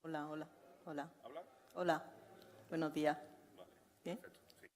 Hola, hola, hola. ¿Habla? Hola, buenos días. Vale, ¿Bien? perfecto. Sí.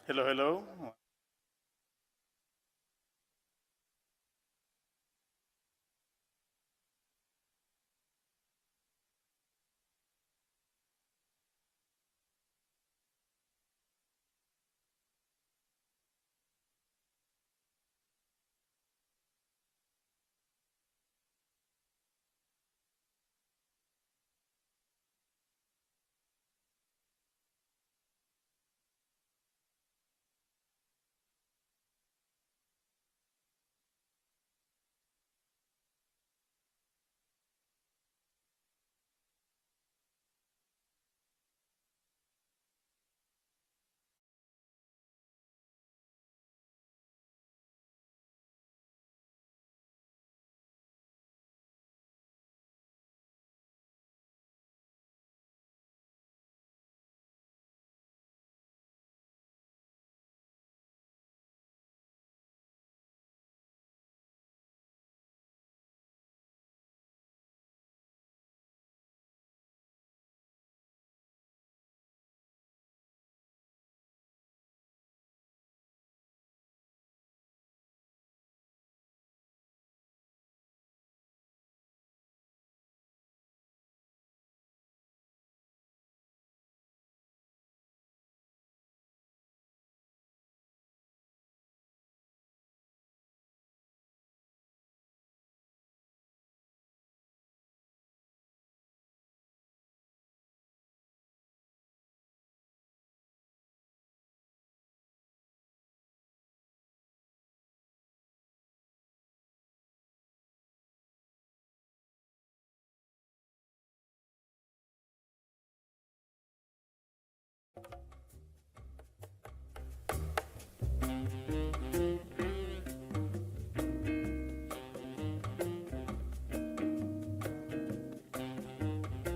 Hello, hello.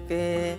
Que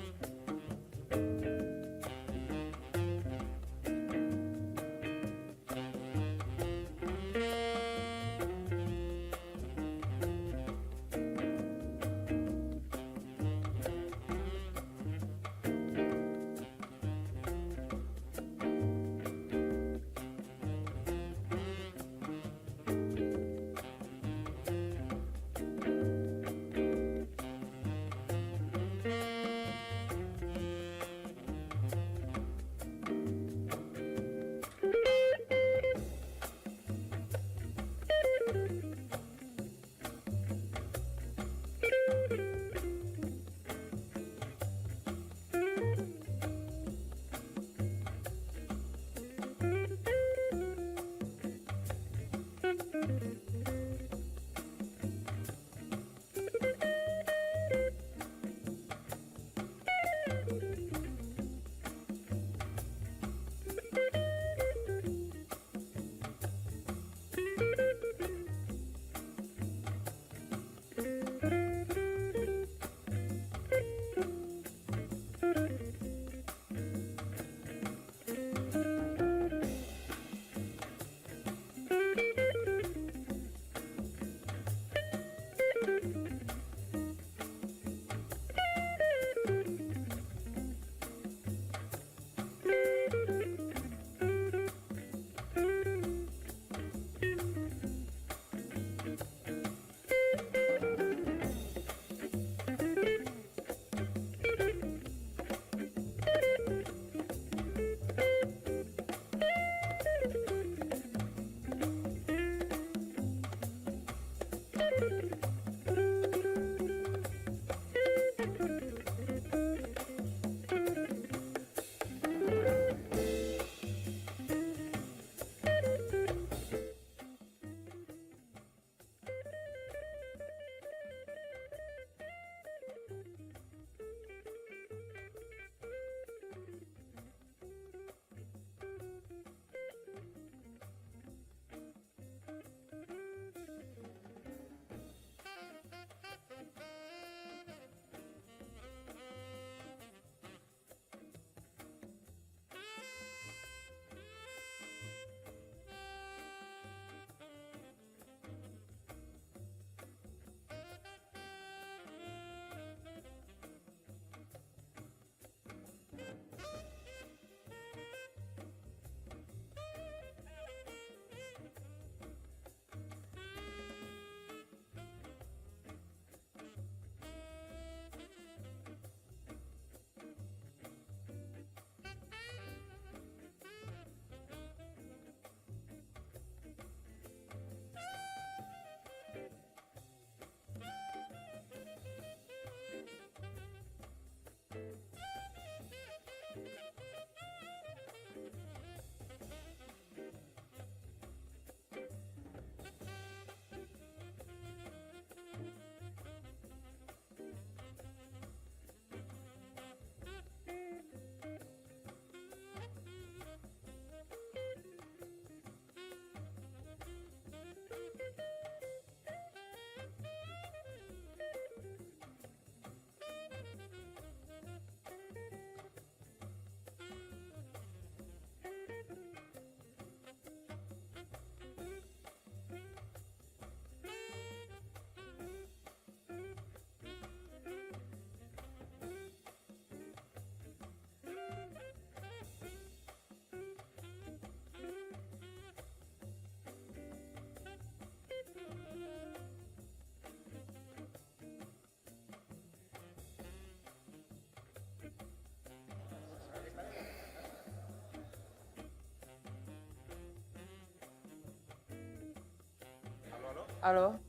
¿Aló?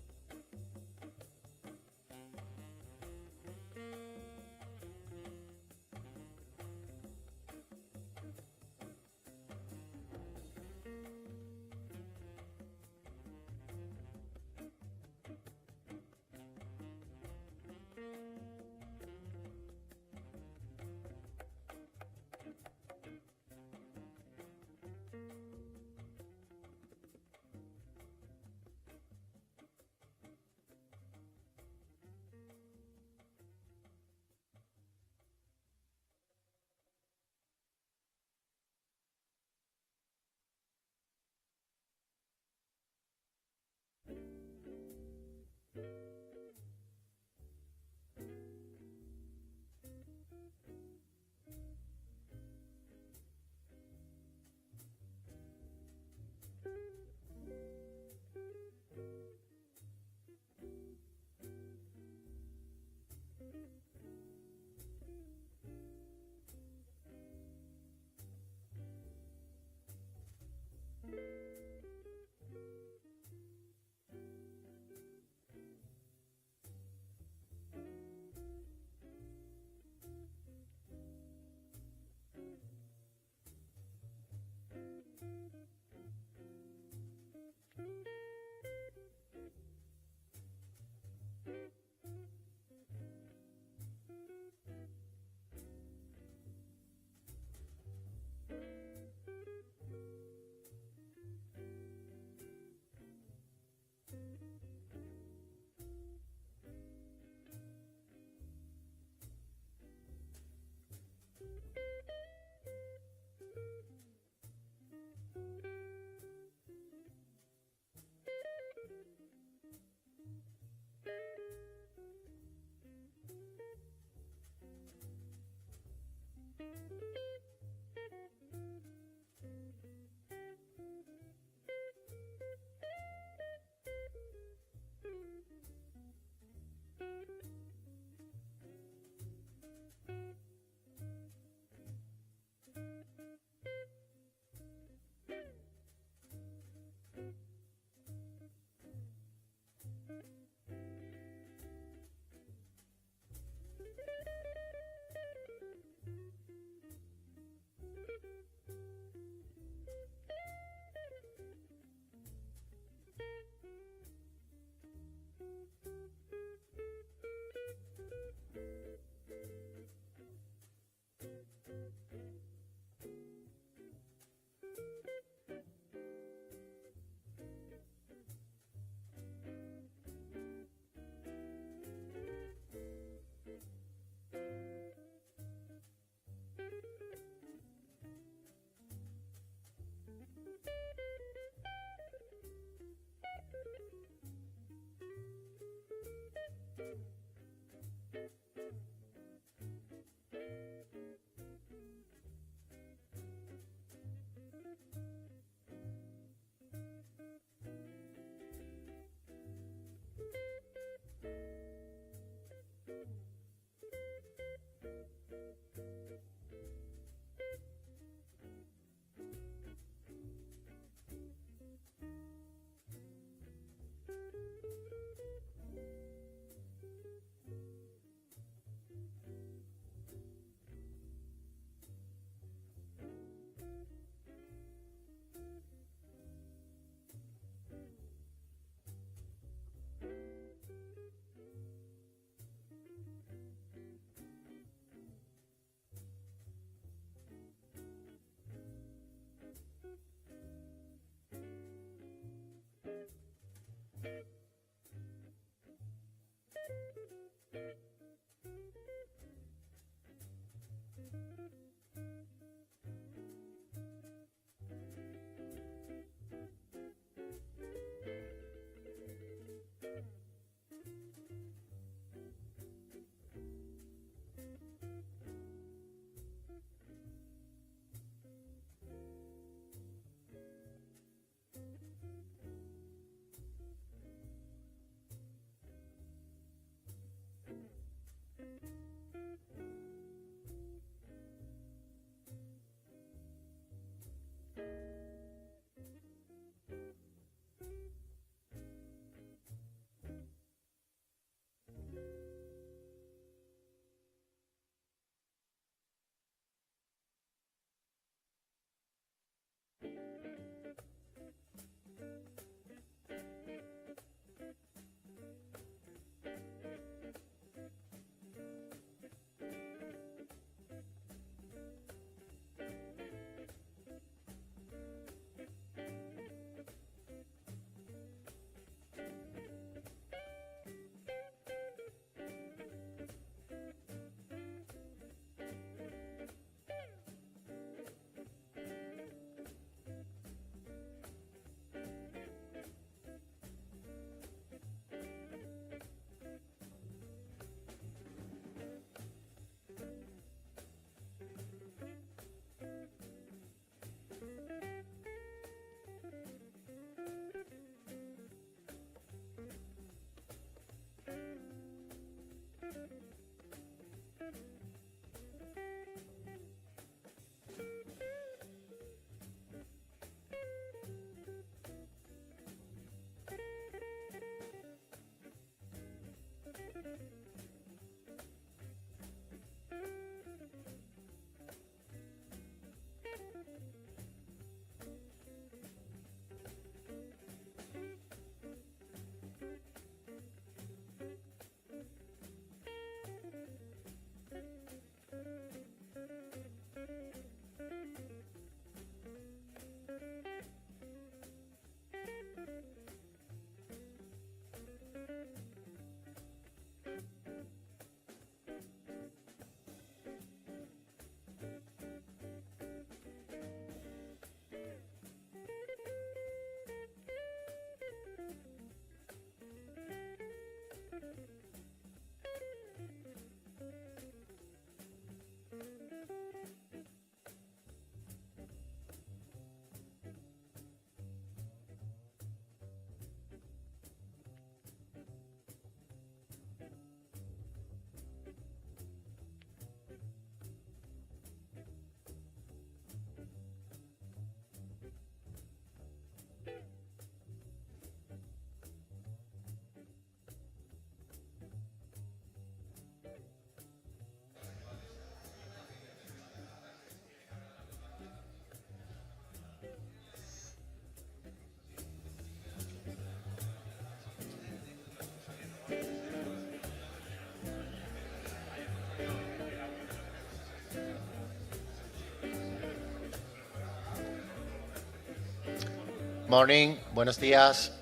Morning, buenos días.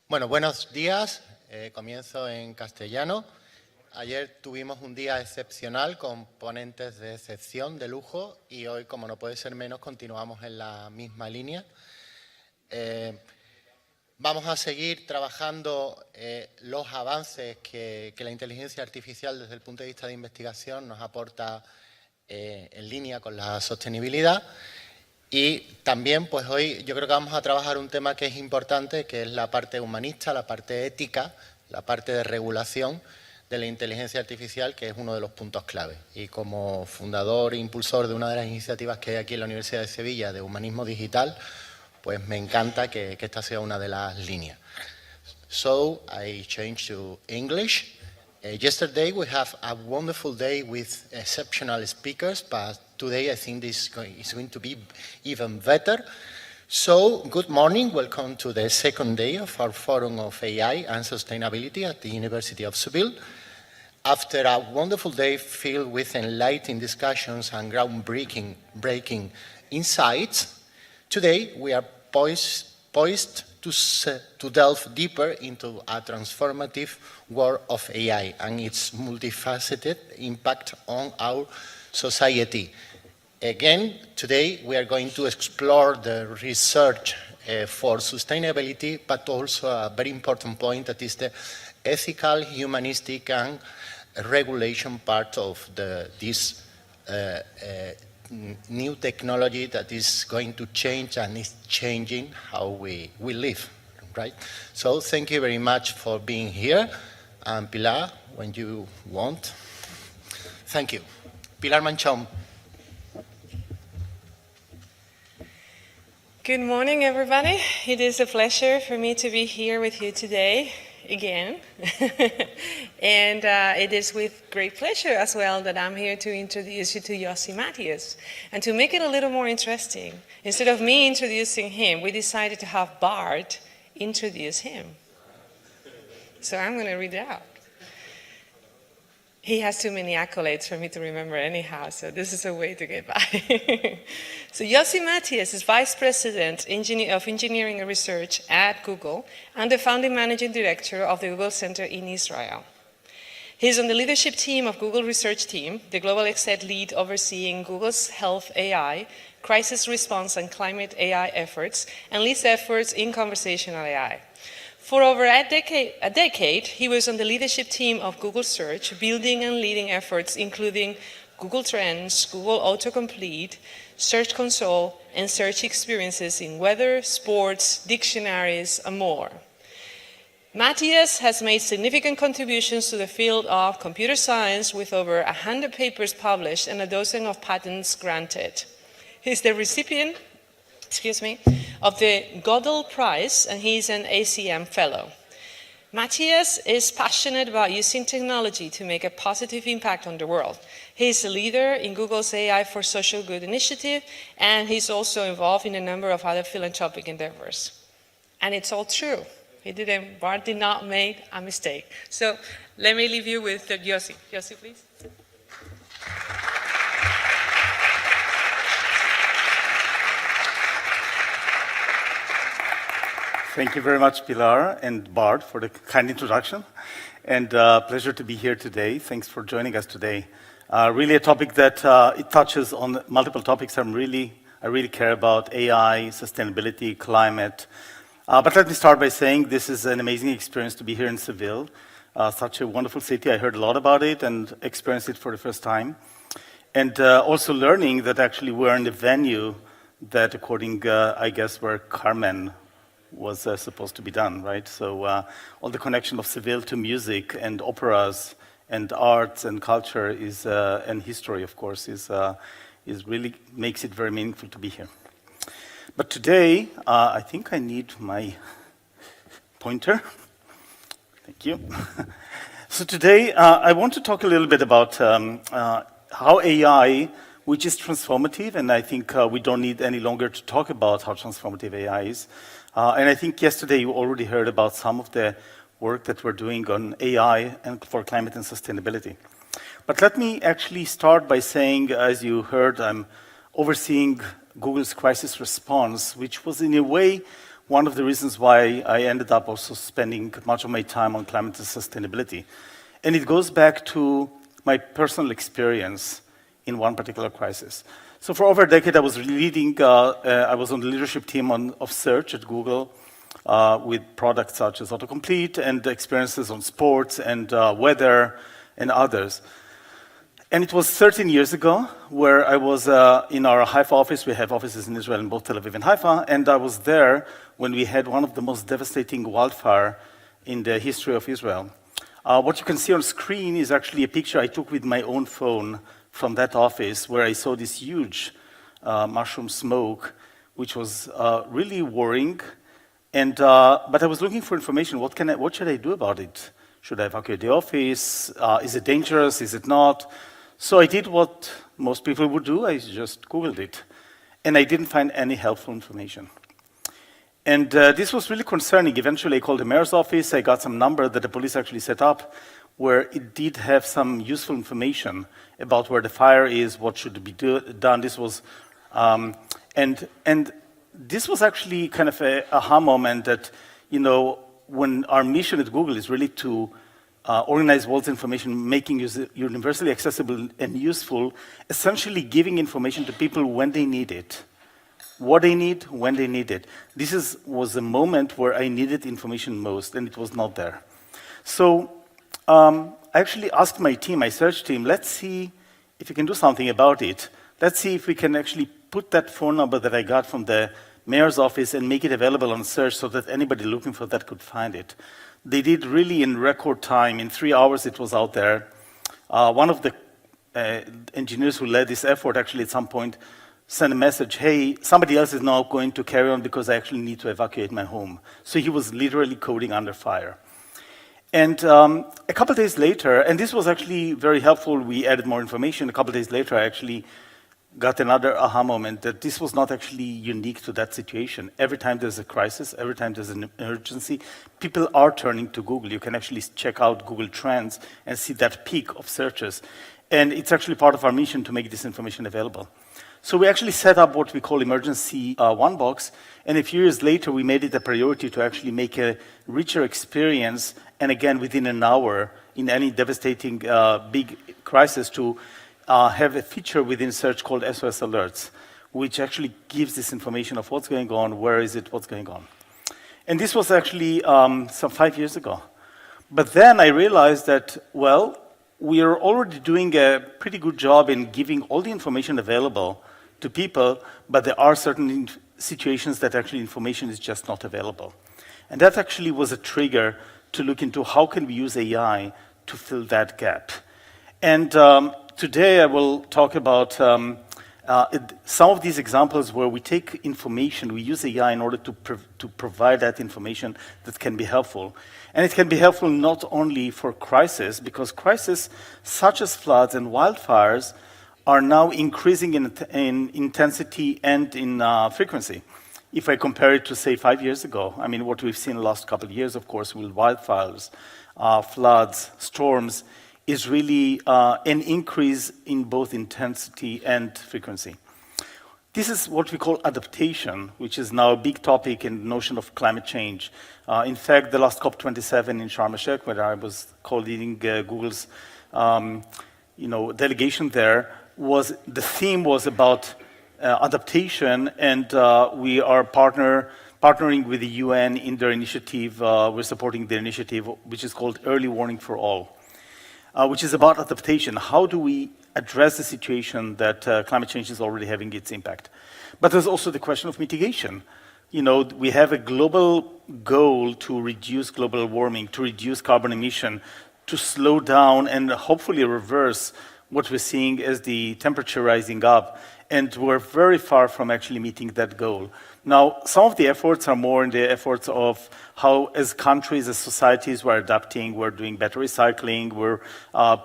Bueno, buenos días. Comienzo en castellano. Ayer tuvimos un día excepcional con ponentes de excepción, de lujo, y hoy, como no puede ser menos, continuamos en la misma línea. Vamos a seguir trabajando los avances que la inteligencia artificial desde el punto de vista de investigación nos aporta en línea con la sostenibilidad. Y también, pues hoy yo creo que vamos a trabajar un tema que es importante, que es la parte humanista, la parte ética, la parte de regulación de la inteligencia artificial, que es uno de los puntos clave. Y como fundador e impulsor de una de las iniciativas que hay aquí en la Universidad de Sevilla de humanismo digital, pues me encanta que esta sea una de las líneas. So I change to English. Yesterday we have a wonderful day with exceptional speakers, but today I think this is going to be even better. So, good morning, welcome to the second day of our Forum of AI and Sustainability at the University of Seville. After a wonderful day filled with enlightening discussions and groundbreaking insights, today we are poised to delve deeper into a transformative world of AI and its multifaceted impact on our society. Again, today we are going to explore the research for sustainability, but also a very important point, that is the ethical, humanistic, and regulation part of this new technology that is going to change and is changing how we live, right? So thank you very much for being here. And Pilar, when you want. Thank you. Pilar Manchón. Good morning, everybody. It is a pleasure for me to be here with you today again. And it is with great pleasure as well that I'm here to introduce you to Yossi Matthias. And to make it a little more interesting, instead of me introducing him, we decided to have Bart introduce him. So I'm going to read it out. He has too many accolades for me to remember anyhow, so this is a way to get by. So Yossi Matthias is Vice President of Engineering and Research at Google and the founding Managing Director of the Google Center in Israel. He's on the leadership team of Google Research Team, the global exec lead overseeing Google's health AI, crisis response and climate AI efforts, and leads efforts in conversational AI. For over a decade, he was on the leadership team of Google Search, building and leading efforts including Google Trends, Google Autocomplete, Search Console, and search experiences in weather, sports, dictionaries, and more. Matthias has made significant contributions to the field of computer science with over 100 papers published and a dozen of patents granted. He's the recipient of the Gödel Prize, and he's an ACM Fellow. Matthias is passionate about using technology to make a positive impact on the world. He's a leader in Google's AI for Social Good initiative, and he's also involved in a number of other philanthropic endeavors. And it's all true. Bart did not make a mistake. So let me leave you with Yossi. Yossi, please. Thank you very much, Pilar and Bart, for the kind introduction. And pleasure to be here today. Thanks for joining us today. Really a topic that it touches on multiple topics I really care about: AI, sustainability, climate. But let me start by saying this is an amazing experience to be here in Seville. Such a wonderful city. I heard a lot about it and experienced it for the first time. And also learning that actually we're in the venue that, according, I guess, where Carmen was supposed to be done, right? So all the connection of Seville to music and operas and arts and culture is, and history, of course, is really makes it very meaningful to be here. But today, I think I need my pointer. Thank you. So today, I want to talk a little bit about how AI which is transformative, and I think we don't need any longer to talk about how transformative AI is. And I think yesterday you already heard about some of the work that we're doing on AI and for climate and sustainability. But let me actually start by saying, as you heard, I'm overseeing Google's crisis response, which was in a way one of the reasons why I ended up also spending much of my time on climate and sustainability. And it goes back to my personal experience in one particular crisis. So for over a decade, I was leading, I was on the leadership team of search at Google with products such as autocomplete and experiences on sports and weather and others. And it was 13 years ago where I was in our Haifa office. We have offices in Israel in both Tel Aviv and Haifa. And I was there when we had one of the most devastating wildfires in the history of Israel. What you can see on screen is actually a picture I took with my own phone from that office where I saw this huge mushroom smoke, which was really worrying. And, but I was looking for information. What should I do about it? Should I evacuate the office? Is it dangerous? Is it not? So I did what most people would do. I just Googled it. And I didn't find any helpful information. And this was really concerning. Eventually, I called the mayor's office. I got some number that the police actually set up where it did have some useful information about where the fire is, what should be done. This was, and this was actually kind of a aha moment that, you know, when our mission at Google is really to organize world's information, making it universally accessible and useful, essentially giving information to people when they need it. What they need, when they need it. This was a moment where I needed information most, and it was not there. So I actually asked my team, my search team, let's see if we can do something about it. Let's see if we can actually put that phone number that I got from the mayor's office and make it available on search so that anybody looking for that could find it. They did really in record time. In 3 hours, it was out there. One of the engineers who led this effort actually at some point sent a message, hey, somebody else is now going to carry on because I actually need to evacuate my home. So he was literally coding under fire. And a couple of days later, and this was actually very helpful, we added more information. A couple of days later, I actually got another aha moment that this was not actually unique to that situation. Every time there's a crisis, every time there's an emergency, people are turning to Google. You can actually check out Google Trends and see that peak of searches. And it's actually part of our mission to make this information available. So we actually set up what we call Emergency One Box, and a few years later, we made it a priority to actually make a richer experience, and again, within an hour, in any devastating big crisis, to have a feature within search called SOS Alerts, which actually gives this information of what's going on, where is it, what's going on. And this was actually some 5 years ago. But then I realized that, well, we are already doing a pretty good job in giving all the information available to people, but there are certain situations that actually information is just not available. And that actually was a trigger to look into how can we use AI to fill that gap. And today I will talk about some of these examples where we take information, we use AI in order to provide that information that can be helpful. And it can be helpful not only for crisis, because crises such as floods and wildfires are now increasing in intensity and in frequency. If I compare it to, say, 5 years ago, I mean, what we've seen in the last couple of years, of course, with wildfires, floods, storms, is really an increase in both intensity and frequency. This is what we call adaptation, which is now a big topic in the notion of climate change. In fact, the last COP27 in Sharm el-Sheikh, where I was co-leading Google's delegation there, the theme was about adaptation, and we are partnering with the UN in their initiative. We're supporting their initiative, which is called Early Warning for All, which is about adaptation. How do we address the situation that climate change is already having its impact? But there's also the question of mitigation. You know, we have a global goal to reduce global warming, to reduce carbon emission, to slow down and hopefully reverse what we're seeing as the temperature rising up. And we're very far from actually meeting that goal. Now, some of the efforts are more in the efforts of how, as countries, as societies, we're adapting, we're doing better recycling, we're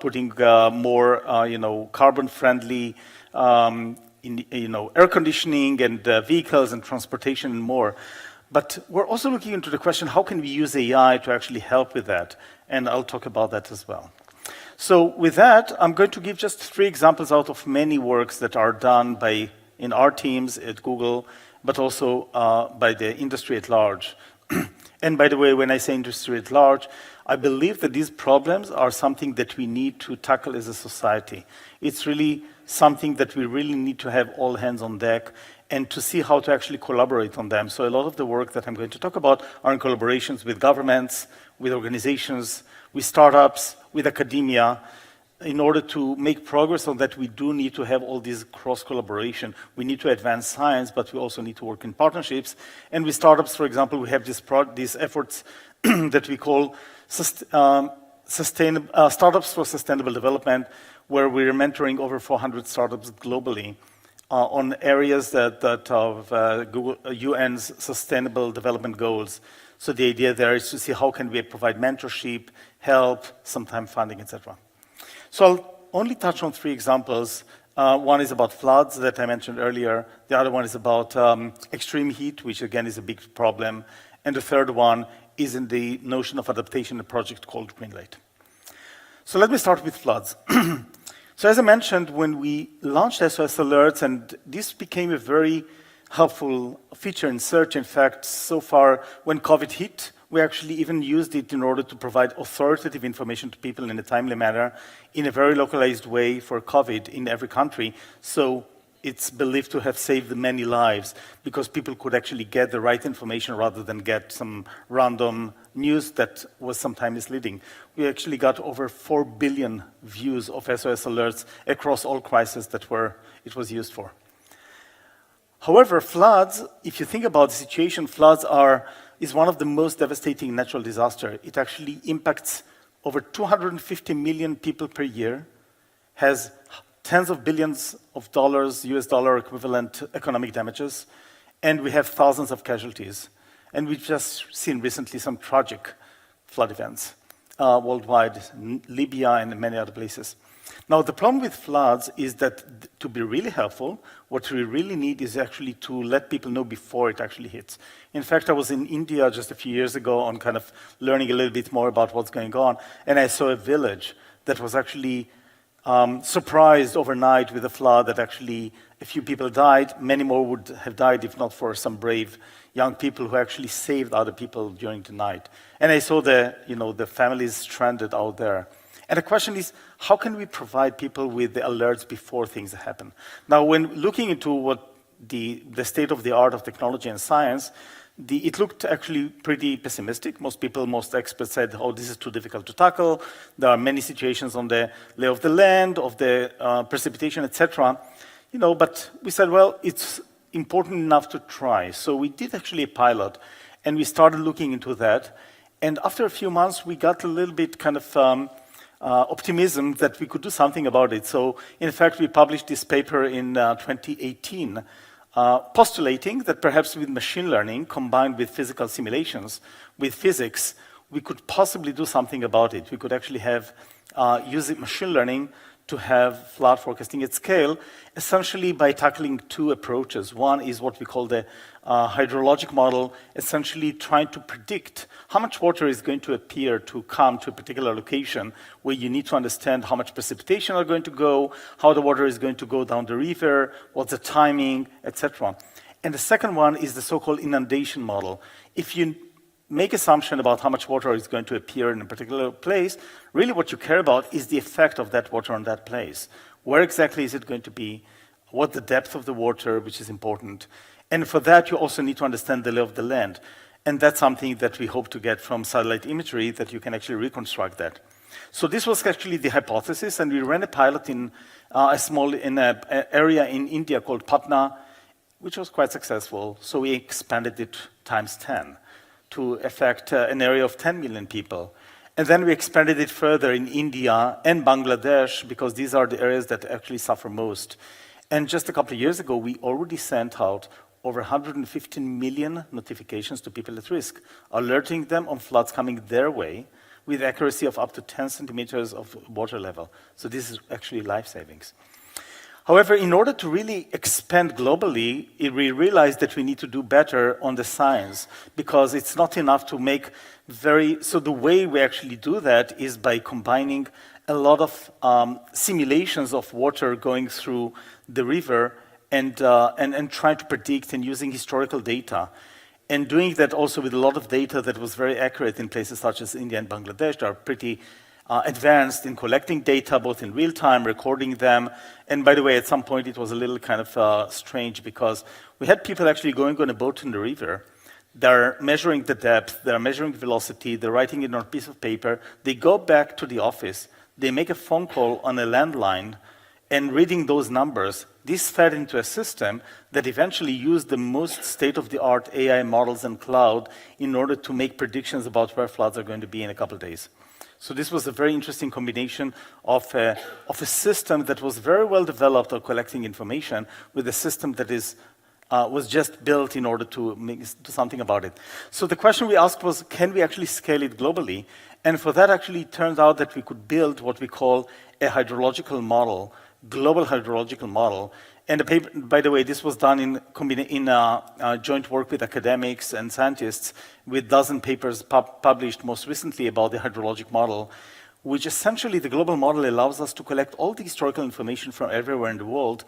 putting more, carbon-friendly in air conditioning and vehicles and transportation and more. But we're also looking into the question, how can we use AI to actually help with that? And I'll talk about that as well. So with that, I'm going to give just 3 examples out of many works that are done in our teams at Google, but also by the industry at large. And by the way, when I say industry at large, I believe that these problems are something that we need to tackle as a society. It's really something that we really need to have all hands on deck and to see how to actually collaborate on them. So a lot of the work that I'm going to talk about are in collaborations with governments, with organizations, with startups, with academia. In order to make progress on that, we do need to have all this cross-collaboration. We need to advance science, but we also need to work in partnerships. And with startups, for example, we have these efforts that we call Startups for Sustainable Development, where we're mentoring over 400 startups globally on areas that of UN's Sustainable Development Goals. So the idea there is to see how can we provide mentorship, help, sometimes funding, etc. So I'll only touch on 3 examples. One is about floods that I mentioned earlier. The other one is about extreme heat, which again is a big problem. And the third one is in the notion of adaptation, a project called Greenlight. So let me start with floods. So as I mentioned, when we launched SOS Alerts, and this became a very helpful feature in search. In fact, so far, when COVID hit, we actually even used it in order to provide authoritative information to people in a timely manner, in a very localized way for COVID in every country. So it's believed to have saved many lives because people could actually get the right information rather than get some random news that was sometimes misleading. We actually got over 4 billion views of SOS Alerts across all crises that it was used for. However, floods, if you think about the situation, floods is one of the most devastating natural disasters. It actually impacts over 250 million people per year, has tens of billions of dollars, US dollar equivalent economic damages, and we have thousands of casualties. And we've just seen recently some tragic flood events worldwide, in Libya and many other places. Now, the problem with floods is that to be really helpful, what we really need is actually to let people know before it actually hits. In fact, I was in India just a few years ago on kind of learning a little bit more about what's going on, and I saw a village that was actually surprised overnight with a flood that actually a few people died. Many more would have died if not for some brave young people who actually saved other people during the night. And I saw the families stranded out there. And the question is, how can we provide people with the alerts before things happen? Now, when looking into what the state of the art of technology and science, it looked actually pretty pessimistic. Most experts said, oh, this is too difficult to tackle. There are many situations on the lay of the land, of the precipitation, etc. But we said, well, it's important enough to try. So we did actually a pilot, and we started looking into that. And after a few months, we got a little bit kind of optimism that we could do something about it. So, in fact, we published this paper in 2018, postulating that perhaps with machine learning combined with physical simulations, with physics, we could possibly do something about it. We could actually have using machine learning to have flood forecasting at scale, essentially by tackling 2 approaches. One is what we call the hydrologic model, essentially trying to predict how much water is going to appear to come to a particular location, where you need to understand how much precipitation are going to go, how the water is going to go down the river, what's the timing, etc. And the second one is the so-called inundation model. If you make assumption about how much water is going to appear in a particular place, really what you care about is the effect of that water on that place. Where exactly is it going to be? What the depth of the water, which is important. And for that, you also need to understand the lay of the land. And that's something that we hope to get from satellite imagery, that you can actually reconstruct that. So this was actually the hypothesis, and we ran a pilot in an area in India called Patna, which was quite successful. So we expanded it times 10. To affect an area of 10 million people. And then we expanded it further in India and Bangladesh, because these are the areas that actually suffer most. And just a couple of years ago, we already sent out over 115 million notifications to people at risk, alerting them on floods coming their way with accuracy of up to 10 centimeters of water level. So this is actually life savings. However, in order to really expand globally, we realized that we need to do better on the science, because it's not enough to make so the way we actually do that is by combining a lot of simulations of water going through the river and trying to predict and using historical data. And doing that also with a lot of data that was very accurate in places such as India and Bangladesh. They are pretty advanced in collecting data, both in real time, recording them. And by the way, at some point it was a little kind of strange, because we had people actually going on a boat in the river. They're measuring the depth, they're measuring velocity, they're writing it on a piece of paper. They go back to the office, they make a phone call on a landline and reading those numbers. This fed into a system that eventually used the most state-of-the-art AI models and cloud in order to make predictions about where floods are going to be in a couple of days. So this was a very interesting combination of a system that was very well developed of collecting information with a system that was just built in order to do something about it. So the question we asked was, can we actually scale it globally? And for that, actually, it turned out that we could build what we call a hydrological model, global hydrological model. And the paper, by the way, this was done in joint work with academics and scientists, with a dozen papers published most recently about the hydrologic model, which essentially the global model allows us to collect all the historical information from everywhere in the world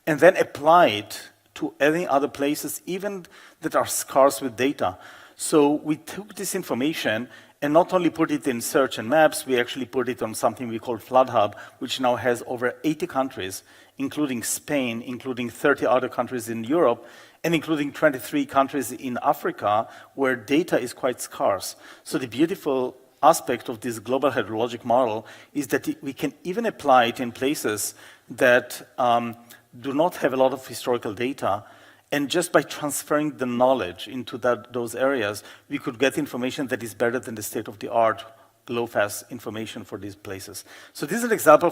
and then apply it to any other places, even that are scarce with data. So we took this information and not only put it in search and maps, we actually put it on something we call Flood Hub, which now has over 80 countries, including Spain, including 30 other countries in Europe, and including 23 countries in Africa, where data is quite scarce. So the beautiful aspect of this global hydrologic model is that we can even apply it in places that do not have a lot of historical data, and just by transferring the knowledge into those areas, we could get information that is better than the state-of-the-art low-fast information for these places. So this is an example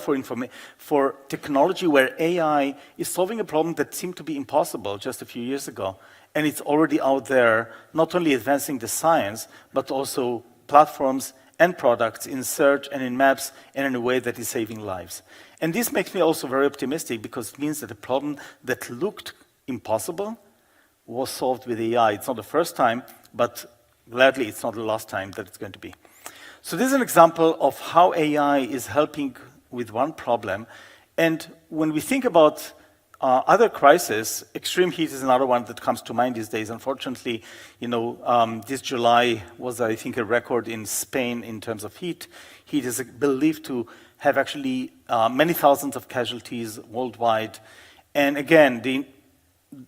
for technology where AI is solving a problem that seemed to be impossible just a few years ago, and it's already out there, not only advancing the science, but also platforms and products in search and in maps and in a way that is saving lives. And this makes me also very optimistic, because it means that a problem that looked impossible was solved with AI. It's not the first time, but gladly it's not the last time that it's going to be. So this is an example of how AI is helping with one problem. And when we think about other crises, extreme heat is another one that comes to mind these days. Unfortunately, this July was, I think, a record in Spain in terms of heat. Heat is believed to have actually many thousands of casualties worldwide. And again,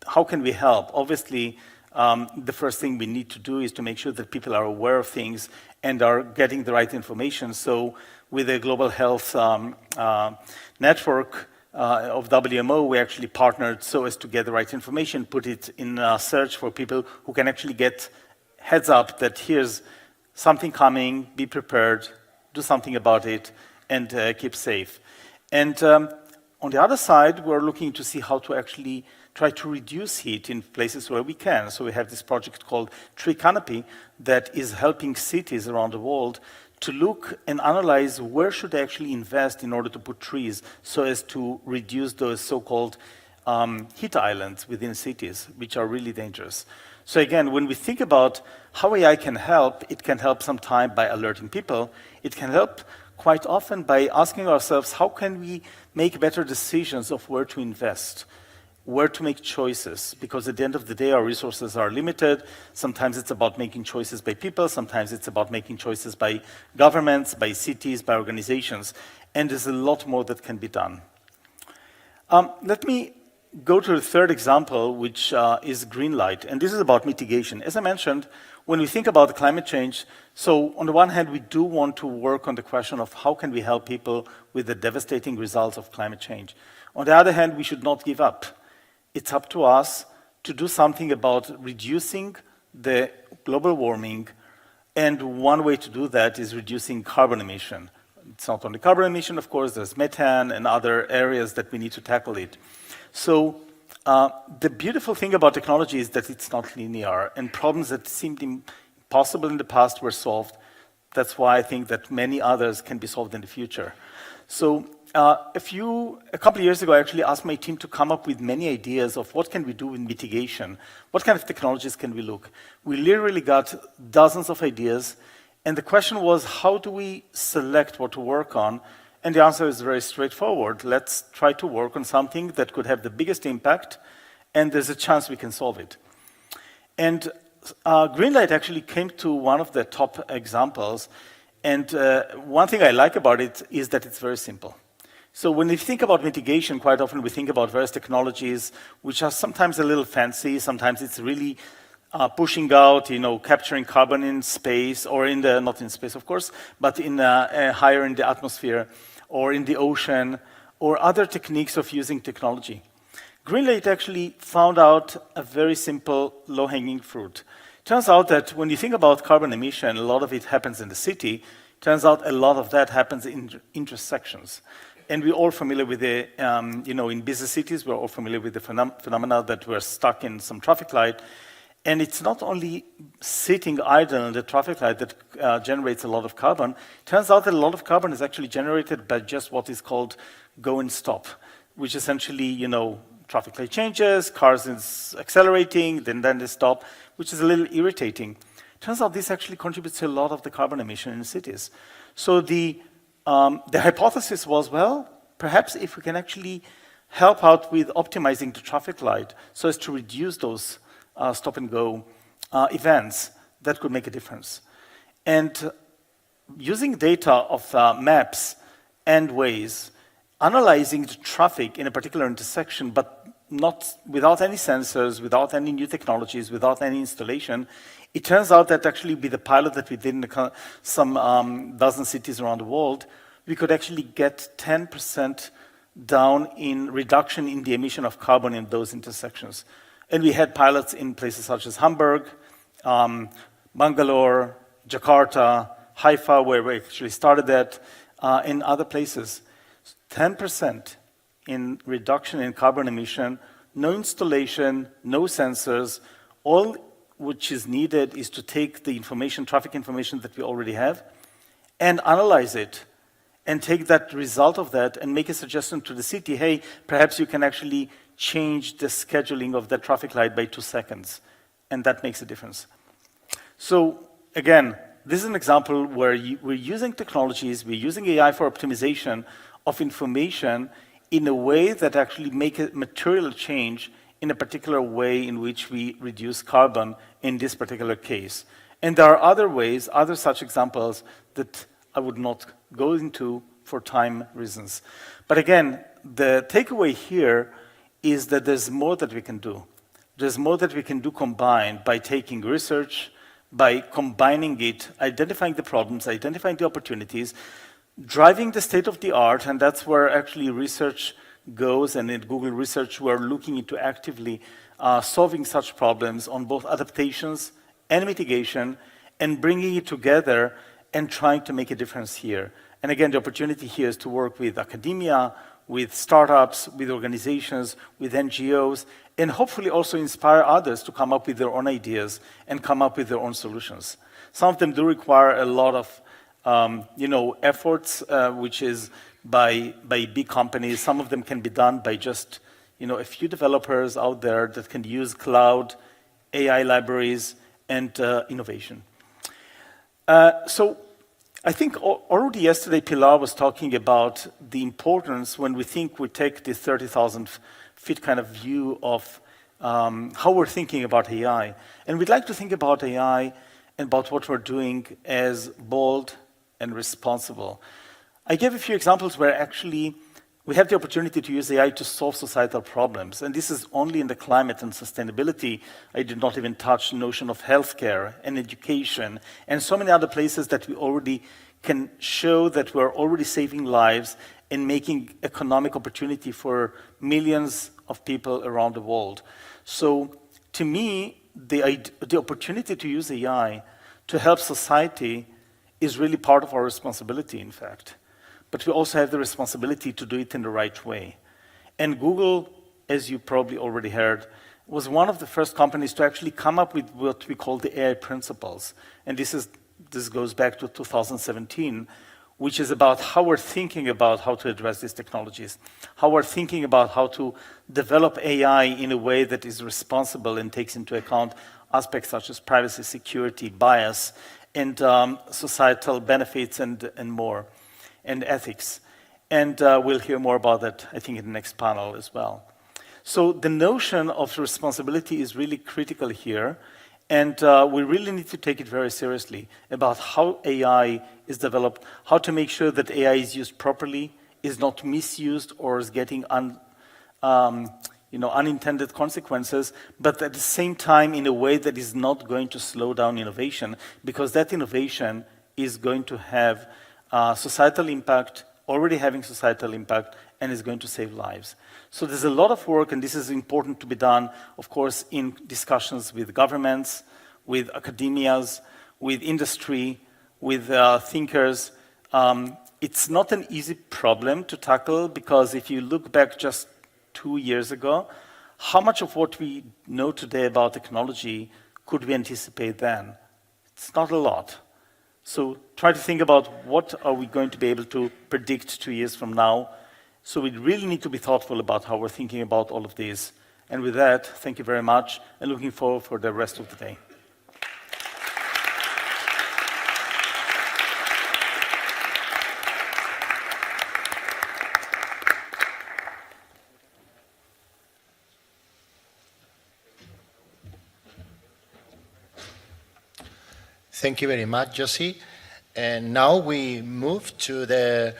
how can we help? Obviously, the first thing we need to do is to make sure that people are aware of things and are getting the right information. So with the Global Health Network of WMO, we actually partnered so as to get the right information, put it in a search for people who can actually get heads up that here's something coming, be prepared, do something about it, and keep safe. And on the other side, we're looking to see how to actually try to reduce heat in places where we can. So we have this project called Tree Canopy that is helping cities around the world to look and analyze where should they actually invest in order to put trees so as to reduce those so-called heat islands within cities, which are really dangerous. So again, when we think about how AI can help, it can help sometimes by alerting people. It can help quite often by asking ourselves, how can we make better decisions of where to invest, where to make choices? Because at the end of the day, our resources are limited. Sometimes it's about making choices by people. Sometimes it's about making choices by governments, by cities, by organizations. And there's a lot more that can be done. Let me go to the third example, which is Greenlight. And this is about mitigation. As I mentioned, when we think about climate change, so on the one hand, we do want to work on the question of how can we help people with the devastating results of climate change. On the other hand, we should not give up. It's up to us to do something about reducing the global warming, and one way to do that is reducing carbon emission. It's not only carbon emission, of course, there's methane and other areas that we need to tackle it. So the beautiful thing about technology is that it's not linear, and problems that seemed impossible in the past were solved. That's why I think that many others can be solved in the future. So a couple of years ago, I actually asked my team to come up with many ideas of what can we do with mitigation, what kind of technologies can we look. We literally got dozens of ideas, and the question was, how do we select what to work on? And the answer is very straightforward. Let's try to work on something that could have the biggest impact, and there's a chance we can solve it. And Greenlight actually came to one of the top examples, and one thing I like about it is that it's very simple. So when we think about mitigation, quite often we think about various technologies which are sometimes a little fancy, sometimes it's really pushing out, capturing carbon in space, or not in space, of course, but higher in the atmosphere, or in the ocean, or other techniques of using technology. Greenlight actually found out a very simple, low-hanging fruit. Turns out that when you think about carbon emission, a lot of it happens in the city. Turns out a lot of that happens in intersections. And we're all familiar with in busy cities, we're all familiar with the phenomena that we're stuck in some traffic light. And it's not only sitting idle in the traffic light that generates a lot of carbon. Turns out that a lot of carbon is actually generated by just what is called go and stop, which essentially, traffic light changes, cars is accelerating, then they stop, which is a little irritating. Turns out this actually contributes to a lot of the carbon emission in cities. So the hypothesis was, well, perhaps if we can actually help out with optimizing the traffic light so as to reduce those stop-and-go events, that could make a difference. And using data of maps and Waze, analyzing the traffic in a particular intersection, but not without any sensors, without any new technologies, without any installation, it turns out that actually with the pilot that we did in some dozen cities around the world, we could actually get 10% down in reduction in the emission of carbon in those intersections. And we had pilots in places such as Hamburg, Bangalore, Jakarta, Haifa, where we actually started that, in other places. 10% in reduction in carbon emission, no installation, no sensors. All which is needed is to take the information, traffic information that we already have, and analyze it, and take that result of that and make a suggestion to the city, hey, perhaps you can actually change the scheduling of that traffic light by 2 seconds, and that makes a difference. So again, this is an example where we're using technologies, we're using AI for optimization of information in a way that actually make a material change in a particular way in which we reduce carbon in this particular case. And there are other ways, other such examples that I would not go into for time reasons. But again, the takeaway here is that there's more that we can do. There's more that we can do combined by taking research, by combining it, identifying the problems, identifying the opportunities, driving the state of the art, and that's where actually research goes, and in Google Research we're looking into actively solving such problems on both adaptations and mitigation, and bringing it together and trying to make a difference here. And again, the opportunity here is to work with academia, with startups, with organizations, with NGOs, and hopefully also inspire others to come up with their own ideas and come up with their own solutions. Some of them do require a lot of efforts, which is by big companies. Some of them can be done by just a few developers out there that can use cloud, AI libraries, and innovation. So I think already yesterday Pilar was talking about the importance when we take the 30,000 feet kind of view of how we're thinking about AI. And we'd like to think about AI and about what we're doing as bold and responsible. I gave a few examples where actually we have the opportunity to use AI to solve societal problems. And this is only in the climate and sustainability. I did not even touch the notion of healthcare and education and so many other places that we already can show that we're already saving lives and making economic opportunity for millions of people around the world. So to me, the opportunity to use AI to help society is really part of our responsibility, in fact. But we also have the responsibility to do it in the right way. And Google, as you probably already heard, was one of the first companies to actually come up with what we call the AI principles. And this goes back to 2017, which is about how we're thinking about how to address these technologies, how we're thinking about how to develop AI in a way that is responsible and takes into account aspects such as privacy, security, bias, and societal benefits and more, and ethics. And we'll hear more about that, I think, in the next panel as well. So the notion of responsibility is really critical here, and we really need to take it very seriously about how AI is developed, how to make sure that AI is used properly, is not misused or is getting unintended consequences, but at the same time in a way that is not going to slow down innovation, because that innovation is going to have societal impact, already having societal impact, and is going to save lives. So there's a lot of work, and this is important to be done, of course, in discussions with governments, with academias, with industry, with thinkers. It's not an easy problem to tackle, because if you look back just 2 years ago, how much of what we know today about technology could we anticipate then? It's not a lot. So try to think about what are we going to be able to predict 2 years from now. So we really need to be thoughtful about how we're thinking about all of these. And with that, thank you very much, and looking forward for the rest of the day. Thank you very much, Josie. And now we move to the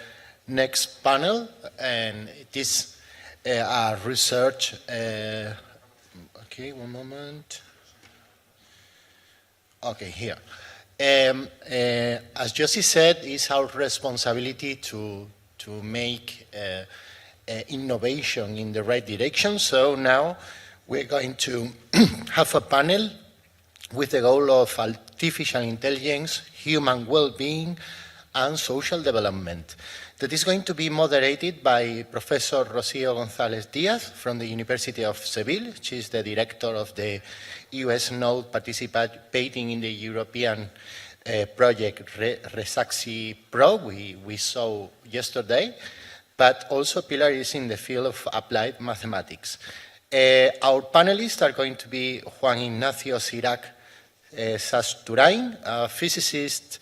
next panel, and it is a research. Okay, one moment. Okay, here. As Josie said, it's our responsibility to make innovation in the right direction. So now we're going to have a panel with the goal of artificial intelligence, human well-being, and social development, that is going to be moderated by Professor Rocío González Díaz from the University of Sevilla. She is the director of the US node participating in the European project Resaxi Pro we saw yesterday, but also Pilar is in the field of applied mathematics. Our panelists are going to be Juan Ignacio Cirac Sasturain, a physicist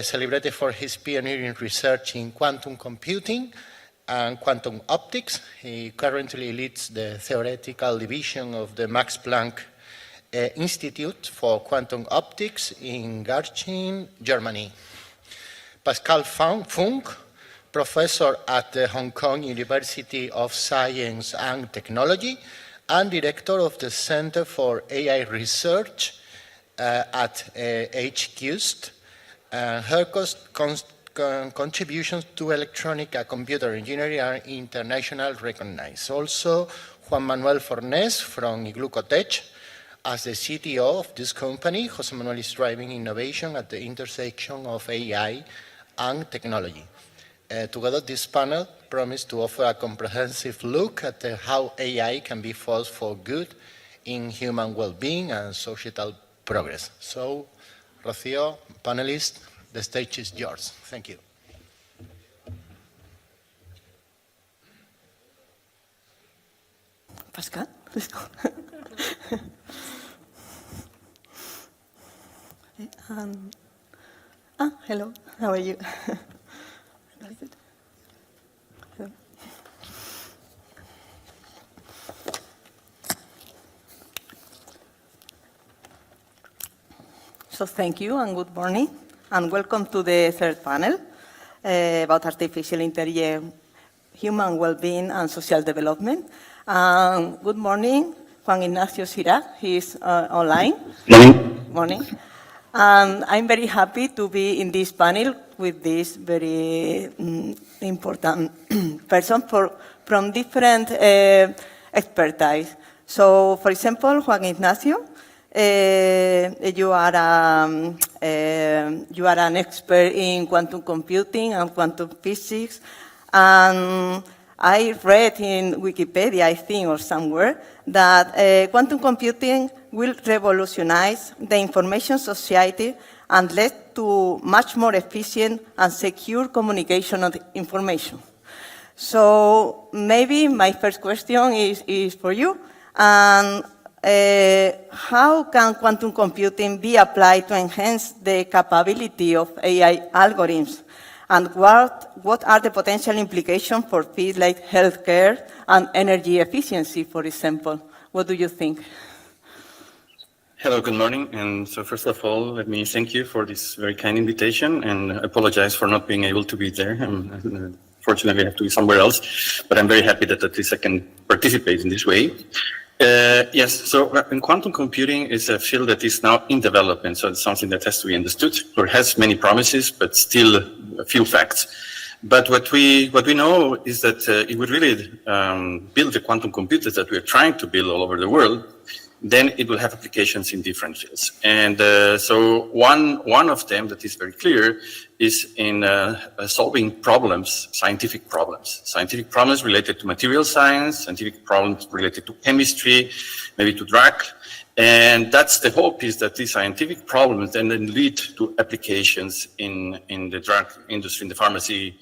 celebrated for his pioneering research in quantum computing and quantum optics. He currently leads the theoretical division of the Max Planck Institute for Quantum Optics in Garching, Germany. Pascal Funk, professor at the Hong Kong University of Science and Technology and director of the Center for AI Research at HQST. Her contributions to electronic and computer engineering are internationally recognized. Also, Juan Manuel Fornés from Iglucotech, as the CTO of this company. José Manuel is driving innovation at the intersection of AI and technology. Together, this panel promised to offer a comprehensive look at how AI can be forced for good in human well-being and societal progress. So, Rocío, panelists, the stage is yours. Thank you. Pascal, let's go. Hello, how are you? Hello. So thank you and good morning, and welcome to the third panel about artificial intelligence, human well-being and social development. Good morning, Juan Ignacio Cirac, he's online. Morning. And I'm very happy to be in this panel with this very important person from different expertise. So, for example, Juan Ignacio, you are an expert in quantum computing and quantum physics, and I read in Wikipedia, I think, or somewhere, that quantum computing will revolutionize the information society and led to much more efficient and secure communication of information. So maybe my first question is for you. And how can quantum computing be applied to enhance the capability of AI algorithms? And what are the potential implications for fields like healthcare and energy efficiency, for example? What do you think? Hello, good morning. And so first of all, let me thank you for this very kind invitation and apologize for not being able to be there. Fortunately, I have to be somewhere else, but I'm very happy that at least I can participate in this way. Yes, so in quantum computing is a field that is now in development, so it's something that has to be understood, or has many promises, but still a few facts. But what we know is that it would really build the quantum computers that we're trying to build all over the world, then it will have applications in different fields. And so one of them that is very clear is in solving problems, scientific problems related to material science, scientific problems related to chemistry, maybe to drug. And that's the hope, is that these scientific problems then lead to applications in the drug industry, in the pharmacy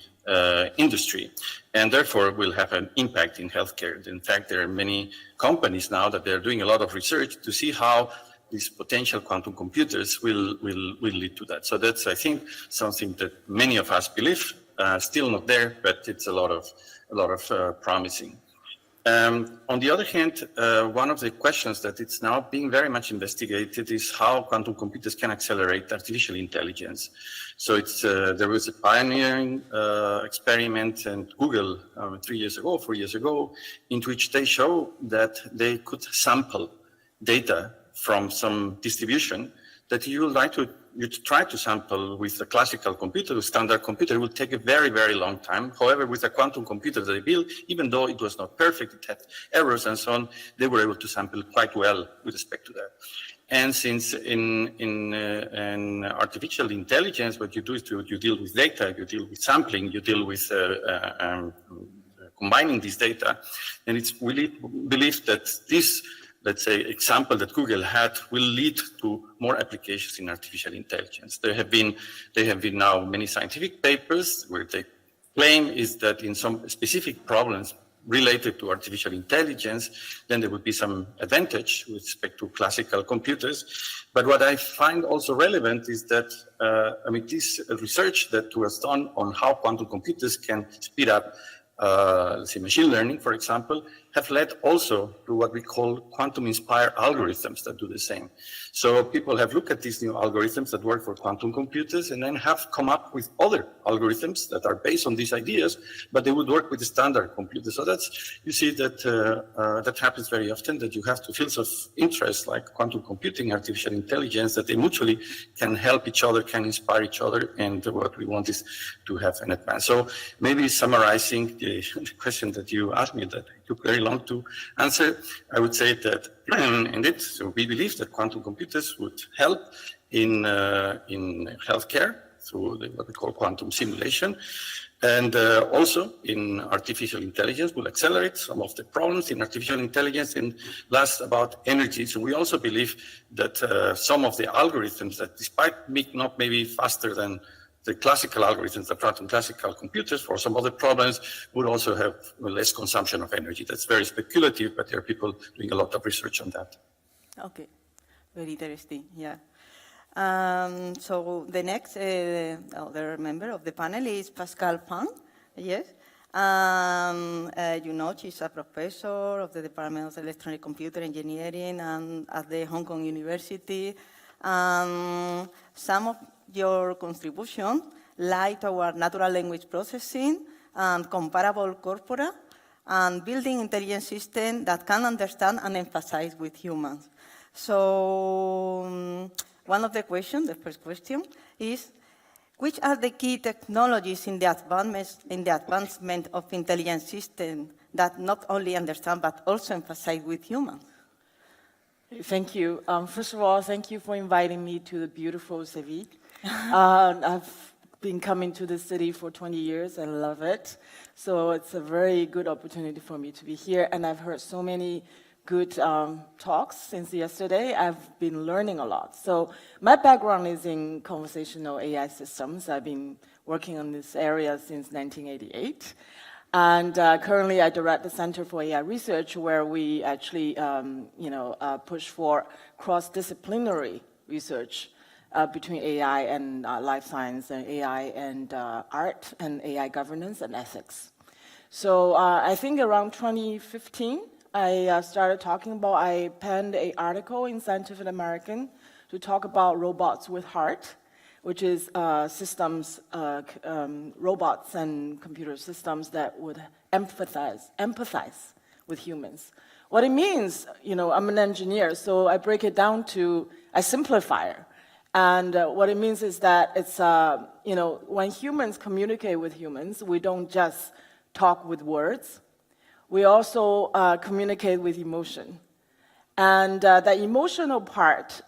industry, and therefore will have an impact in healthcare. In fact, there are many companies now that they're doing a lot of research to see how these potential quantum computers will lead to that. So that's, I think, something that many of us believe. Still not there, but it's a lot of promising. On the other hand, one of the questions that it's now being very much investigated is how quantum computers can accelerate artificial intelligence. So there was a pioneering experiment in Google 4 years ago, in which they show that they could sample data from some distribution that you try to sample with a classical computer, a standard computer. It will take a very, very long time. However, with a quantum computer that they built, even though it was not perfect, it had errors and so on, they were able to sample quite well with respect to that. And since in artificial intelligence, what you do is you deal with data, you deal with sampling, you deal with combining this data, and it's really believed that this, let's say, example that Google had will lead to more applications in artificial intelligence. There have been now many scientific papers where they claim is that in some specific problems related to artificial intelligence, then there would be some advantage with respect to classical computers. But what I find also relevant is that, this research that was done on how quantum computers can speed up let's say machine learning, for example, have led also to what we call quantum-inspired algorithms that do the same. So people have looked at these new algorithms that work for quantum computers and then have come up with other algorithms that are based on these ideas, but they would work with the standard computer. So that's, you see that that happens very often, that you have two fields of interest like quantum computing, artificial intelligence, that they mutually can help each other, can inspire each other, and what we want is to have an advance. So maybe summarizing the question that you asked me that took very long to answer, I would say that indeed, so we believe that quantum computers would help in healthcare through what we call quantum simulation, and also in artificial intelligence will accelerate some of the problems in artificial intelligence. And last, about energy. So we also believe that some of the algorithms that, despite not maybe faster than the classical algorithms, the quantum classical computers, for some other problems, would also have less consumption of energy. That's very speculative, but there are people doing a lot of research on that. Okay, very interesting, yeah. So the next other member of the panel is Pascal Fang, yes. She's a professor of the Department of Electronic Computer Engineering and at the Hong Kong University. Some of your contribution lie toward natural language processing and comparable corpora and building intelligent systems that can understand and emphasize with humans. So one of the questions, the first question, is which are the key technologies in the advancement of intelligent systems that not only understand but also emphasize with humans? Thank you. First of all, thank you for inviting me to the beautiful Sevilla. I've been coming to the city for 20 years. I love it. So it's a very good opportunity for me to be here. And I've heard so many good talks since yesterday. I've been learning a lot. So my background is in conversational AI systems. I've been working on this area since 1988. And currently I direct the Center for AI Research, where we actually push for cross-disciplinary research between AI and life science, and AI and art, and AI governance and ethics. So I think around 2015, I started talking about, I penned an article in Scientific American to talk about robots with heart, which is systems, robots and computer systems that would empathize with humans. What it means, I'm an engineer, so I break it down to, I simplify it. And what it means is that it's, when humans communicate with humans, we don't just talk with words. We also communicate with emotion. And the emotional part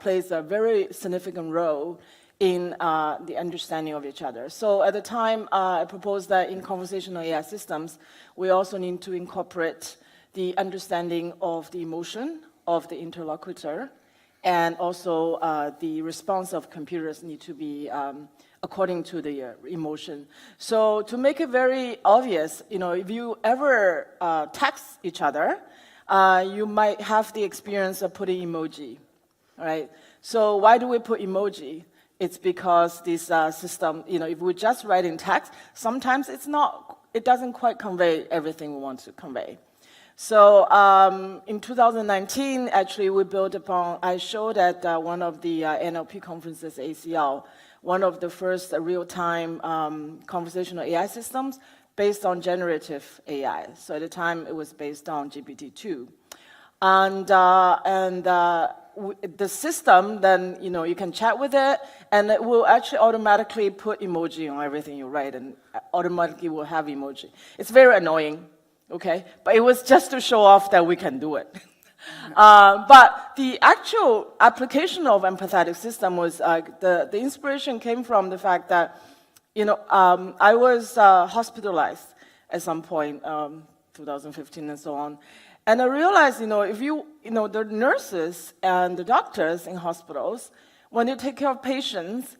plays a very significant role in the understanding of each other. So at the time, I proposed that in conversational AI systems, we also need to incorporate the understanding of the emotion of the interlocutor, and also the response of computers need to be according to the emotion. So to make it very obvious, if you ever text each other, you might have the experience of putting emoji, right? So why do we put emoji? It's because this system, if we're just writing text, sometimes it doesn't quite convey everything we want to convey. So in 2019, actually, we built upon, I showed at one of the NLP conferences, ACL, one of the first real-time conversational AI systems based on generative AI. So at the time, it was based on GPT-2. And the system, then, you can chat with it, and it will actually automatically put emoji on everything you write, and automatically will have emoji. It's very annoying, okay? But it was just to show off that we can do it. But the actual application of empathetic system was, the inspiration came from the fact that, I was hospitalized at some point, 2015 and so on. And I realized, if the nurses and the doctors in hospitals, when they take care of patients,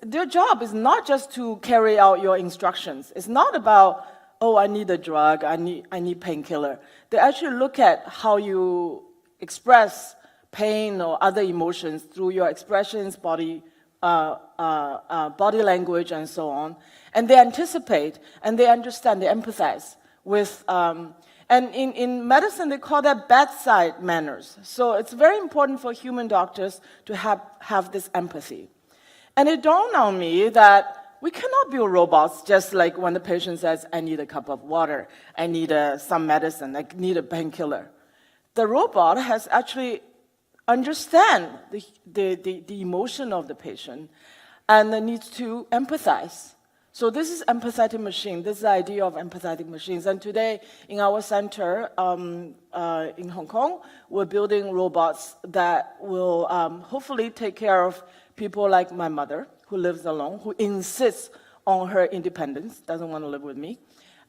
their job is not just to carry out your instructions. It's not about, oh, I need a drug, I need painkiller. They actually look at how you express pain or other emotions through your expressions, body language, and so on. And they anticipate, and they understand, they empathize with, and in medicine, they call that bedside manners. So it's very important for human doctors to have this empathy. And it dawned on me that we cannot build robots just like when the patient says, I need a cup of water, I need some medicine, I need a painkiller. The robot has actually understand the emotion of the patient and needs to empathize. So this is empathetic machine. This is the idea of empathetic machines. And today, in our center in Hong Kong, we're building robots that will hopefully take care of people like my mother, who lives alone, who insists on her independence, doesn't want to live with me,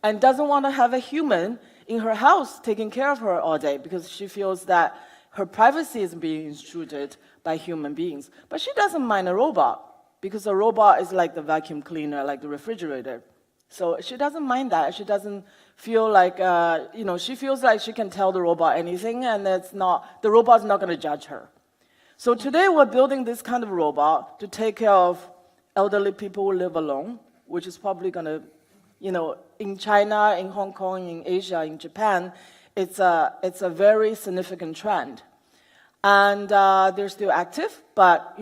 and doesn't want to have a human in her house taking care of her all day because she feels that her privacy is being intruded by human beings. But she doesn't mind a robot, because a robot is like the vacuum cleaner, like the refrigerator. So she doesn't mind that. She doesn't feel like, she feels like she can tell the robot anything, and the robot's not going to judge her. So today we're building this kind of robot to take care of elderly people who live alone, which is probably going to, in China, in Hong Kong, in Asia, in Japan, it's a very significant trend. And they're still active, but,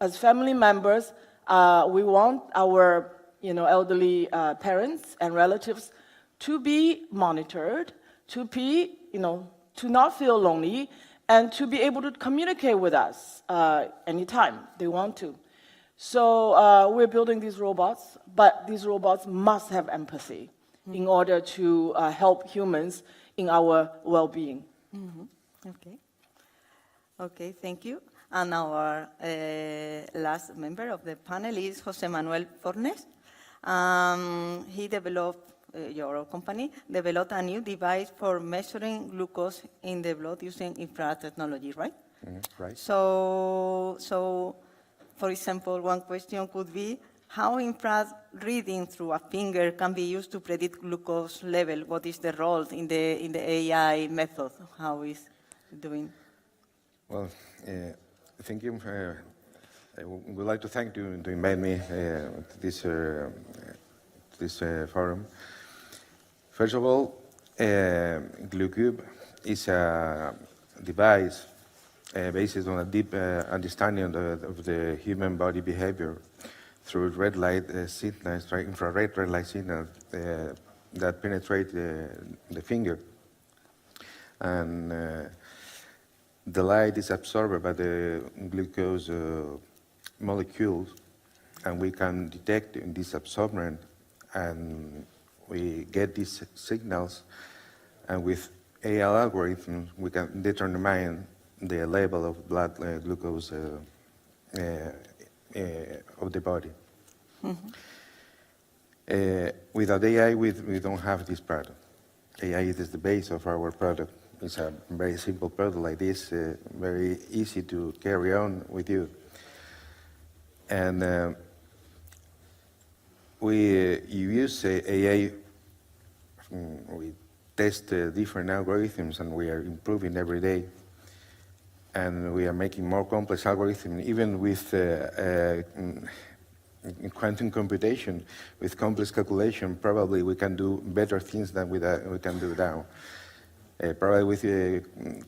as family members, we want our, elderly parents and relatives to be monitored, to be, to not feel lonely, and to be able to communicate with us anytime they want to. So we're building these robots, but these robots must have empathy in order to help humans in our well-being. Mm-hmm. Okay, thank you. And our last member of the panel is José Manuel Fornes. He developed your company, developed a new device for measuring glucose in the blood using infrared technology, right? Right. So, for example, one question could be, how infrared reading through a finger can be used to predict glucose level? What is the role in the AI method? How is it doing? Well, thank you. I would like to thank you to invite me to this forum. First of all, GluCube is a device based on a deep understanding of the human body behavior through red light signals, infrared red light signals that penetrate the finger. And the light is absorbed by the glucose molecules, and we can detect this absorbent, and we get these signals, and with AI algorithms, we can determine the level of blood glucose of the body. Without AI, we don't have this product. AI is the base of our product. It's a very simple product like this, very easy to carry on with you. And we use AI, we test different algorithms, and we are improving every day. And we are making more complex algorithms, even with quantum computation, with complex calculation. Probably we can do better things than we can do now. Probably with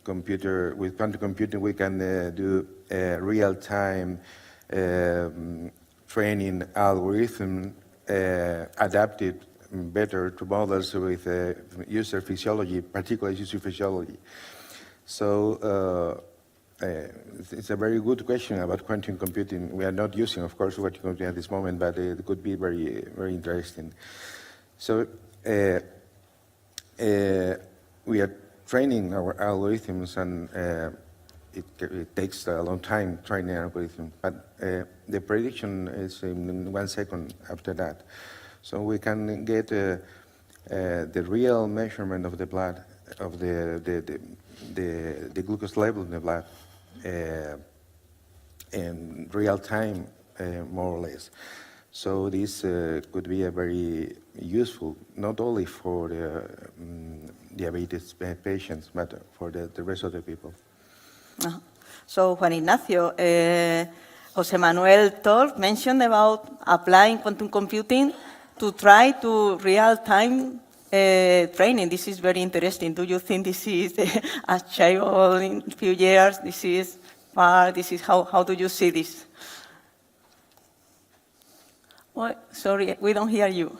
quantum computing, we can do real-time training algorithm adapted better to models with user physiology, particular user physiology. So it's a very good question about quantum computing. We are not using, of course, quantum computing at this moment, but it could be very, very interesting. So we are training our algorithms, and it takes a long time training algorithms, but the prediction is in 1 second after that. So we can get the real measurement of the blood, of the glucose level in the blood in real time, more or less. So this could be a very useful, not only for the diabetes patients, but for the rest of the people. So Juan Ignacio, Jose Manuel Tor mentioned about applying quantum computing to try to real-time training. This is very interesting. Do you think this is achievable in a few years? This is how do you see this? Sorry, we don't hear you.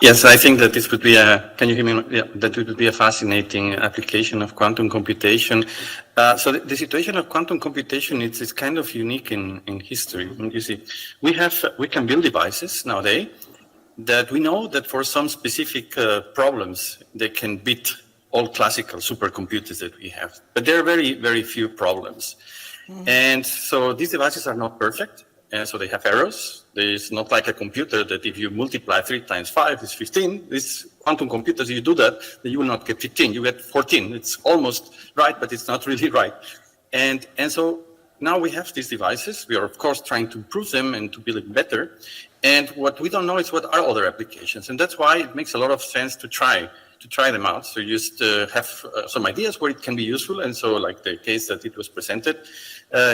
Yes, I think that this would be can you hear me? Yeah, that would be a fascinating application of quantum computation. So the situation of quantum computation is kind of unique in history. You see, we can build devices nowadays that we know that for some specific problems, they can beat all classical supercomputers that we have. But there are very, very few problems. And so these devices are not perfect. And so they have errors. It's not like a computer that if you multiply 3 times 5 is 15. These quantum computers, if you do that, then you will not get 15. You get 14. It's almost right, but it's not really right. And so now we have these devices. We are, of course, trying to improve them and to build it better. And what we don't know is what are other applications. And that's why it makes a lot of sense to try them out. So just have some ideas where it can be useful. And so like the case that it was presented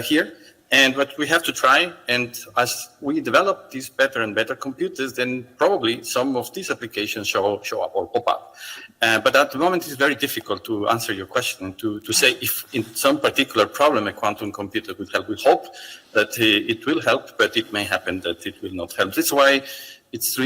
here. And what we have to try, and as we develop these better and better computers, then probably some of these applications show up or pop up. But at the moment, it's very difficult to answer your question, to say if in some particular problem a quantum computer will help. We hope that it will help, but it may happen that it will not help. That's why it's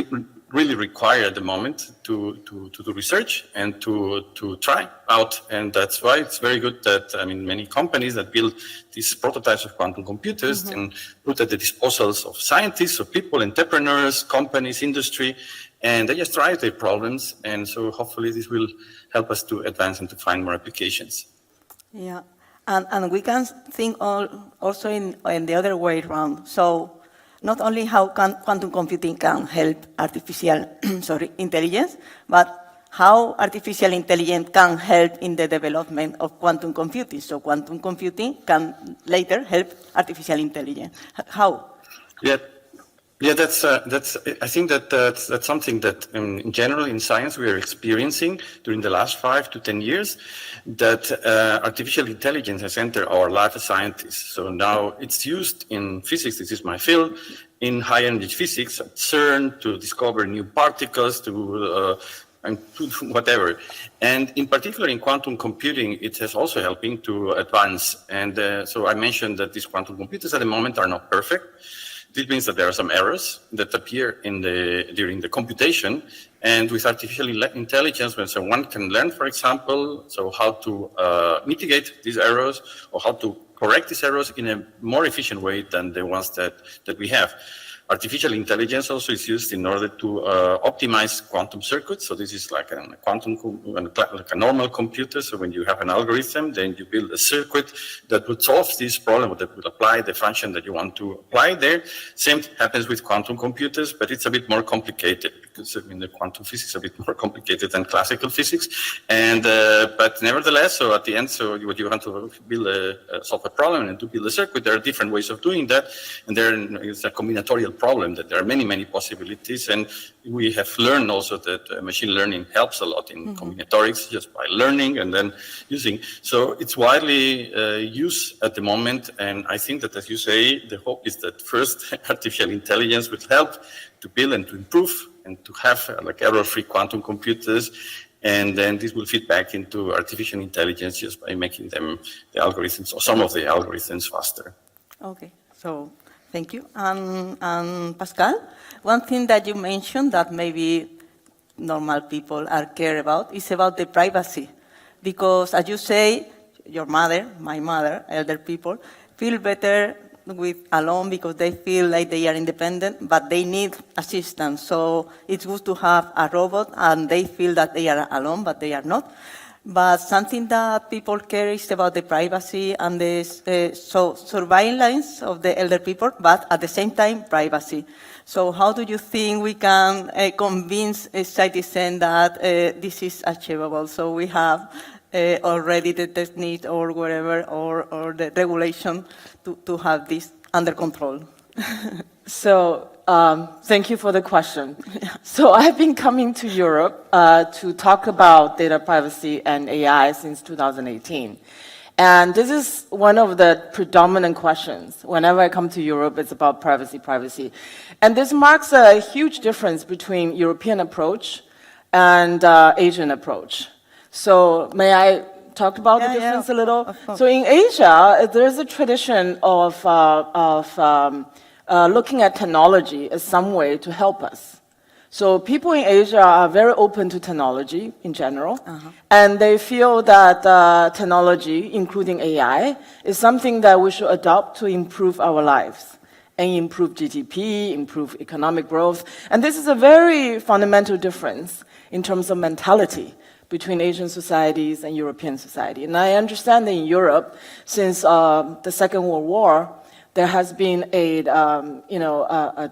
really required at the moment to do research and to try out. And that's why it's very good that, many companies that build these prototypes of quantum computers and put at the disposals of scientists, of people, entrepreneurs, companies, industry, and they just try their problems. And so hopefully this will help us to advance and to find more applications. Yeah, and we can think also in the other way around. So not only how quantum computing can help artificial intelligence, but how artificial intelligence can help in the development of quantum computing. So quantum computing can later help artificial intelligence. How? Yeah, yeah, that's. I think that's something that, in general, in science, we are experiencing during the last 5 to 10 years. That artificial intelligence has entered our life as scientists. So now it's used in physics. This is my field. In high-energy physics, at CERN, to discover new particles, and whatever. And in particular, in quantum computing, it is also helping to advance. And so I mentioned that these quantum computers at the moment are not perfect. This means that there are some errors that appear during the computation. And with artificial intelligence, when someone can learn, for example, so how to mitigate these errors or how to correct these errors in a more efficient way than the ones that we have. Artificial intelligence also is used in order to optimize quantum circuits. So this is like like a normal computer. So when you have an algorithm, then you build a circuit that would solve this problem, that would apply the function that you want to apply there. Same happens with quantum computers, but it's a bit more complicated because the quantum physics is a bit more complicated than classical physics. And but nevertheless, so at the end, so what you want to build solve a problem and to build a circuit, there are different ways of doing that, and there is a combinatorial problem that there are many possibilities, and we have learned also that machine learning helps a lot in combinatorics just by learning and then using. So it's widely used at the moment, and I think that, as you say, the hope is that first artificial intelligence will help to build and to improve and to have like error-free quantum computers, and then this will feed back into artificial intelligence just by making them, the algorithms, or some of the algorithms, faster. Okay, so thank you. And Pascal, one thing that you mentioned that maybe normal people are care about is about the privacy. Because as you say, your mother, my mother, elder people, feel better alone because they feel like they are independent, but they need assistance. So it's good to have a robot and they feel that they are alone, but they are not. But something that people care is about the privacy and the surveillance of the elder people, but at the same time, privacy. So how do you think we can convince a citizen that this is achievable? So we have already the technique or whatever, or the regulation to have this under control. So thank you for the question. So I've been coming to Europe to talk about data privacy and AI since 2018. And this is one of the predominant questions. Whenever I come to Europe, it's about privacy. And this marks a huge difference between European approach and Asian approach. So may I talk about the difference a little? So in Asia, there's a tradition of looking at technology as some way to help us. So people in Asia are very open to technology in general, and they feel that technology, including AI, is something that we should adopt to improve our lives and improve GDP, improve economic growth. And this is a very fundamental difference in terms of mentality between Asian societies and European society. And I understand that in Europe, since the Second World War, there has been a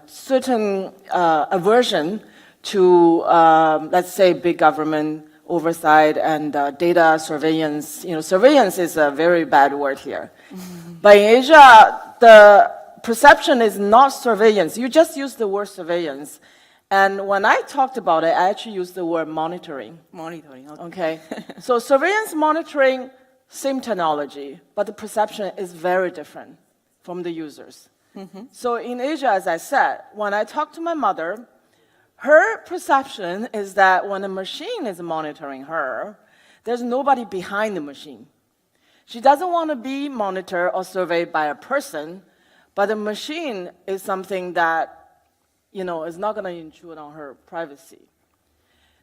certain aversion to, let's say, big government oversight and data surveillance. Surveillance is a very bad word here. But in Asia, the perception is not surveillance. You just use the word surveillance. And when I talked about it, I actually used the word monitoring. Monitoring, okay. So surveillance, monitoring, same technology, but the perception is very different from the users. So in Asia, as I said, when I talk to my mother, her perception is that when a machine is monitoring her, there's nobody behind the machine. She doesn't want to be monitored or surveyed by a person, but the machine is something that is not going to intrude on her privacy.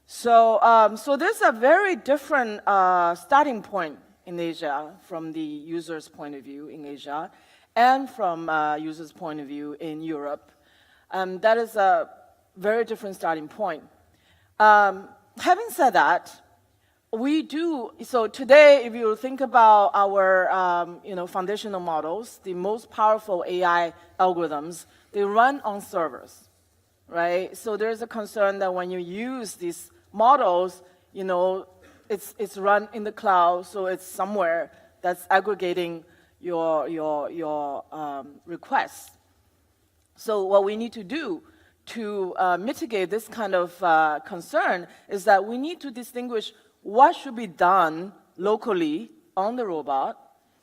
So, so there's a very different starting point in Asia from the user's point of view in Asia, and from user's point of view in Europe. That is a very different starting point. Having said that, so today, if you think about our foundational models, the most powerful AI algorithms, they run on servers, right? So there's a concern that when you use these models, you know, it's run in the cloud, so it's somewhere that's aggregating your requests. So what we need to do to mitigate this kind of concern is that we need to distinguish what should be done locally on the robot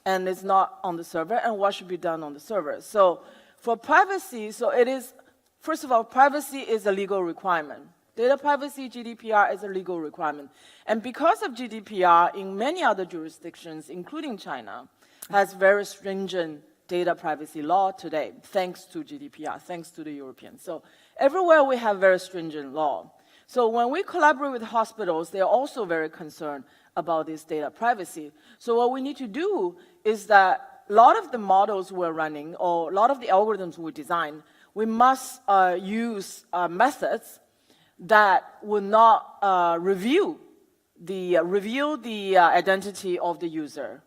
and is not on the server, and what should be done on the server. So for privacy, so it is, first of all, privacy is a legal requirement. Data privacy, GDPR, is a legal requirement. And because of GDPR, in many other jurisdictions, including China, has very stringent data privacy law today, thanks to GDPR, thanks to the Europeans. So everywhere we have very stringent law. So when we collaborate with hospitals, they're also very concerned about this data privacy. So what we need to do is that a lot of the models we're running, or a lot of the algorithms we design, we must use methods that will not reveal the identity of the user.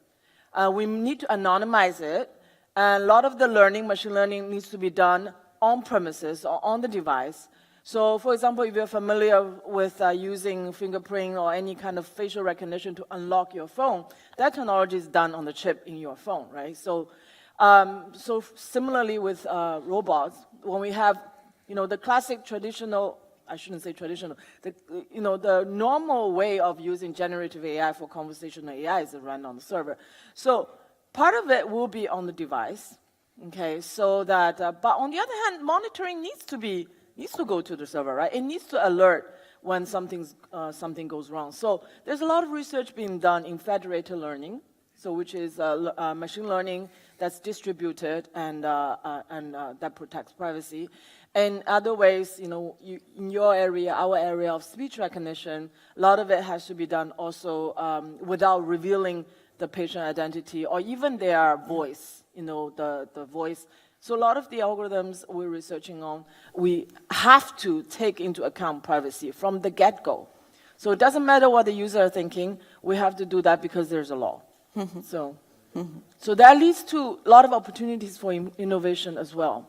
We need to anonymize it, and a lot of the learning, machine learning, needs to be done on premises or on the device. So, for example, if you're familiar with using fingerprint or any kind of facial recognition to unlock your phone, that technology is done on the chip in your phone, right? So, so similarly with robots, when we have, you know, the classic traditional, I shouldn't say traditional, the normal way of using generative AI for conversational AI is to run on the server. So part of it will be on the device, okay? So that, but on the other hand, monitoring needs to go to the server, right? It needs to alert when something goes wrong. So there's a lot of research being done in federated learning, so which is machine learning that's distributed and that protects privacy. And other ways, you know, in your area, our area of speech recognition, a lot of it has to be done also without revealing the patient identity or even their voice, you know, the voice. So a lot of the algorithms we're researching on, we have to take into account privacy from the get-go. So it doesn't matter what the user is thinking, we have to do that because there's a law. So that leads to a lot of opportunities for innovation as well.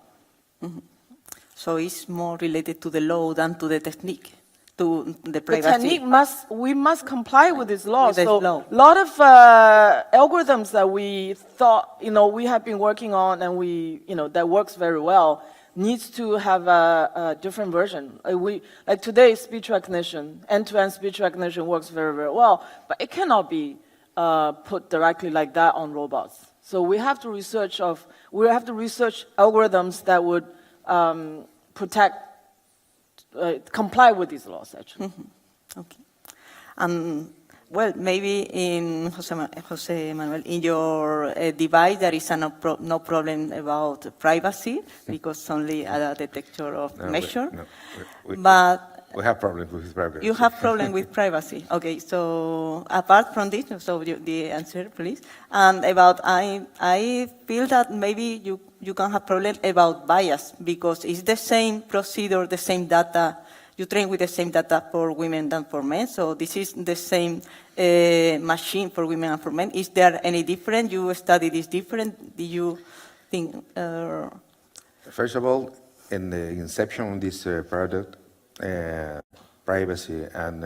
So it's more related to the law than to the technique, to the privacy. The technique we must comply with this law. With this so law. a lot of algorithms that we thought, you know, we have been working on and we, you know, that works very well, needs to have a different version. Like today, speech recognition, end-to-end speech recognition works very, very well, but it cannot be put directly like that on robots. So we have to research algorithms that would protect, comply with these laws, actually. Okay. Well, maybe in Jose Manuel, in your device, there is no problem about privacy because only a detector of measure. But we have problems with privacy. you have problem with privacy. Okay, so apart from this, so the answer, please. And about, I feel that maybe you can have problem about bias because it's the same procedure, the same data. You train with the same data for women than for men, so this is the same machine for women and for men. Is there any difference? You study this different? Do you think? First of all, in the inception of this product, privacy and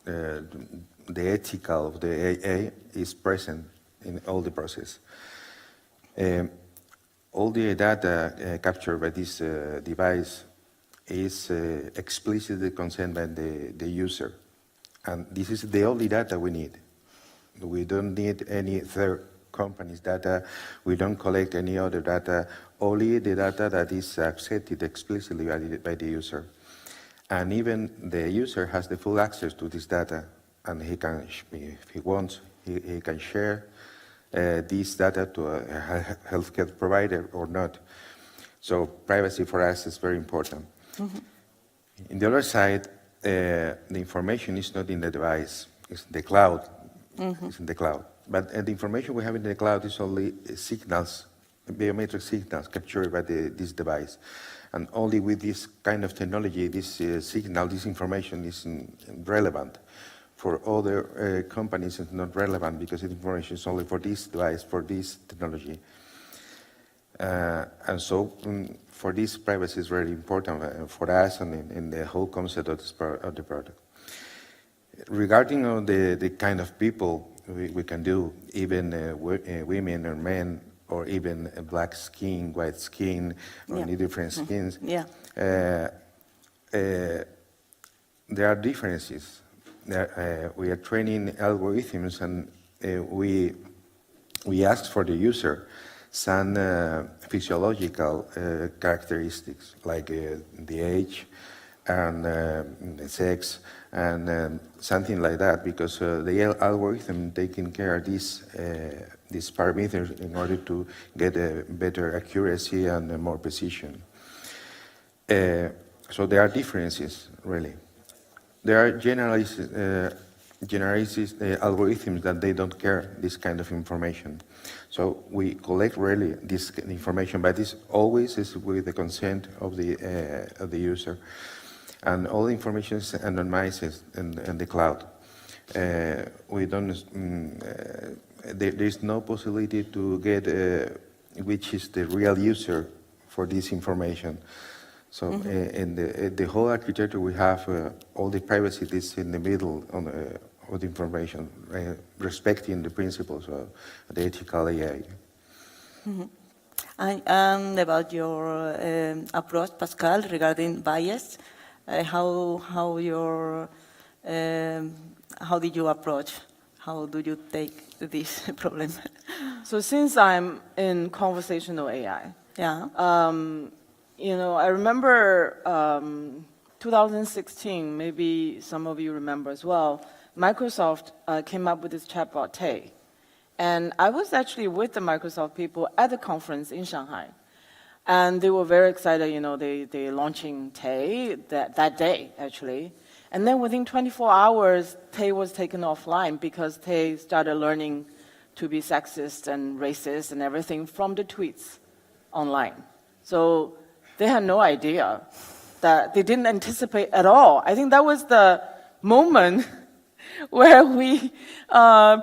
the ethical of the AI is present in all the process. All the data captured by this device is explicitly consent by the user. And this is the only data we need. We don't need any third company's data. We don't collect any other data, only the data that is accepted explicitly by the user. And even the user has the full access to this data, and he can, if he wants, he can share this data to a healthcare provider or not. So privacy for us is very important. In the other side, the information is not in the device, it's the cloud. It's in the cloud. But the information we have in the cloud is only signals, biometric signals captured by this device. And only with this kind of technology, this signal, this information is relevant. For other companies, it's not relevant because the information is only for this device, for this technology. And so for this, privacy is very important for us and in the whole concept of the product. Regarding the kind of people we can do, even women or men, or even black skin, white skin, or any different skins, there are differences. We are training algorithms, and we ask for the user some physiological characteristics, like the age and the sex, and something like that, because the algorithm taking care of these parameters in order to get a better accuracy and more precision. So there are differences, really. There are generalized algorithms that they don't care this kind of information. So we collect really this information, but this always is with the consent of the user. And all the information is anonymized in the cloud. We don't. There is no possibility to get which is the real user for this information. So in the whole architecture, we have all the privacy is in the middle of the information, respecting the principles of the ethical AI. And about your approach, Pascal, regarding bias, how did you approach? How do you take this problem? So since I'm in conversational AI, I remember 2016, maybe some of you remember as well, Microsoft came up with this chatbot, Tay. And I was actually with the Microsoft people at the conference in Shanghai. And they were very excited, they're launching Tay that day, actually. And then within 24 hours, Tay was taken offline because Tay started learning to be sexist and racist and everything from the tweets online. So they had no idea, that they didn't anticipate at all. I think that was the moment where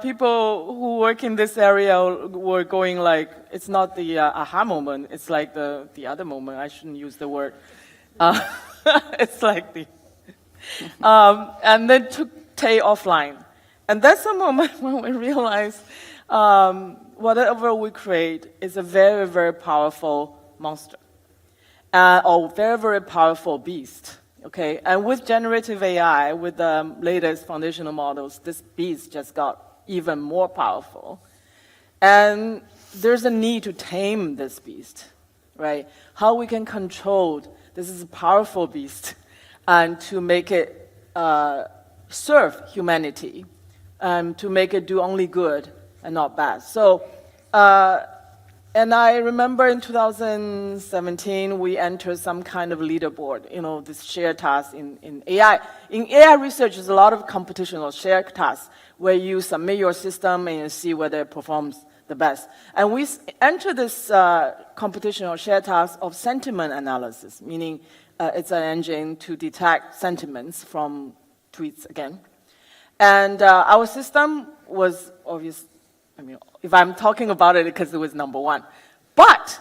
people who work in this area were going like, it's not the aha moment, it's like the other moment. I shouldn't use the word. It's like the, and then took Tay offline. And that's the moment when we realized whatever we create is a very, very powerful monster. Or very, very powerful beast, okay? And with generative AI, with the latest foundational models, this beast just got even more powerful. And there's a need to tame this beast, right? How we can control this is a powerful beast and to make it serve humanity, to make it do only good and not bad. So, and I remember in 2017, we entered some kind of leaderboard, this shared task in AI. In AI research, there's a lot of competitional shared tasks where you submit your system and you see whether it performs the best. And we entered this competitional shared task of sentiment analysis, meaning it's an engine to detect sentiments from tweets again. And our system was obvious. If I'm talking about it because it was number one. But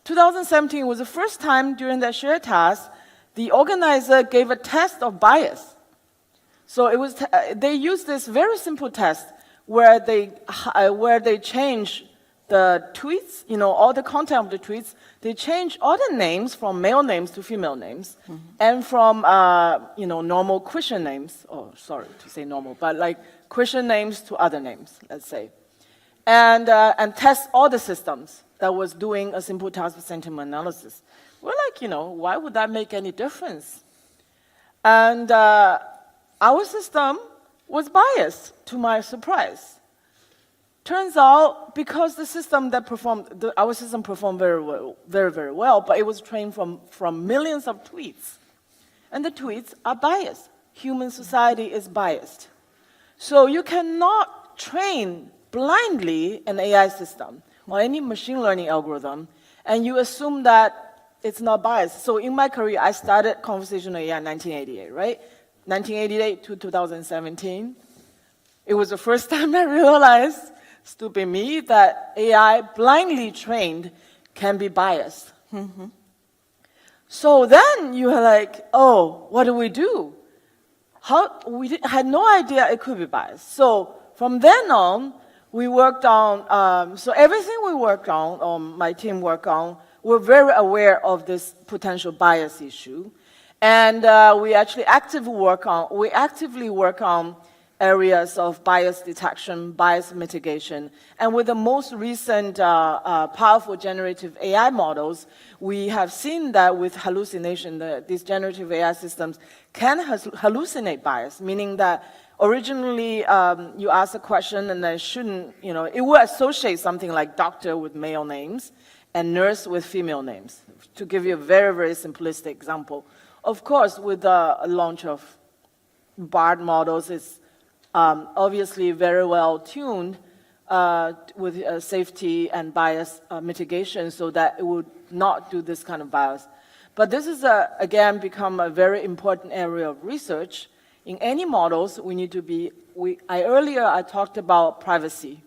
2017 was the first time during that shared task, the organizer gave a test of bias. So it was they used this very simple test where they change the tweets, all the content of the tweets. They change all the names from male names to female names, and from normal Christian names. Oh, sorry to say normal, but like Christian names to other names, let's say. And test all the systems that was doing a simple task of sentiment analysis. We're like, why would that make any difference? And our system was biased, to my surprise. Turns out, because the system that our system performed very well, very, very well, but it was trained from millions of tweets. And the tweets are biased. Human society is biased. So you cannot train blindly an AI system or any machine learning algorithm, and you assume that it's not biased. So in my career, I started conversational AI in 1988, right? 1988 to 2017. It was the first time I realized, stupid me, that AI blindly trained can be biased. So then you are like, oh, what do we do? Had no idea it could be biased. So from then on, we worked on, so everything we worked on, my team worked on, we're very aware of this potential bias issue. And we actually actively work on areas of bias detection, bias mitigation. And with the most recent powerful generative AI models, we have seen that with hallucination, these generative AI systems can hallucinate bias, meaning that originally you ask a question and then it will associate something like doctor with male names and nurse with female names, to give you a very, very simplistic example. Of course, with the launch of BARD models, it's obviously very well tuned with safety and bias mitigation so that it would not do this kind of bias. But this is, again, become a very important area of research. In any models, we need to be, earlier I talked about privacy,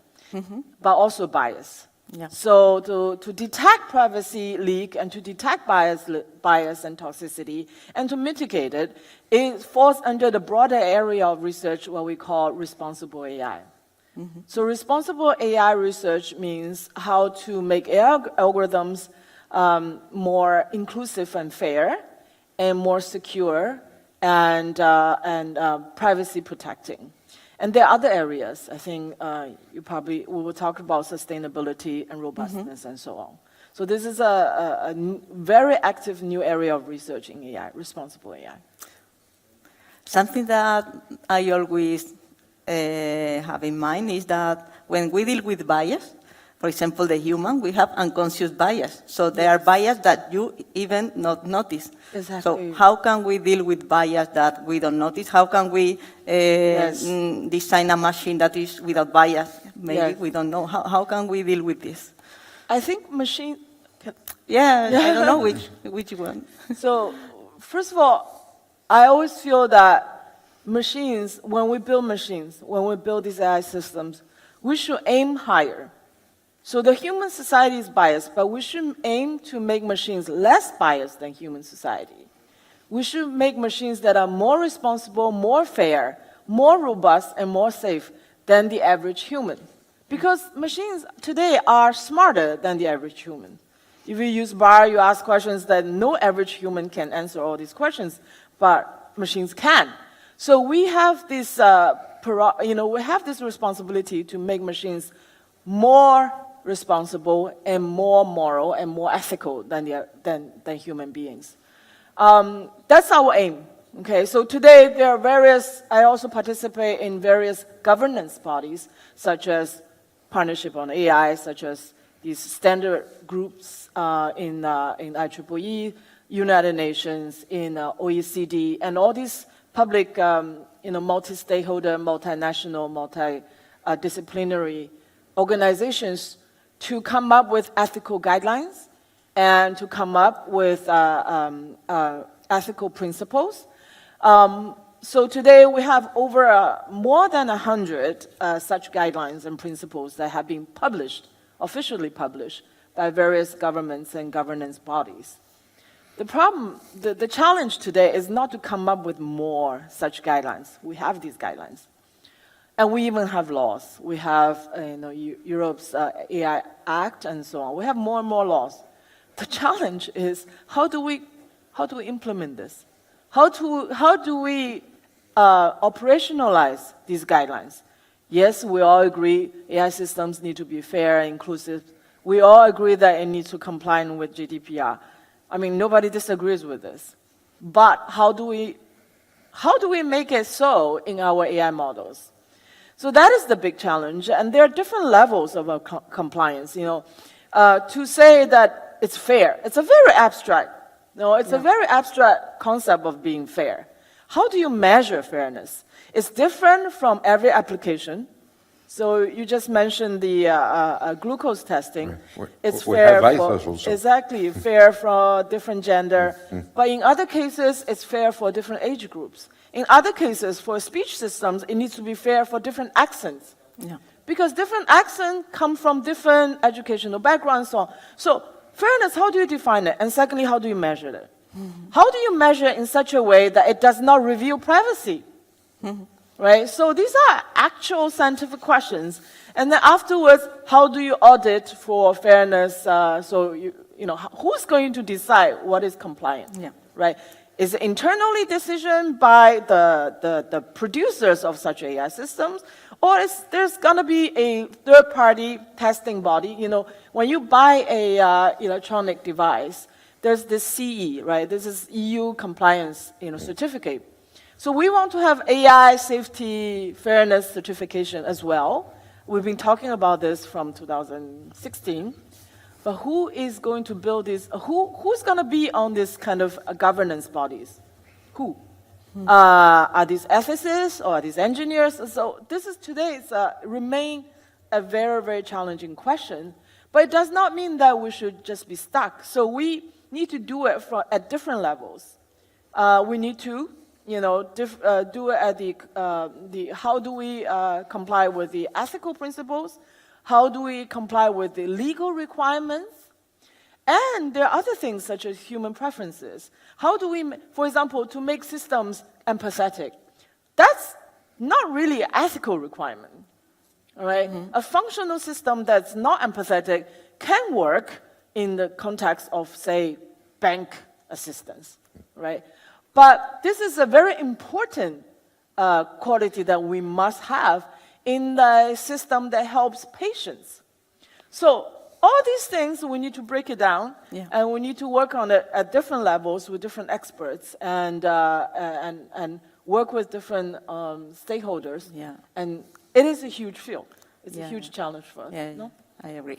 but also bias. Yeah. So to detect privacy leak and to detect bias and toxicity and to mitigate it, it falls under the broader area of research what we call responsible AI. So responsible AI research means how to make AI algorithms more inclusive and fair and more secure and privacy protecting. And there are other areas. I think we will talk about sustainability and robustness and so on. So this is a very active new area of research in AI, responsible AI. Something that I always have in mind is that when we deal with bias, for example, the human, we have unconscious bias. So there are bias that you even not notice. Exactly. So how can we deal with bias that we don't notice? How can we design a machine that is without bias? Maybe we don't know. How can we deal with this? I think machine... Yeah, I don't know which one. So first of all, I always feel that machines, when we build these AI systems, we should aim higher. So the human society is biased, but we should aim to make machines less biased than human society. We should make machines that are more responsible, more fair, more robust, and more safe than the average human. Because machines today are smarter than the average human. If you use BAR, you ask questions that no average human can answer all these questions, but machines can. So we have this, we have this responsibility to make machines more responsible and more moral and more ethical than human beings. That's our aim. Okay, so today there are I also participate in various governance bodies, such as Partnership on AI, such as these standard groups in IEEE, United Nations, in OECD, and all these public, multi-stakeholder, multinational, multidisciplinary organizations to come up with ethical guidelines and to come up with ethical principles. So today we have over more than 100 such guidelines and principles that have been published, officially published, by various governments and governance bodies. The problem, the challenge today is not to come up with more such guidelines. We have these guidelines. And we even have laws. We have Europe's AI Act and so on. We have more and more laws. The challenge is how do we implement this? How do we operationalize these guidelines? Yes, we all agree AI systems need to be fair and inclusive. We all agree that it needs to comply with GDPR. I mean, nobody disagrees with this. But how do we make it so in our AI models? So that is the big challenge, and there are different levels of compliance. To say that it's fair, it's a very abstract. A very abstract concept of being fair. How do you measure fairness? It's different from every application. So you just mentioned the glucose testing. It's fair fair for different gender. But in other cases, it's fair for different age groups. In other cases, for speech systems, it needs to be fair for different accents. Yeah. Because different accents come from different educational backgrounds. So fairness, how do you define it? And secondly, how do you measure it? How do you measure in such a way that it does not reveal privacy? Right? So these are actual scientific questions. And then afterwards, how do you audit for fairness? So who's going to decide what is compliant? Yeah. Right? Is it internally decision by the producers of such AI systems, or is there's going to be a third-party testing body? When you buy a electronic device, there's this CE, right? This is EU compliance, certificate. So we want to have AI safety fairness certification as well. We've been talking about this from 2016. But who is going to build this? Who's going to be on this kind of governance bodies? Who? Are these ethicists or are these engineers? So this is today, remain a very, very challenging question. But it does not mean that we should just be stuck. So we need to do it at different levels. We need to, do it at the how do we comply with the ethical principles? How do we comply with the legal requirements? And there are other things such as human preferences. How do we, for example, to make systems empathetic? That's not really an ethical requirement. All right? A functional system that's not empathetic can work in the context of, say, bank assistance, right? But this is a very important quality that we must have in the system that helps patients. So all these things, we need to break it down, and we need to work on it at different levels with different experts and work with different stakeholders. Yeah. And it is a huge field. It's a huge challenge for us. Yeah, no? I agree,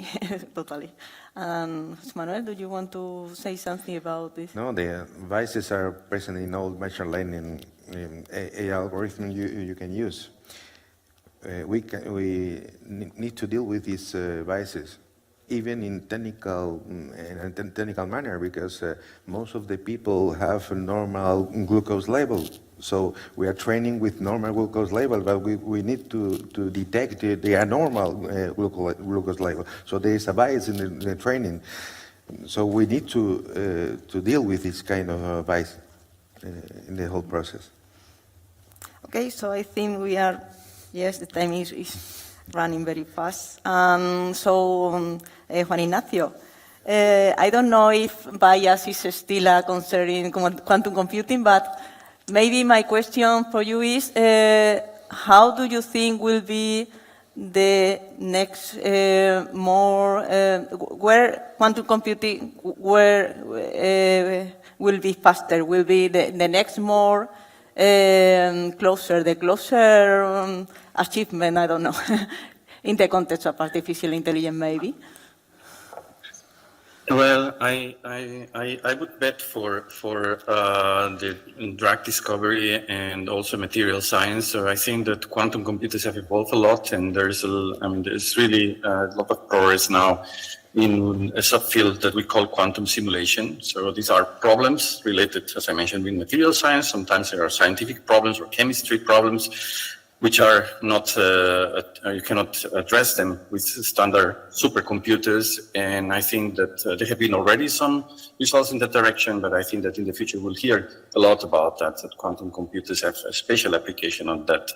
totally. Manuel, do you want to say something about this? No, the devices are present in all machine learning AI algorithm you can use. We need to deal with these devices, even in technical manner, because most of the people have a normal glucose level. So we are training with normal glucose level, but we need to detect the abnormal glucose level. So there is a bias in the training. So we need to deal with this kind of bias in the whole process. Okay, so I think we are, yes, the time is running very fast. Juan Ignacio, I don't know if bias is still a concern in quantum computing, but maybe my question for you is, how do you think will be the next where quantum computing will be faster? Will be the next more closer achievement, I don't know, in the context of artificial intelligence, maybe? Well, I would bet for the drug discovery and also material science. So I think that quantum computers have evolved a lot, and there's really a lot of progress now in a subfield that we call quantum simulation. So these are problems related, as I mentioned, with material science. Sometimes there are scientific problems or chemistry problems, which are not, you cannot address them with standard supercomputers. And I think that there have been already some results in that direction, but I think that in the future we'll hear a lot about that quantum computers have a special application on that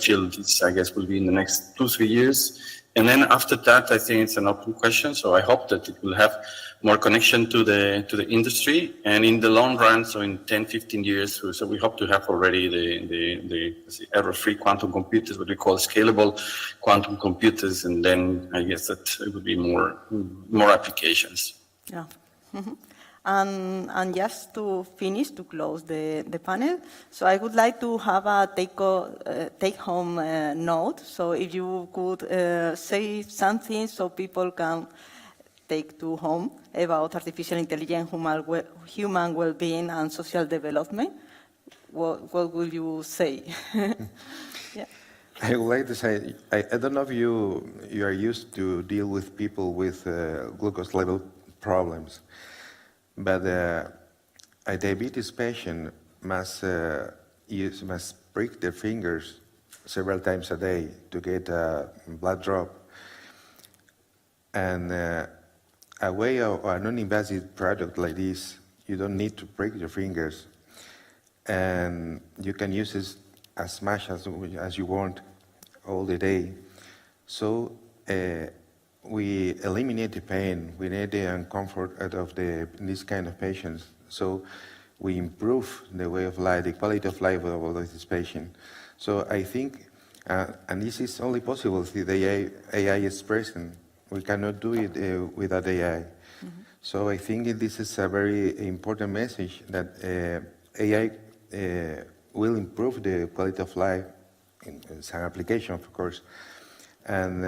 field. It's, I guess, will be in the next 2-3 years. And then after that, I think it's an open question. So I hope that it will have more connection to the industry, and in the long run, so in 10-15 years, so we hope to have already the error-free quantum computers, what we call scalable quantum computers, and then I guess that it would be more applications. Yeah. And just to finish, to close the panel, so I would like to have a take-home note. So if you could say something so people can take to home about artificial intelligence, human well-being, and social development, what will you say? Yeah. I would like to say, I don't know if you are used to deal with people with glucose level problems, but a diabetes patient must prick their fingers several times a day to get a blood drop. And a way of a non-invasive product like this, you don't need to break your fingers, and you can use it as much as you want all the day. So we eliminate the pain, we need the uncomfort out of this kind of patients. So we improve the way of life, the quality of life of all of this patient. So I think, and this is only possible if the AI is present. We cannot do it without AI. So I think this is a very important message that AI will improve the quality of life in some application, of course, and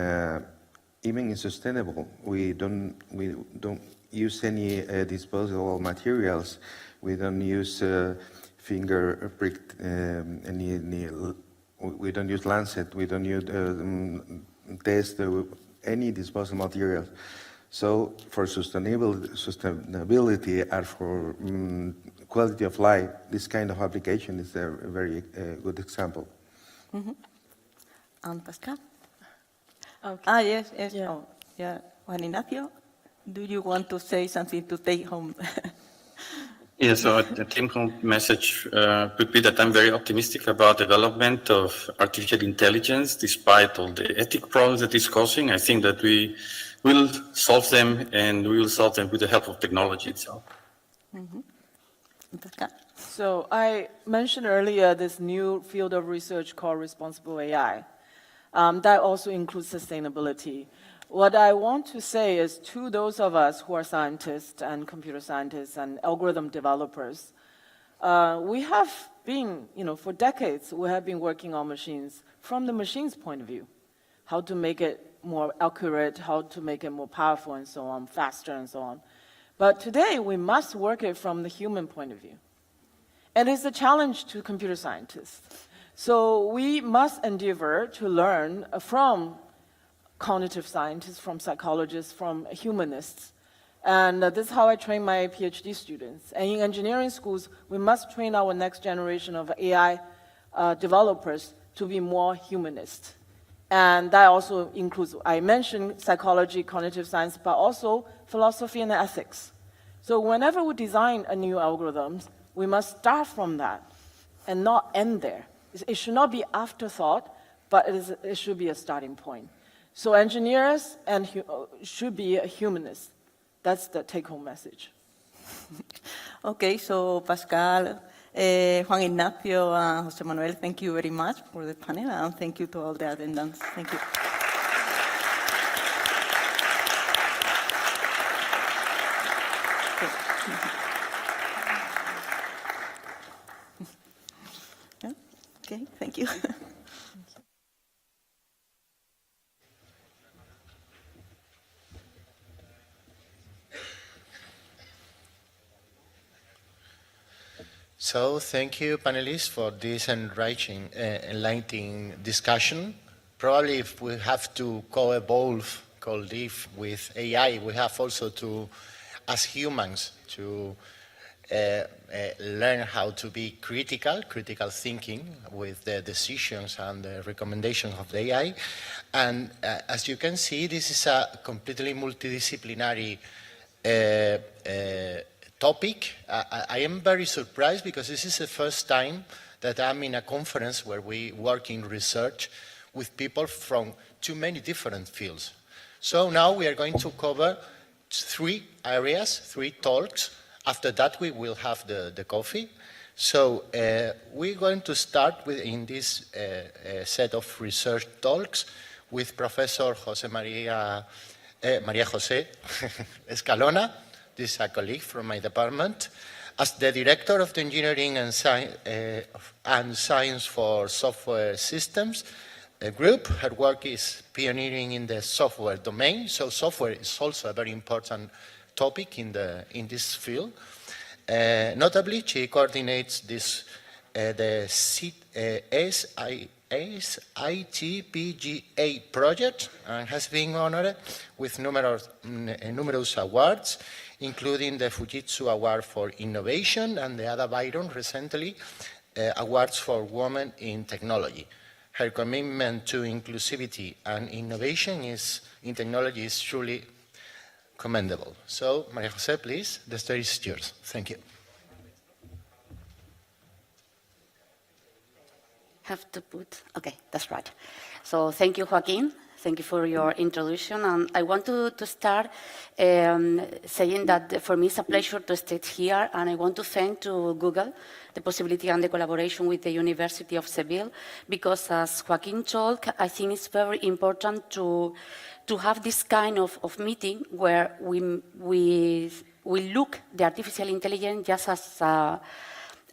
even in sustainable. We don't use any disposable materials. We don't use finger prick, we don't use lancet. We don't use test any disposable materials. So for sustainability and for quality of life, this kind of application is a very good example. And Pascal? Okay. Yes. Yeah. Oh, yeah. Juan Ignacio, do you want to say something to take home? Yeah, so the take-home message would be that I'm very optimistic about development of artificial intelligence, despite all the ethic problems that it's causing. I think that we will solve them, and we will solve them with the help of technology itself. Pascal? So I mentioned earlier this new field of research called responsible AI. That also includes sustainability. What I want to say is to those of us who are scientists and computer scientists and algorithm developers, we have been, for decades, we have been working on machines from the machine's point of view. How to make it more accurate, how to make it more powerful and so on, faster and so on. But today, we must work it from the human point of view. And it's a challenge to computer scientists. So we must endeavor to learn from cognitive scientists, from psychologists, from humanists. And this is how I train my PhD students. And in engineering schools, we must train our next generation of AI developers to be more humanist. And that also includes, I mentioned psychology, cognitive science, but also philosophy and ethics. So whenever we design a new algorithm, we must start from that and not end there. It should not be afterthought, but it should be a starting point. So engineers should be humanists. That's the take-home message. Okay, so Pascal, Juan Ignacio, and Jose Manuel, thank you very much for the panel, and thank you to all the attendants. Thank you. Okay, thank you. So thank you, panelists, for this enlightening discussion. Probably if we have to co-evolve, co-live with AI, we have also to, as humans, to learn how to be critical thinking with the decisions and the recommendations of the AI. And as you can see, this is a completely multidisciplinary topic. I am very surprised because this is the first time that I'm in a conference where we work in research with people from too many different fields. So now we are going to cover 3 areas, 3 talks. After that, we will have the coffee. So we're going to start in this set of research talks with Professor Maria José Escalona. This is a colleague from my department. As the director of the Engineering and Science for Software Systems group, her work is pioneering in the software domain. So software is also a very important topic in this field. Notably, she coordinates the SITPGA project and has been honored with numerous awards, including the Fujitsu Award for Innovation and the Ada Byron recently awards for women in technology. Her commitment to inclusivity and innovation in technology is truly commendable. So, Maria Jose, please, the stage is yours. Thank you. Have to put, okay, that's right. So thank you, Joaquin. Thank you for your introduction. And I want to start saying that for me it's a pleasure to stay here, and I want to thank to Google the possibility and the collaboration with the University of Seville, because as Joaquin told, I think it's very important to have this kind of meeting where we look the artificial intelligence just as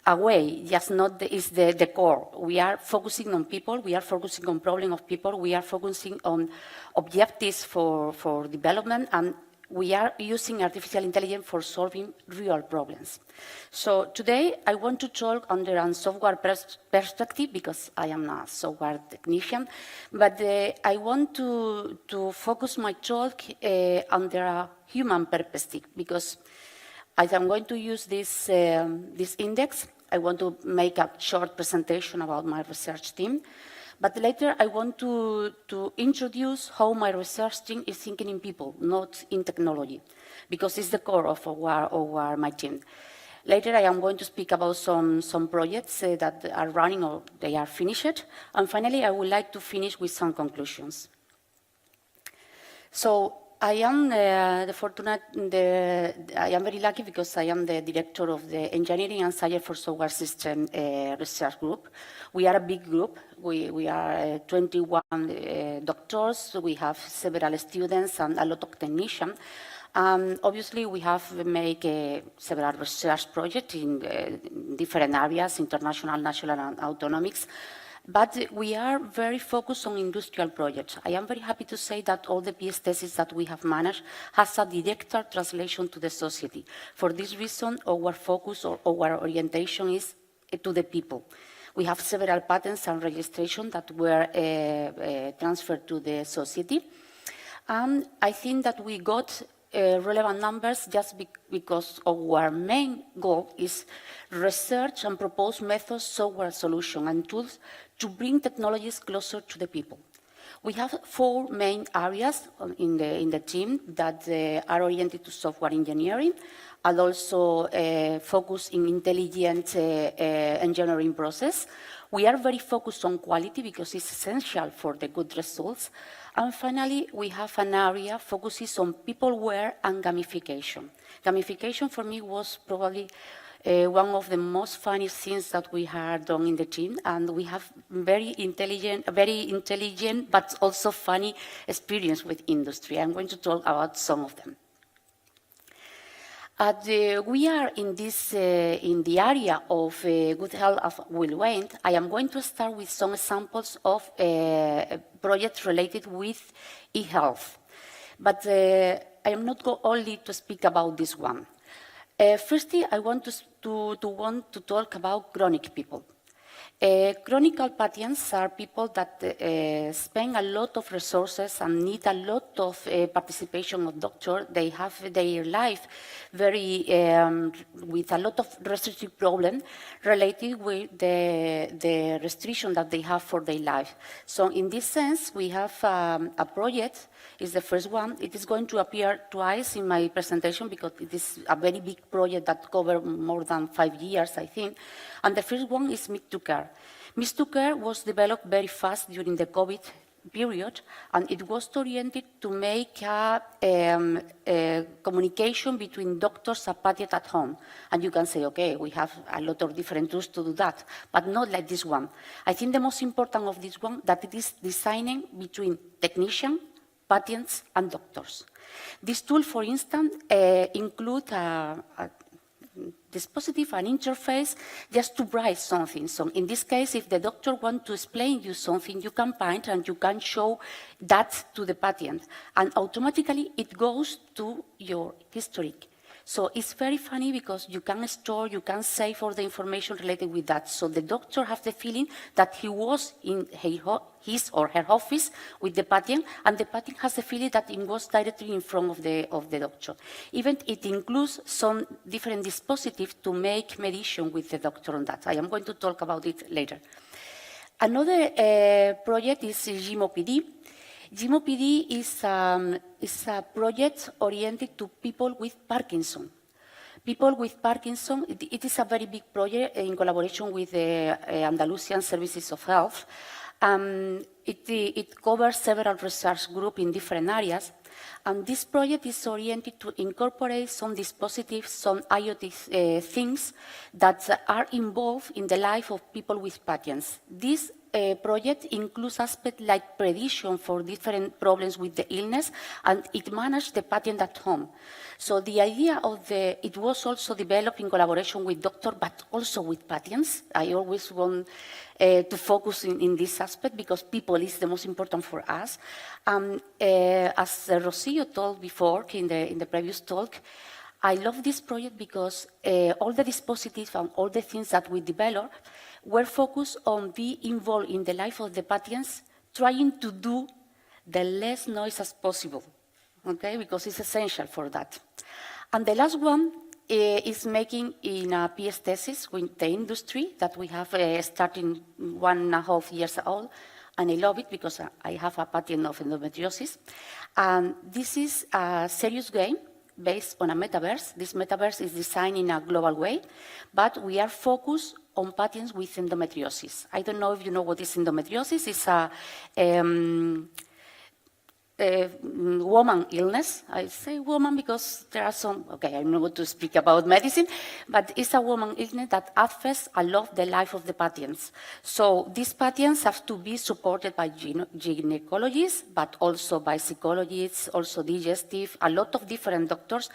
a way, just not is the core. We are focusing on people, we are focusing on problem of people, we are focusing on objectives for development, and we are using artificial intelligence for solving real problems. So today I want to talk under a software perspective, because I am a software technician, but I want to focus my talk under a human perspective, because as I'm going to use this index, I want to make a short presentation about my research team. But later, I want to introduce how my research team is thinking in people, not in technology, because it's the core of my team. Later, I am going to speak about some projects that are running or they are finished. And finally, I would like to finish with some conclusions. So I am I am very lucky because I am the director of the Engineering and Science for Software System Research Group. We are a big group. We are 21 doctors. We have several students and a lot of technicians. Obviously, we have made several research projects in different areas, international, national, and autonomics. But we are very focused on industrial projects. I am very happy to say that all the PS theses that we have managed has a direct translation to the society. For this reason, our focus or our orientation is to the people. We have several patents and registration that were transferred to the society. I think that we got relevant numbers just because our main goal is research and propose methods, software solutions, and tools to bring technologies closer to the people. We have 4 main areas in the team that are oriented to software engineering and also focus in intelligent engineering process. We are very focused on quality because it's essential for the good results. And finally, we have an area focuses on peopleware and gamification. Gamification for me was probably one of the most funny things that we had done in the team, and we have very intelligent but also funny experience with industry. I'm going to talk about some of them. We are in the area of good health of well-being. I am going to start with some examples of projects related with e-health. But I am not going only to speak about this one. Firstly, I want to talk about chronic people. Chronic patients are people that spend a lot of resources and need a lot of participation of doctor. They have their life very with a lot of restrictive problem related with the restriction that they have for their life. So in this sense, we have a project. Is the first one. It is going to appear twice in my presentation because it is a very big project that covers more than 5 years, I think. And the first one is Meet2Care. Meet2Care was developed very fast during the COVID period, and it was oriented to make a communication between doctors and patients at home. And you can say, okay, we have a lot of different tools to do that, but not like this one. I think the most important of this one, that it is designing between technician, patients, and doctors. This tool, for instance, includes a dispositive, an interface, just to write something. So in this case, if the doctor wants to explain you something, you can point and you can show that to the patient. And automatically, it goes to your historic. So it's very funny because you can store, you can save all the information related with that. So the doctor has the feeling that he was in his or her office with the patient, and the patient has the feeling that it was directly in front of the doctor. Even it includes some different dispositifs to make mediation with the doctor on that. I am going to talk about it later. Another project is GMOPD. GMOPD is is a project oriented to people with Parkinson. People with Parkinson, it is a very big project in collaboration with the Andalusian Services of Health. It covers several research groups in different areas. And this project is oriented to incorporate some dispositives, some IoT things that are involved in the life of people with Parkinson's. This project includes aspects like prediction for different problems with the illness, and it manages the patient at home. So the idea of it was also developed in collaboration with doctors, but also with patients. I always want to focus in this aspect because people is the most important for us. As Rocio told before in the previous talk, I love this project because all the dispositives and all the things that we developed were focused on being involved in the life of the patients, trying to do the less noise as possible, okay? Because it's essential for that. And the last one is making in a PS thesis with the industry that we have starting 1.5 years old, and I love it because I have a pattern of endometriosis. This is a serious game based on a metaverse. This metaverse is designed in a global way, but we are focused on patients with endometriosis. I don't know if you know what is endometriosis. It's a woman illness. I say woman because there are some, okay, I'm not going to speak about medicine, but it's a woman illness that affects a lot the life of the patients. So these patients have to be supported by gynecologists, but also by psychologists, also digestive, a lot of different doctors.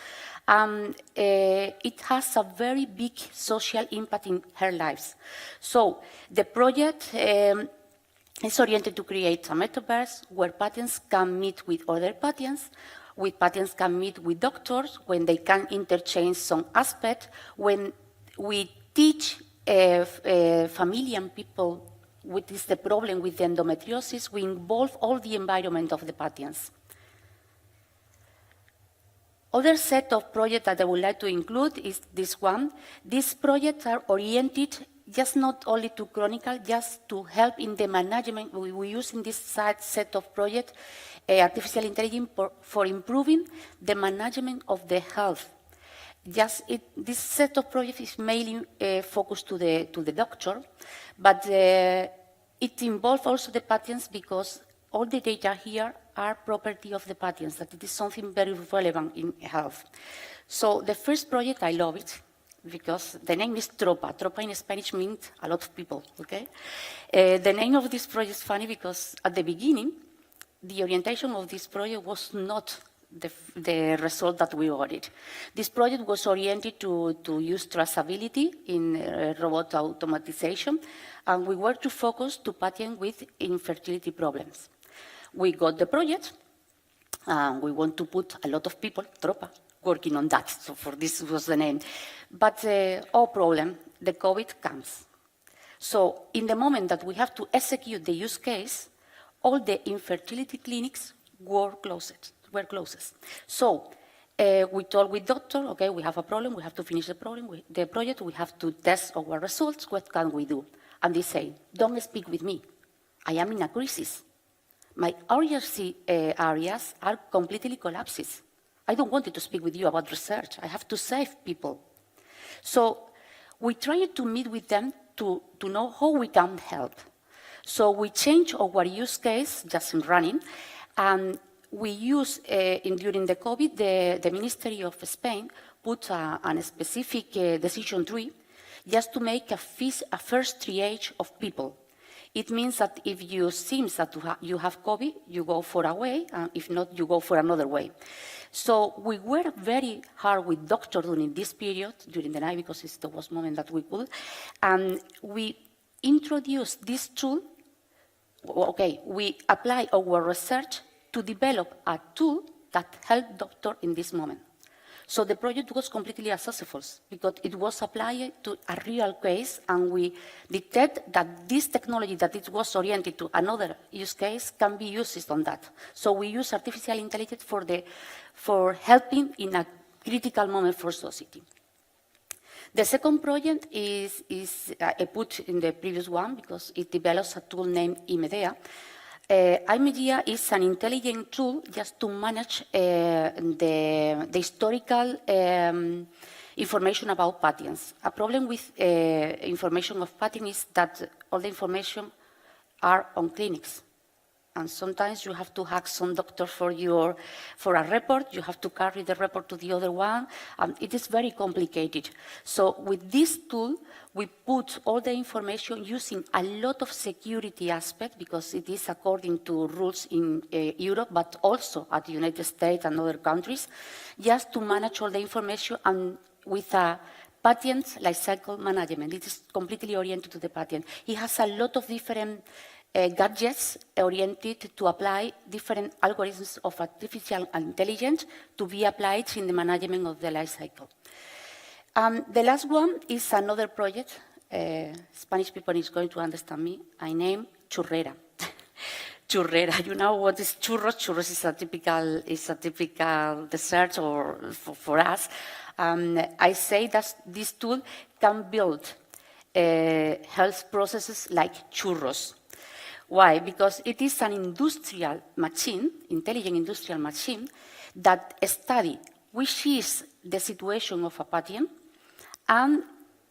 It has a very big social impact in her lives. So the project is oriented to create a metaverse where patients can meet with other patients can meet with doctors, when they can interchange some aspect, when we teach family and people what is the problem with the endometriosis, we involve all the environment of the patients. Other set of projects that I would like to include is this one. These projects are oriented just not only to chronicle, just to help in the management. We use in this set of projects artificial intelligence for improving the management of the health. This set of projects is mainly focused to the doctor, but it involves also the patients because all the data here are property of the patients, that it is something very relevant in health. So the first project, I love it, because the name is Tropa. Tropa in Spanish means a lot of people, okay? The name of this project is funny because at the beginning, the orientation of this project was not the result that we wanted. This project was oriented to use traceability in robot automatization, and we were to focus to patients with infertility problems. We got the project, and we want to put a lot of people, Tropa, working on that, so for this was the name. But our problem, the COVID comes. So in the moment that we have to execute the use case, all the infertility clinics were closed. So we told with doctor, okay, we have a problem, we have to finish the project, we have to test our results, what can we do? And they say, don't speak with me, I am in a crisis. My urgency areas are completely collapsed. I don't want to speak with you about research. I have to save people. So we tried to meet with them to know how we can help. So we changed our use case, just in running, and we use, during the COVID, the Ministry of Spain put a specific decision tree just to make a first triage of people. It means that if you seem that you have COVID, you go for a way, and if not, you go for another way. So we worked very hard with doctors during this period, during the night, because it's the worst moment that we could, and we introduced this tool. Okay, we apply our research to develop a tool that helped doctors in this moment. So the project was completely successful because it was applied to a real case, and we detect that this technology that it was oriented to another use case can be used on that. So we use artificial intelligence for helping in a critical moment for society. The second project is I put in the previous one because it develops a tool named Imedea. iMedia is an intelligent tool just to manage the historical information about patients. A problem with information of patients is that all the information are on clinics. And sometimes you have to hack some doctor for a report, you have to carry the report to the other one, and it is very complicated. So with this tool, we put all the information using a lot of security aspect, because it is according to rules in Europe, but also at the United States and other countries, just to manage all the information and with a patient life cycle management. It is completely oriented to the patient. It has a lot of different gadgets oriented to apply different algorithms of artificial intelligence to be applied in the management of the life cycle. The last one is another project. Spanish people is going to understand me. I name Churrera. Churrera, you know what is churros? Churros is a typical dessert or for us. I say that this tool can build health processes like churros. Why? Because it is an industrial machine, intelligent industrial machine, that study which is the situation of a patient. And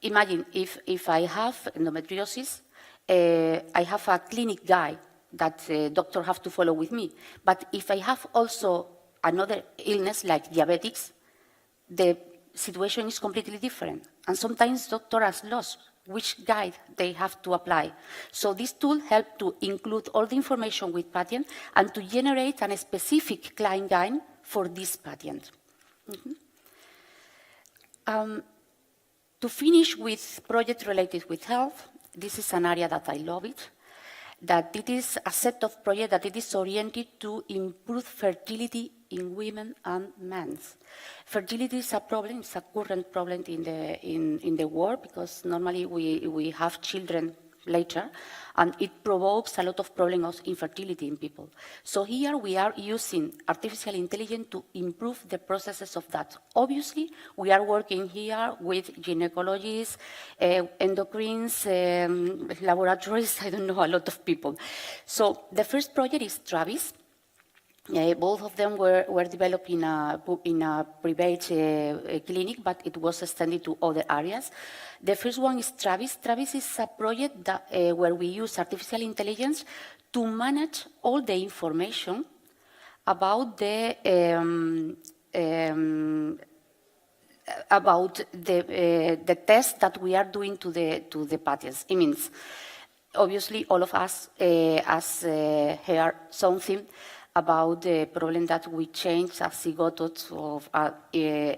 imagine if I have endometriosis, I have a clinic guide that the doctor have to follow with me. But if I have also another illness like diabetics, the situation is completely different. And sometimes doctor has lost which guide they have to apply. So this tool helps to include all the information with patient and to generate a specific client guide for this patient. To finish with project related with health, this is an area that I love it, that it is a set of projects that it is oriented to improve fertility in women and men. Fertility is a problem, it's a current problem in the world, because normally we have children later, and it provokes a lot of problems of infertility in people. So here we are using artificial intelligence to improve the processes of that. Obviously, we are working here with gynecologists, endocrines, laboratories, I don't know, a lot of people. So the first project is Travis. Both of them were developed in a private clinic, but it was extended to other areas. The first one is Travis. Travis is a project that, where we use artificial intelligence to manage all the information about the test that we are doing to the patients. It means, obviously, all of us heard something about the problem that we change a zygote of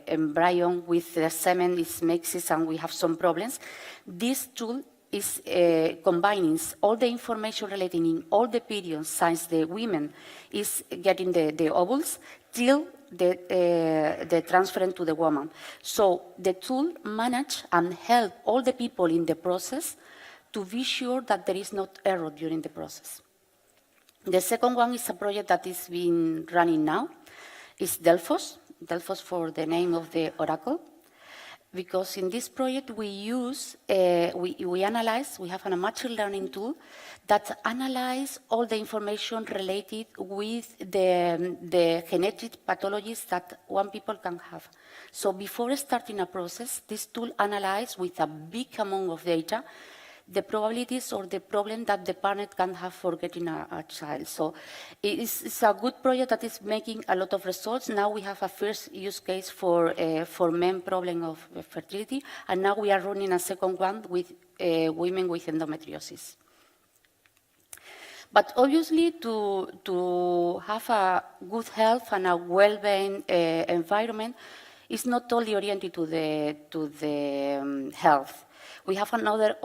embryo with the semen is mixes and we have some problems. This tool is combining all the information relating in all the periods since the women is getting the ovules till the transfer to the woman. So the tool manage and help all the people in the process to be sure that there is not error during the process. The second one is a project that is being running now. It's Delphos. Delphos for the name of the oracle. Because in this project we use, we analyze, we have a machine learning tool that analyze all the information related with the genetic pathologies that one people can have. So before starting a process, this tool analyzes with a big amount of data the probabilities or the problem that the parent can have for getting a child. So it's a good project that is making a lot of results. Now we have a first use case for men problem of fertility, and now we are running a second one with women with endometriosis. But obviously, to have a good health and a well-being environment is not only oriented to the health. We have another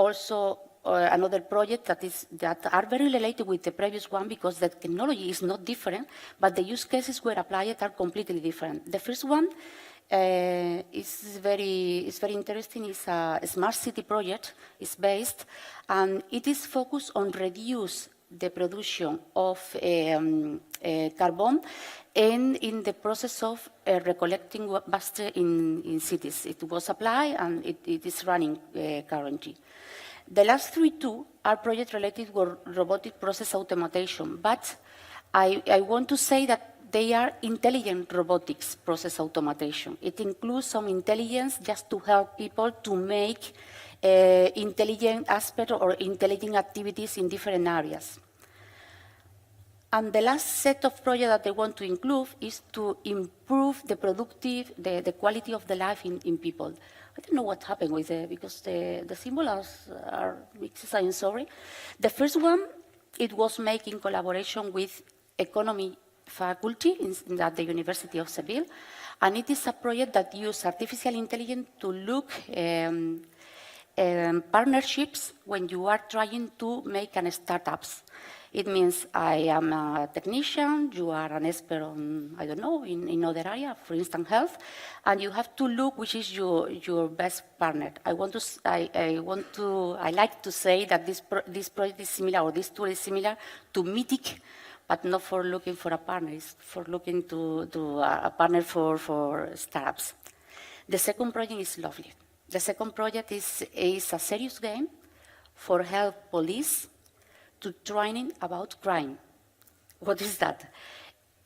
project that are very related with the previous one because the technology is not different, but the use cases where applied are completely different. The first one is very interesting. It's a smart city project. It's based, and it is focused on reduce the production of carbon and in the process of recollecting waste in cities. It was applied and it is running currently. The last two are projects related with robotic process automation, but I want to say that they are intelligent robotics process automation. It includes some intelligence just to help people to make intelligent aspects or intelligent activities in different areas. And the last set of projects that I want to include is to improve the the quality of the life in people. I don't know what happened with it because the symbols are mixed, I'm sorry. The first one, it was made in collaboration with economy faculty at the University of Seville, and it is a project that uses artificial intelligence to look partnerships when you are trying to make startups. It means I am a technician, you are an expert on, I don't know, in other area, for instance, health, and you have to look which is your best partner. I like to say that this project is similar, or this tool is similar to Mythic, but not for looking for a partner, it's for looking to a partner for startups. The second project is lovely. The second project is a serious game for help police to training about crime. What is that?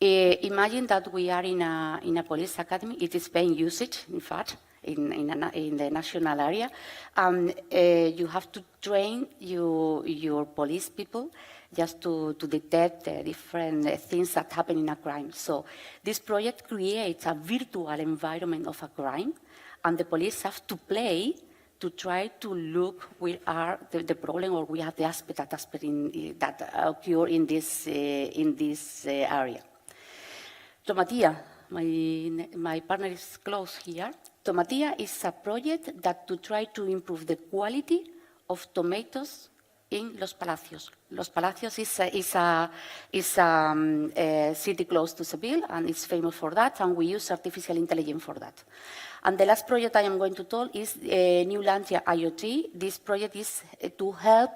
Imagine that we are in a police academy. It is being used, in fact, in the national area. You have to train your police people just to detect different things that happen in a crime. So this project creates a virtual environment of a crime, and the police have to play to try to look where are the problem or where are the aspect that occur in this area. Tomatia, my partner is close here. Tomatia is a project that to try to improve the quality of tomatoes in Los Palacios. Los Palacios is a city close to Seville, and it's famous for that, and we use artificial intelligence for that. And the last project I am going to talk is New Lantia IoT. This project is to help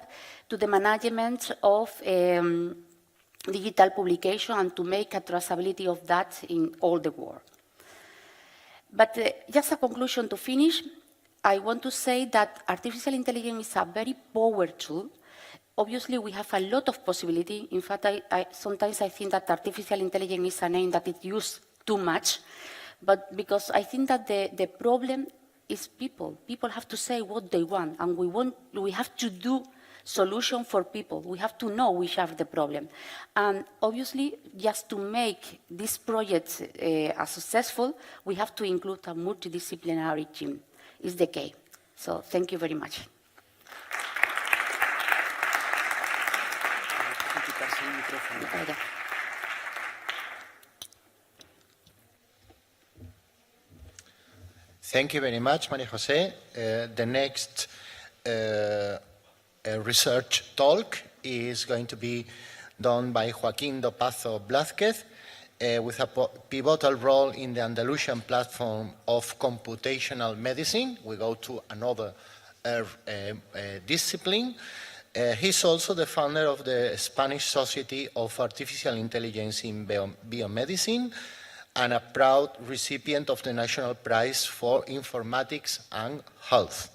to the management of digital publication and to make a traceability of that in all the world. But just a conclusion to finish, I want to say that artificial intelligence is a very powerful tool. Obviously, we have a lot of possibility. In fact, sometimes I think that artificial intelligence is a name that is used too much. But because I think that the problem is people. People have to say what they want, and we have to do solution for people. We have to know which are the problem. And obviously, just to make this project successful, we have to include a multidisciplinary team. Is the key. So thank you very much. Thank you very much, María José. The next research talk is going to be done by Joaquín Dopazo Blázquez with a pivotal role in the Andalusian platform of computational medicine. We go to another discipline. He's also the founder of the Spanish Society of Artificial Intelligence in Biomedicine and a proud recipient of the National Prize for Informatics and Health.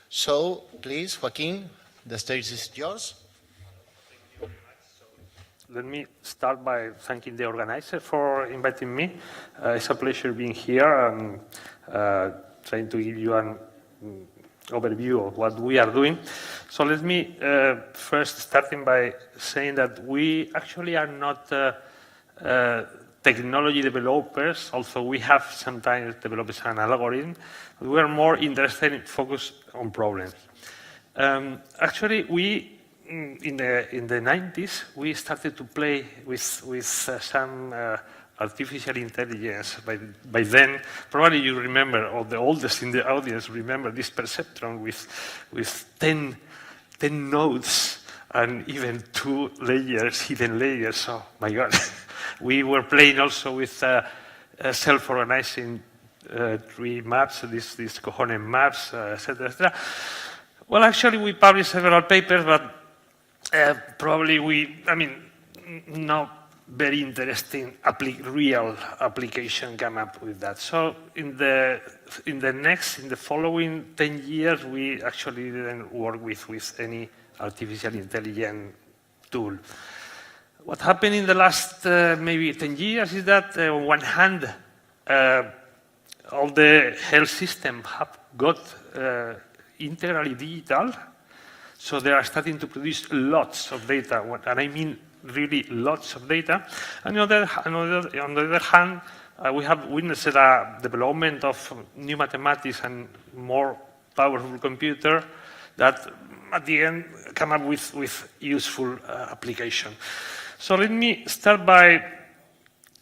So, please, Joaquín, the stage is yours. Let me start by thanking the organizer for inviting me. It's a pleasure being here and trying to give you an overview of what we are doing. So let me first starting by saying that we actually are not technology developers, although we have sometimes developed an algorithm. We are more interested in focus on problems. Actually, we in the 90s we started to play with some artificial intelligence. By then, probably you remember, or the oldest in the audience remember this perceptron with 10 nodes and even 2 layers, hidden layers. Oh my God. We were playing also with self-organizing tree maps, these cojones maps, etc., etc. Well, actually, we published several papers, but probably no very interesting real application came up with that. So in the following 10 years, we actually didn't work with any artificial intelligence tool. What happened in the last maybe 10 years is that on one hand, all the health systems have got integrally digital, so they are starting to produce lots of data, and I mean really lots of data. And on the other hand, we have witnessed a development of new mathematics and more powerful computer that at the end come up with useful application. So let me start by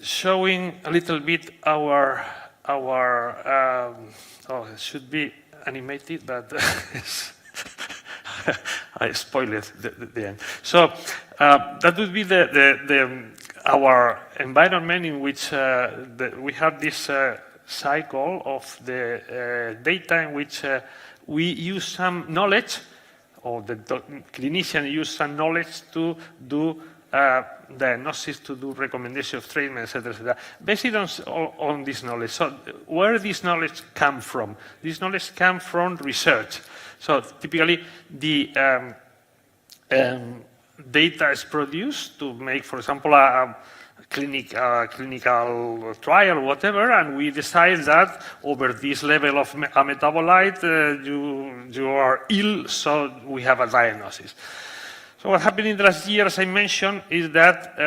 showing a little bit our oh, it should be animated, but I spoiled it the end. So that would be our environment in which we have this cycle of the data in which we use some knowledge, or the clinician use some knowledge to do diagnosis, to do recommendation of treatment, etc. Based on this knowledge. So where this knowledge come from? This knowledge comes from research. So typically the data is produced to make, for example, a clinical trial, whatever, and we decide that over this level of a metabolite, you are ill, so we have a diagnosis. So what happened in the last year, as I mentioned, is that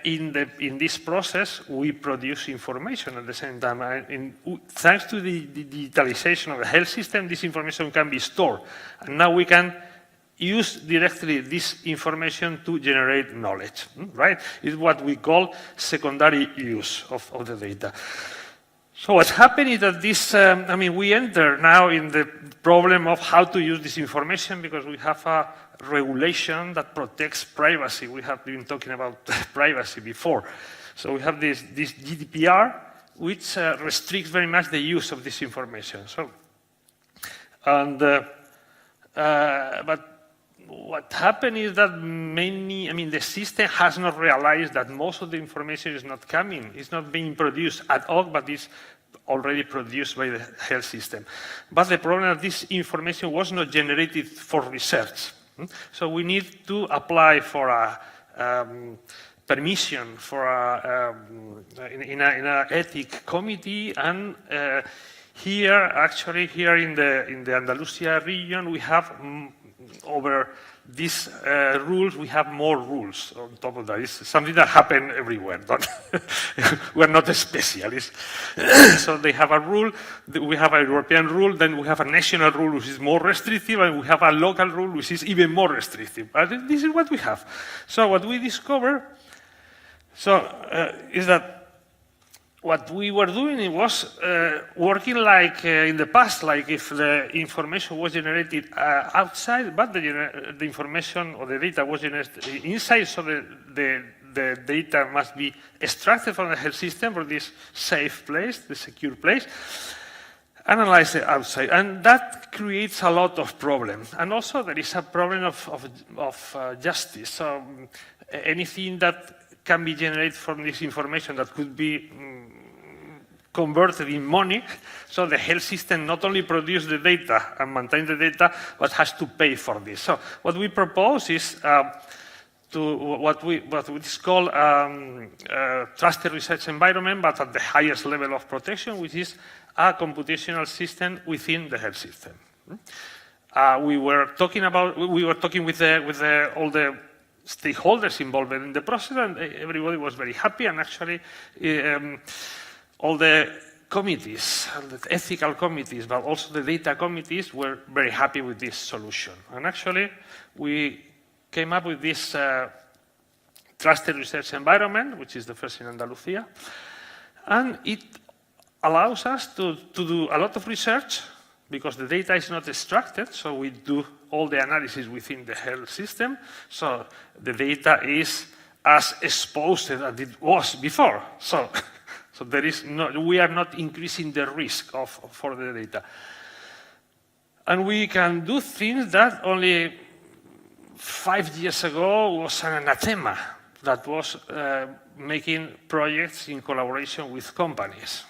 in this process, we produce information at the same time. Thanks to the digitalization of the health system, this information can be stored. And now we can use directly this information to generate knowledge, right? It's what we call secondary use of the data. So what's happened is that this, we enter now in the problem of how to use this information because we have a regulation that protects privacy. We have been talking about privacy before. So we have this GDPR, which restricts very much the use of this information. So, but what happened is that the system has not realized that most of the information is not coming. It's not being produced ad hoc, but it's already produced by the health system. But the problem is this information was not generated for research. So we need to apply for a permission for in an ethic committee, and here in the Andalusia region we have over these rules, we have more rules on top of that. It's something that happens everywhere. We're not a specialist. So they have a rule, we have a European rule, then we have a national rule which is more restrictive, and we have a local rule which is even more restrictive. But this is what we have. So what we discover is that what we were doing was working like in the past, like if the information was generated outside, but the information or the data was generated inside, so the data must be extracted from the health system from this safe place, the secure place, analyze it outside. And that creates a lot of problems. And also there is a problem of justice. So anything that can be generated from this information that could be converted in money, so the health system not only produces the data and maintains the data, but has to pay for this. So what we propose is to what we call trusted research environment, but at the highest level of protection, which is a computational system within the health system. We were talking with all the stakeholders involved in the process, and everybody was very happy, and actually all the committees, the ethical committees, but also the data committees were very happy with this solution. And actually, we came up with this trusted research environment, which is the first in Andalusia, and it allows us to do a lot of research because the data is not extracted, so we do all the analysis within the health system, so the data is as exposed as it was before. So there is we are not increasing the risk for the data. And we can do things that only 5 years ago was an anathema, that was making projects in collaboration with companies.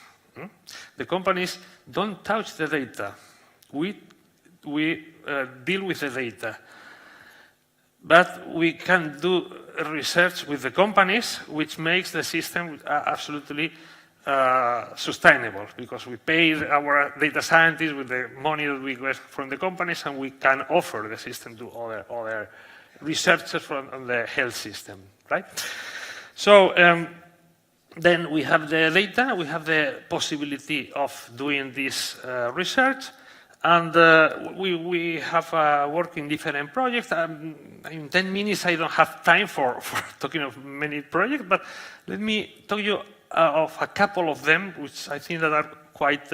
The companies don't touch the data. We deal with the data. but we can do research with the companies, which makes the system absolutely sustainable, because we pay our data scientists with the money that we get from the companies, and we can offer the system to other researchers from the health system, right? So then we have the data, we have the possibility of doing this research, and we have worked in different projects. In 10 minutes, I don't have time for talking of many projects, but let me tell you of a couple of them, which I think that are quite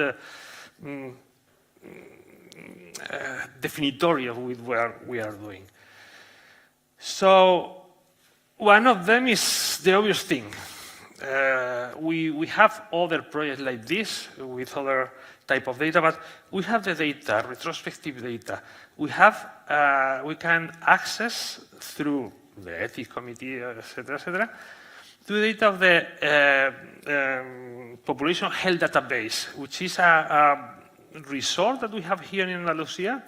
definitory of what we are doing. So one of them is the obvious thing. We have other projects like this with other type of data, but we have the data, retrospective data. We can access through the ethics committee, etc., to the data of the population health database, which is a resource that we have here in Andalusia,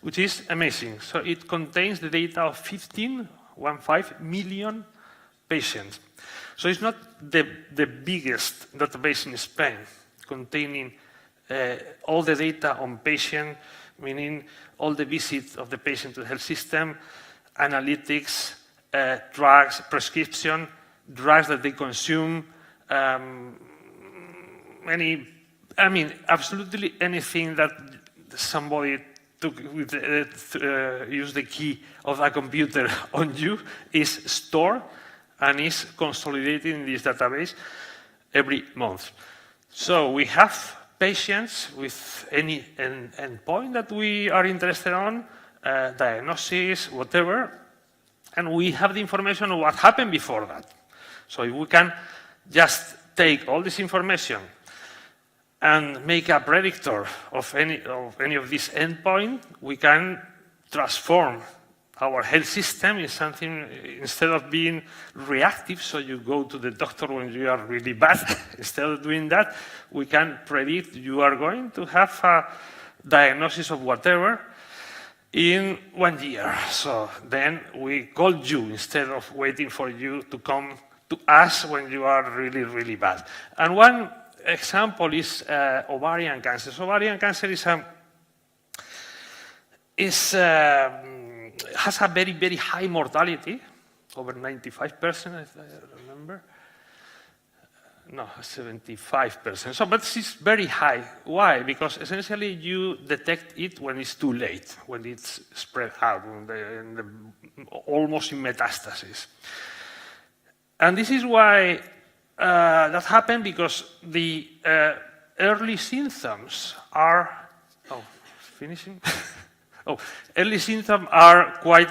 which is amazing. So it contains the data of 15 million patients. So it's not the biggest database in Spain, containing all the data on patient, meaning all the visits of the patient to the health system, analytics, drugs, prescription, drugs that they consume, absolutely anything that somebody use the key of a computer on you is stored and is consolidated in this database every month. So we have patients with any endpoint that we are interested on, diagnosis, whatever, and we have the information of what happened before that. So if we can just take all this information and make a predictor of any of these endpoints, we can transform our health system in something, instead of being reactive, so you go to the doctor when you are really bad. Instead of doing that, we can predict you are going to have a diagnosis of whatever in 1 year. So then we call you instead of waiting for you to come to us when you are really, really bad. And one example is ovarian cancer. So ovarian cancer has a very, very high mortality, over 95%, if I remember. No, 75%. So, but it's very high. Why? Because essentially you detect it when it's too late, when it's spread out, almost in metastasis. And this is why that happened, because the early symptoms are, finishing? Early symptoms are quite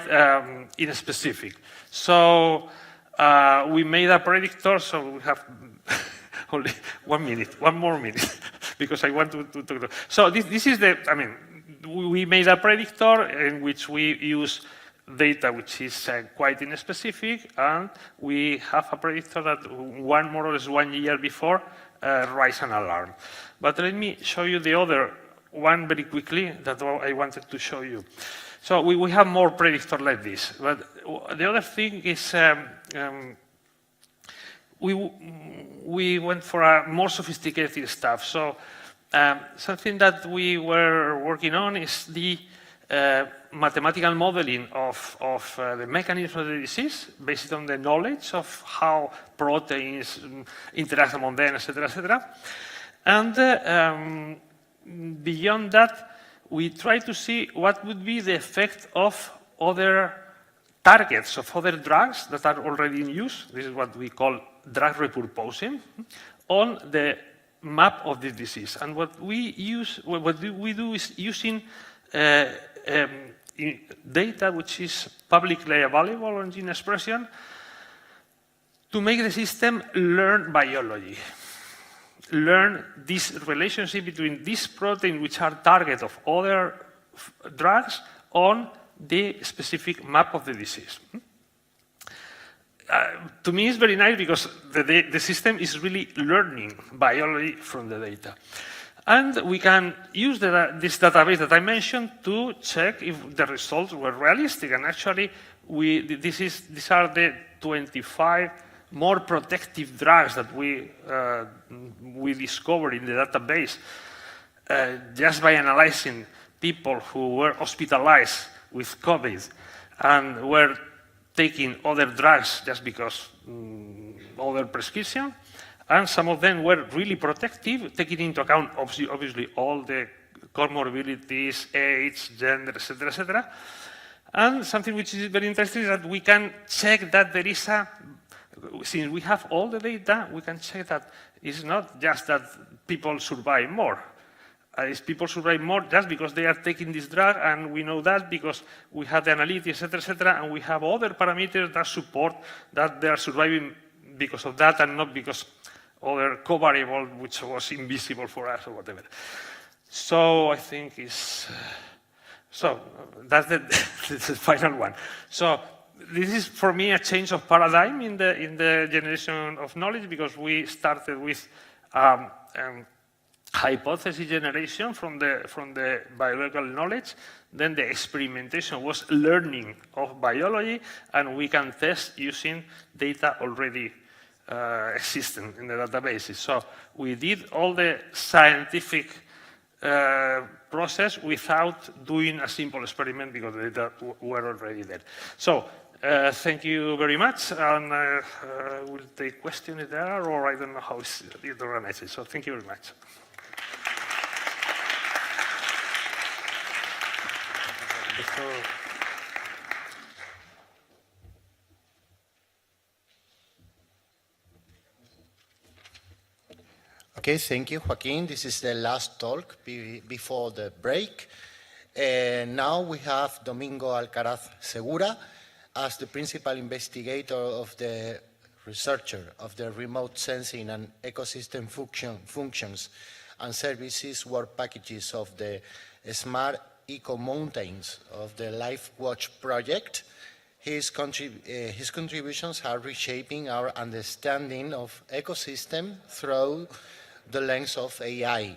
inspecific. So we made a predictor, so we have only 1 minute, one more minute, because I want to talk. So this is we made a predictor in which we use data which is quite inspecific, and we have a predictor that more or less 1 year before rise an alarm. But let me show you the other one very quickly that I wanted to show you. So we have more predictors like this, but the other thing is we went for a more sophisticated stuff. So something that we were working on is the mathematical modeling of the mechanism of the disease based on the knowledge of how proteins interact among them, etc., etc. And beyond that, we try to see what would be the effect of other targets, of other drugs that are already in use. This is what we call drug repurposing, on the map of the disease. And what we do is using data which is publicly available on gene expression to make the system learn biology. Learn this relationship between this protein, which are target of other drugs, on the specific map of the disease. To me, it's very nice because the system is really learning biology from the data. And we can use this database that I mentioned to check if the results were realistic. And actually, these are the 25 more protective drugs that we discovered in the database just by analyzing people who were hospitalized with COVID and were taking other drugs just because other prescription. And some of them were really protective, taking into account, obviously, all the comorbidities, age, gender, etc., etc. And something which is very interesting is that we can check that there is since we have all the data, we can check that it's not just that people survive more. It's people survive more just because they are taking this drug, and we know that because we have the analytics, etc., and we have other parameters that support that they are surviving because of that and not because other co-variable which was invisible for us or whatever. So I think that's the final one. So this is for me a change of paradigm in the generation of knowledge, because we started with hypothesis generation from the biological knowledge. Then the experimentation was learning of biology, and we can test using data already existing in the databases. So we did all the scientific process without doing a simple experiment because the data were already there. So thank you very much, and we'll take questions there, or I don't know how it's organized. So thank you very much. Okay, thank you, Joaquin. This is the last talk before the break. Now we have Domingo Alcaraz Segura as the principal investigator of the researcher of the remote sensing and ecosystem functions and services work packages of the Smart Eco Mountains of the LifeWatch project. His contributions are reshaping our understanding of ecosystem through the lens of AI.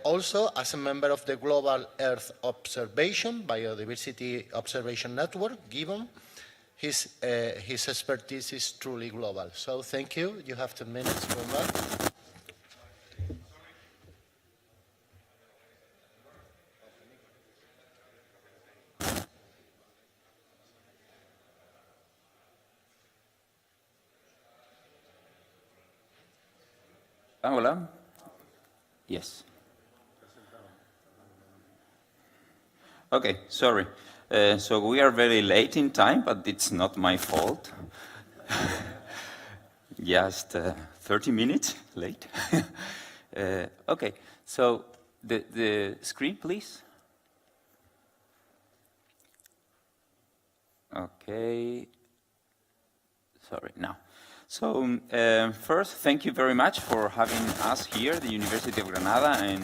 Also, as a member of the Global Earth Observation Biodiversity Observation Network, GIBON, his expertise is truly global. So thank you. You have 2 minutes for that. Hola. Yes. Okay, sorry. So we are very late in time, but it's not my fault. Just 30 minutes late. Okay, so the screen, please. Okay. Sorry, now. So first, thank you very much for having us here, the University of Granada, and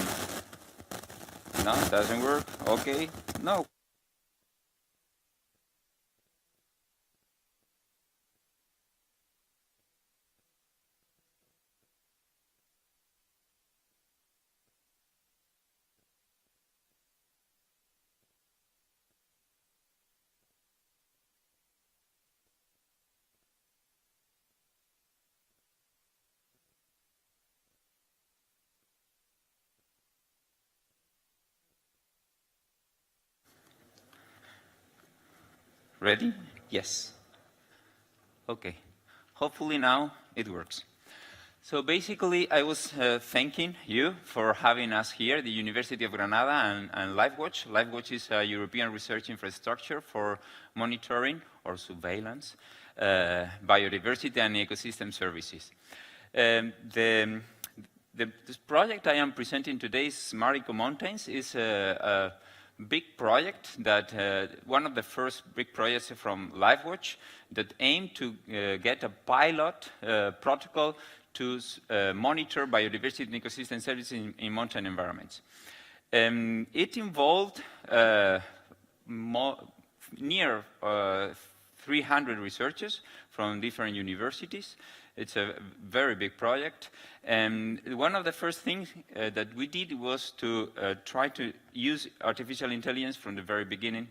no, it doesn't work. Okay, no. Ready? Yes. Okay. Hopefully now it works. So basically, I was thanking you for having us here, the University of Granada and LifeWatch. LifeWatch is a European research infrastructure for monitoring or surveillance biodiversity and ecosystem services. This project I am presenting today, Smart Eco Mountains, is a big project that one of the first big projects from LifeWatch that aim to get a pilot protocol to monitor biodiversity and ecosystem services in mountain environments. It involved near 300 researchers from different universities. It's a very big project. And one of the first things that we did was to try to use artificial intelligence from the very beginning.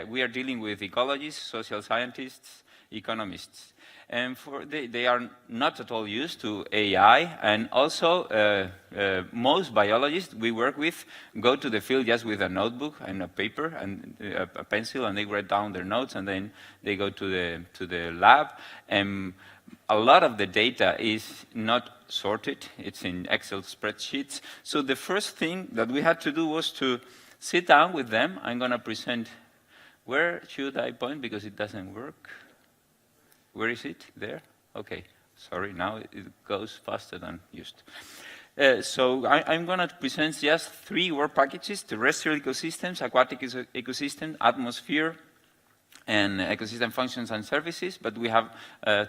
We are dealing with ecologists, social scientists, economists. And they are not at all used to AI. And also, most biologists we work with go to the field just with a notebook and a paper and a pencil, and they write down their notes, and then they go to the lab. And a lot of the data is not sorted. It's in Excel spreadsheets. So the first thing that we had to do was to sit down with them. I'm going to present. Where should I point? Because it doesn't work. Where is it? There? Okay. Sorry, now it goes faster than used. So I'm going to present just 3 work packages: terrestrial ecosystems, aquatic ecosystem, atmosphere, and ecosystem functions and services. But we have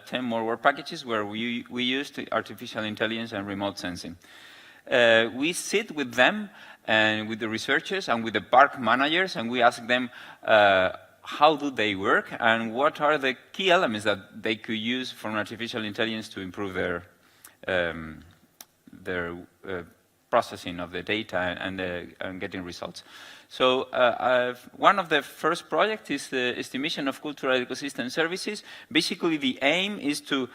10 more work packages where we used artificial intelligence and remote sensing. We sit with them and with the researchers and with the park managers, and we ask them how do they work and what are the key elements that they could use from artificial intelligence to improve their processing of the data and getting results. So one of the first projects is the estimation of cultural ecosystem services. Basically, the aim is to,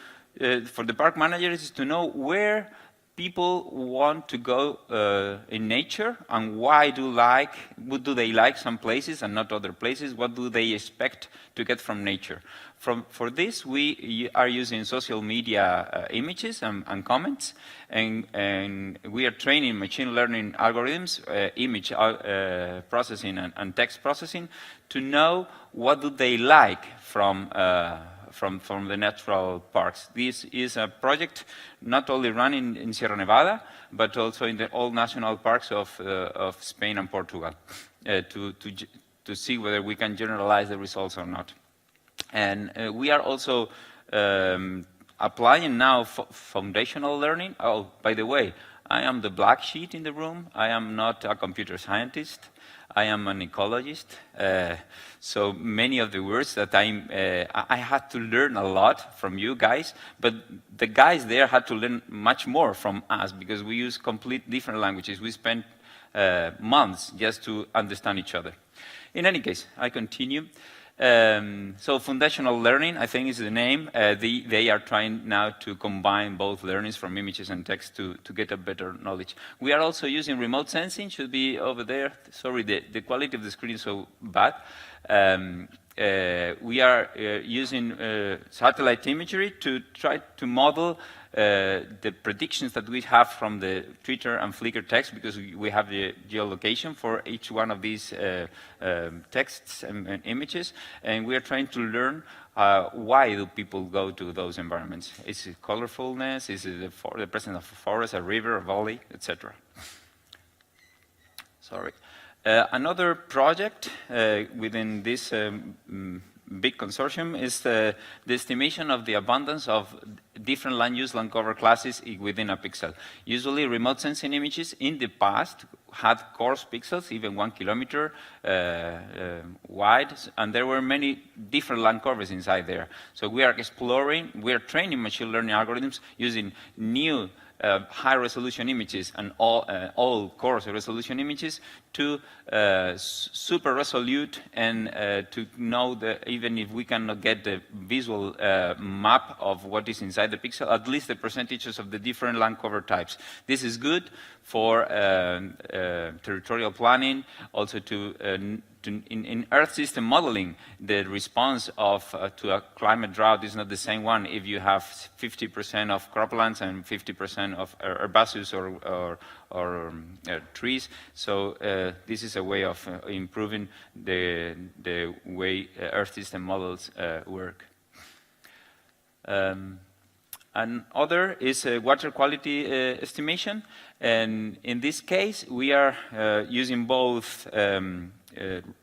for the park managers, is to know where people want to go in nature and why do they like some places and not other places? What do they expect to get from nature? For this, we are using social media images and comments, and we are training machine learning algorithms, image processing and text processing, to know what do they like from the natural parks. This is a project not only run in Sierra Nevada, but also in the all national parks of Spain and Portugal, to see whether we can generalize the results or not. And we are also applying now foundational learning. Oh, by the way, I am the black sheep in the room. I am not a computer scientist. I am an ecologist, so many of the words that I had to learn a lot from you guys, but the guys there had to learn much more from us because we use complete different languages. We spent months just to understand each other. In any case, I continue. So foundational learning, I think, is the name. They are trying now to combine both learnings from images and text to get a better knowledge. We are also using remote sensing, should be over there. Sorry, the quality of the screen is so bad. We are using satellite imagery to try to model the predictions that we have from the Twitter and Flickr text, because we have the geolocation for each one of these texts and images, and we are trying to learn why do people go to those environments. Is it colorfulness? Is it the presence of a forest, a river, a valley, etc.? Sorry. Another project within this big consortium is the estimation of the abundance of different land use, land cover classes within a pixel. Usually remote sensing images in the past had coarse pixels, even 1 kilometer wide, and there were many different land covers inside there. So we are exploring, we are training machine learning algorithms using new high-resolution images and all coarse resolution images to super resolute and to know that even if we cannot get the visual map of what is inside the pixel, at least the percentages of the different land cover types. This is good for territorial planning, also in Earth system modeling. The response to a climate drought is not the same one if you have 50% of croplands and 50% of herbaceous or trees. So this is a way of improving the way Earth system models work. Another is water quality estimation, and in this case we are using both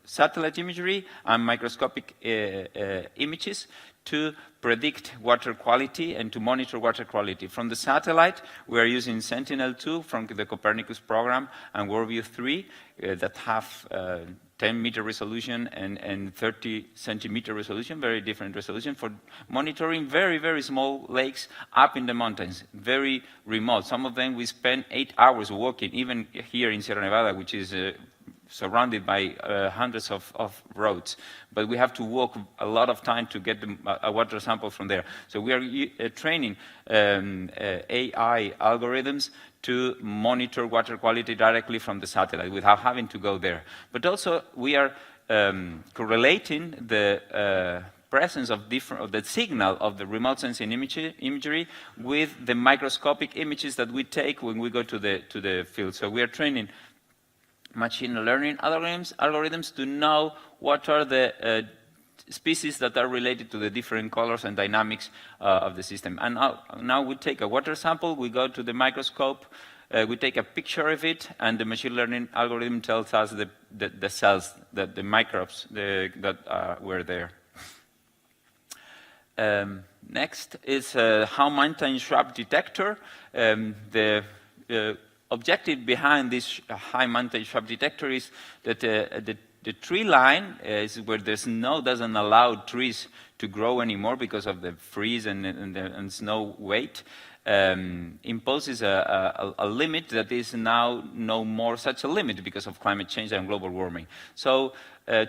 satellite imagery and microscopic images to predict water quality and to monitor water quality. From the satellite, we are using Sentinel-2 from the Copernicus program and WorldView 3 that have 10-meter resolution and 30-centimeter resolution, very different resolution, for monitoring very, very small lakes up in the mountains, very remote. Some of them we spend 8 hours walking, even here in Sierra Nevada, which is surrounded by hundreds of roads. But we have to walk a lot of time to get a water sample from there. So we are training AI algorithms to monitor water quality directly from the satellite without having to go there. But also we are correlating the presence of the signal of the remote sensing imagery with the microscopic images that we take when we go to the field. So we are training machine learning algorithms to know what are the species that are related to the different colors and dynamics of the system. And now we take a water sample, we go to the microscope, we take a picture of it, and the machine learning algorithm tells us the cells, the microbes that were there. Next is how mountain shrub detector. The objective behind this high mountain shrub detector is that the tree line is where the snow doesn't allow trees to grow anymore because of the freeze and snow weight, imposes a limit that is now no more such a limit because of climate change and global warming. So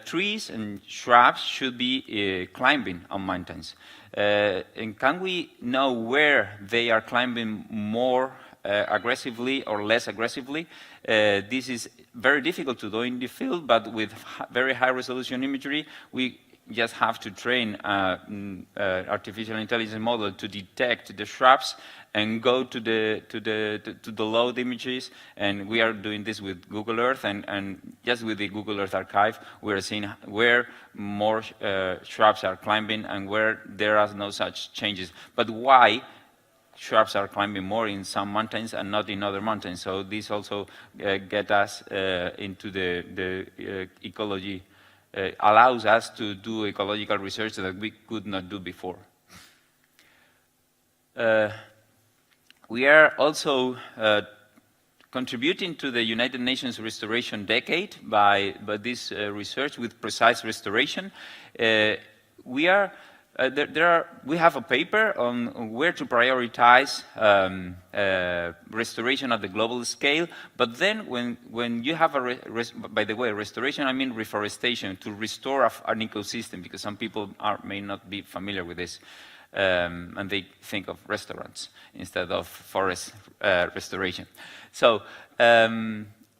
trees and shrubs should be climbing on mountains. And can we know where they are climbing more aggressively or less aggressively? This is very difficult to do in the field, but with very high resolution imagery, we just have to train artificial intelligence model to detect the shrubs and go to the load images. And we are doing this with Google Earth, and just with the Google Earth archive, we are seeing where more shrubs are climbing and where there are no such changes. But why shrubs are climbing more in some mountains and not in other mountains? So this also get us into the ecology, allows us to do ecological research that we could not do before. We are also contributing to the United Nations Restoration Decade by this research with precise restoration. We have a paper on where to prioritize restoration at the global scale, but then when you have by the way, restoration, I mean reforestation, to restore an ecosystem, because some people may not be familiar with this, and they think of restaurants instead of forest restoration. So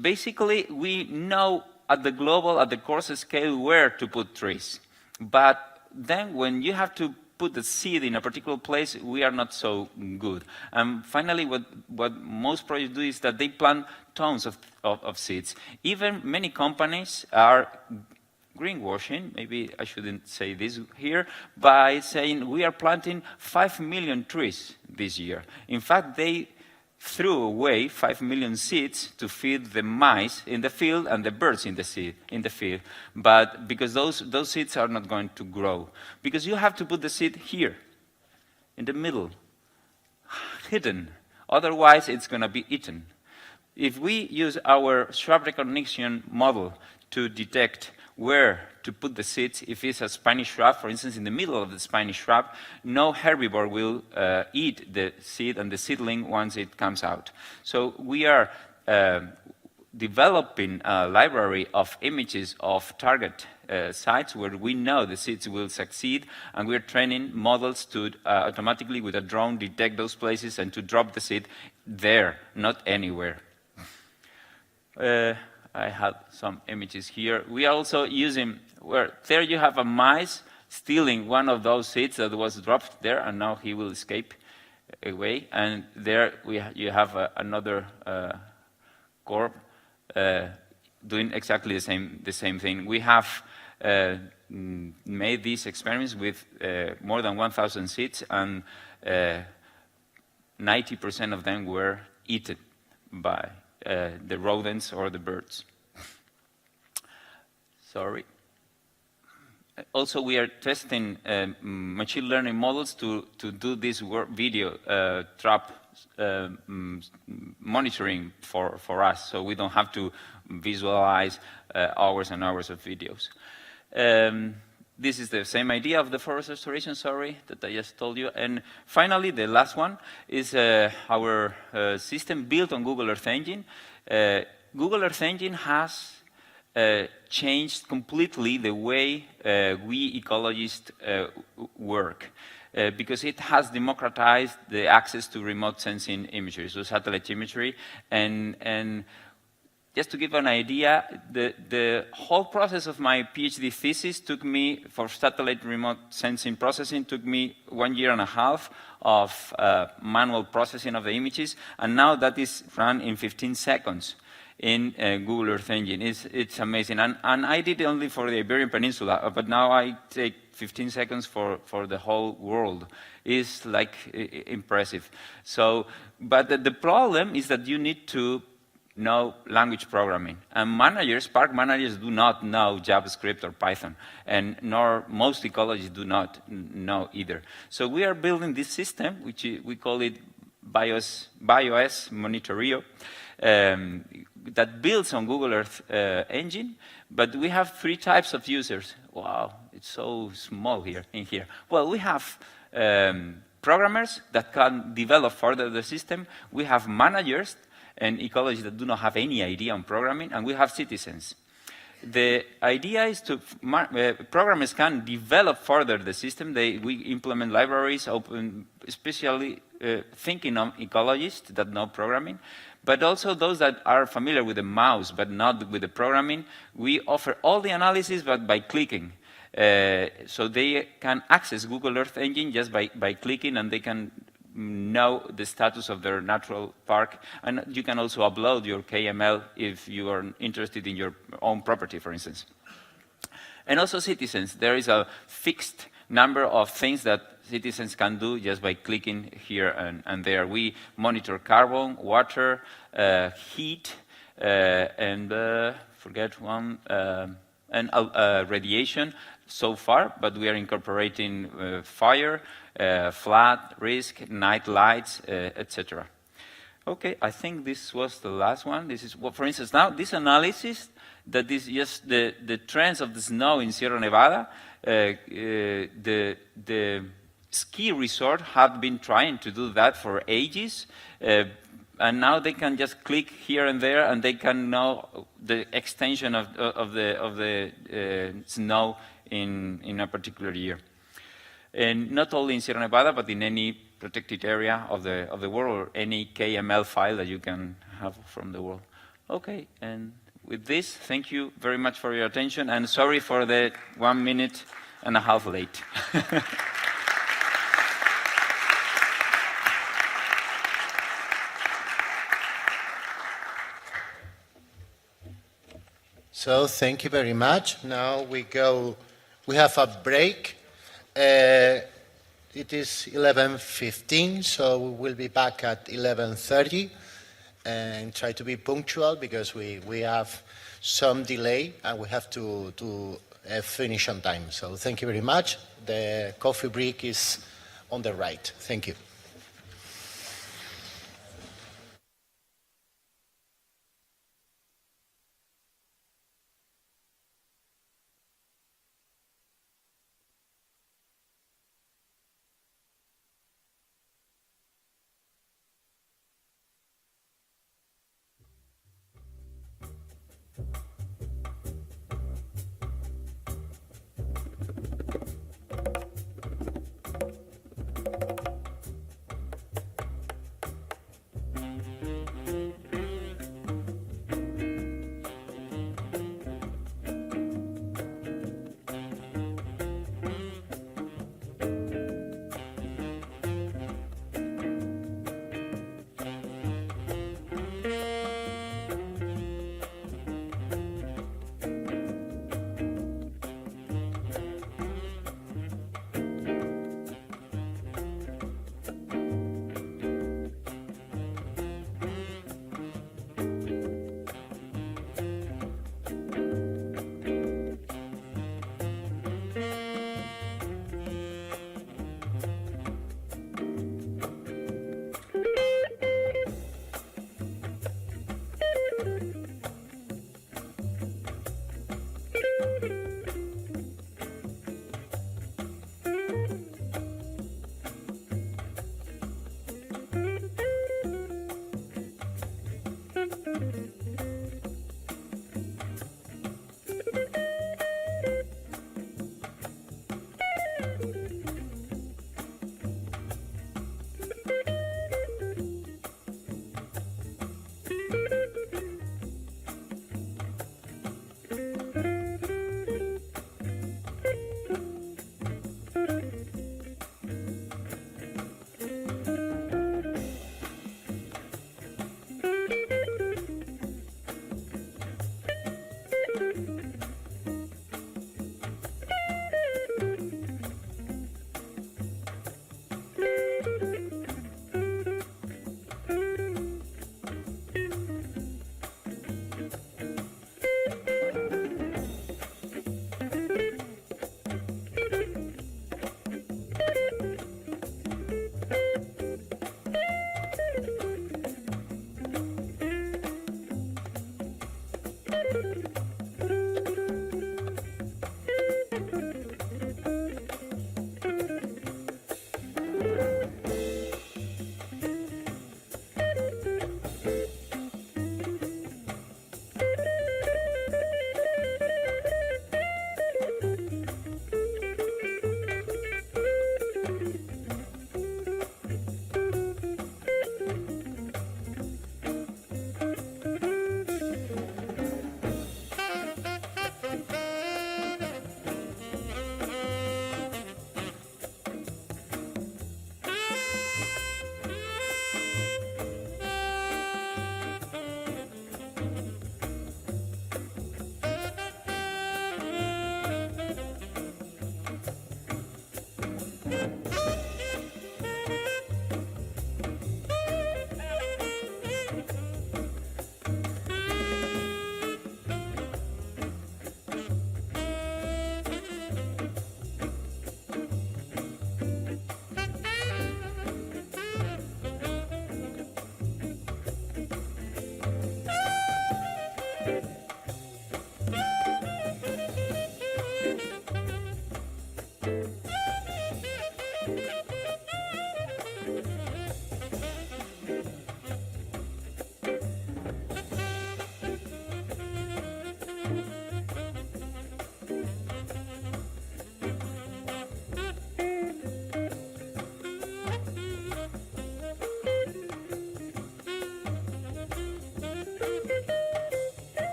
basically, we know at the coarse scale where to put trees, but then when you have to put the seed in a particular place, we are not so good. And finally, what most projects do is that they plant tons of seeds. Even many companies are greenwashing, maybe I shouldn't say this here, by saying we are planting 5 million trees this year. In fact, they threw away 5 million seeds to feed the mice in the field and the birds in the field. But because those seeds are not going to grow. Because you have to put the seed here, in the middle, hidden. Otherwise, it's going to be eaten. If we use our shrub recognition model to detect where to put the seeds, if it's a Spanish shrub, for instance, in the middle of the Spanish shrub, no herbivore will eat the seed and the seedling once it comes out. So we are developing a library of images of target sites where we know the seeds will succeed, and we're training models to automatically, with a drone, detect those places and to drop the seed there, not anywhere. I have some images here. We are also using, where there you have a mice stealing one of those seeds that was dropped there, and now he will escape away. And there you have another corp doing exactly the same thing. We have made these experiments with more than 1,000 seeds, and 90% of them were eaten by the rodents or the birds. Sorry. also we are testing machine learning models to do this video trap monitoring for us, so we don't have to visualize hours and hours of videos. This is the same idea of the forest restoration, that I just told you. And finally, the last one is our system built on Google Earth Engine. Google Earth Engine has changed completely the way we ecologists work. Because it has democratized the access to remote sensing imagery, so satellite imagery, and just to give an idea, the whole process of my PhD thesis took me, for satellite remote sensing processing, took me 1.5 years of manual processing of the images, and now that is run in 15 seconds in Google Earth Engine. It's amazing, and I did it only for the Iberian Peninsula, but now I take 15 seconds for the whole world. It's like impressive. So, but the problem is that you need to know language programming. And managers, park managers, do not know JavaScript or Python, and nor most ecologists do not know either. So we are building this system, which we call it BIOS Monitorio, that builds on Google Earth Engine, but we have 3 types of users. Wow, it's so small here in here. Well, we have programmers that can develop further the system. We have managers and ecologists that do not have any idea on programming, and we have citizens. The idea is to, programmers can develop further the system. We implement libraries, especially thinking of ecologists that know programming, but also those that are familiar with the mouse, but not with the programming. We offer all the analysis, but by clicking. So they can access Google Earth Engine just by clicking, and they can know the status of their natural park. And you can also upload your KML if you are interested in your own property, for instance. And also citizens. There is a fixed number of things that citizens can do just by clicking here and there. We monitor carbon, water, heat, and forget one, and radiation so far, but we are incorporating fire, flood, risk, night lights, etc. Okay, I think this was the last one. This is, well, for instance, now this analysis that is just the trends of the snow in Sierra Nevada. The ski resort have been trying to do that for ages, and now they can just click here and there, and they can know the extension of the snow in a particular year. And not only in Sierra Nevada, but in any protected area of the world, or any KML file that you can have from the world. Okay, and with this, thank you very much for your attention, and sorry for the 1.5 minutes late. So thank you very much. Now we have a break. It is 11:15, so we will be back at 11:30, and try to be punctual because we have some delay and we have to finish on time. So thank you very much. The coffee break is on the right. Thank you.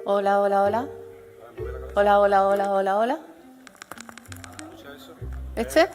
Hola, hola, hola. Hola, hola, hola, hola, hola. ¿Este?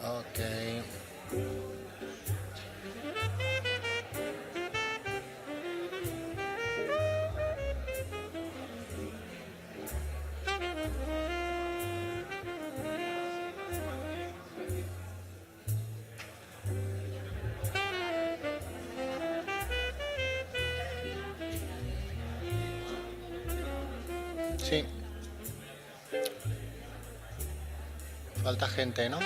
Ok. Sí. Falta gente, ¿no?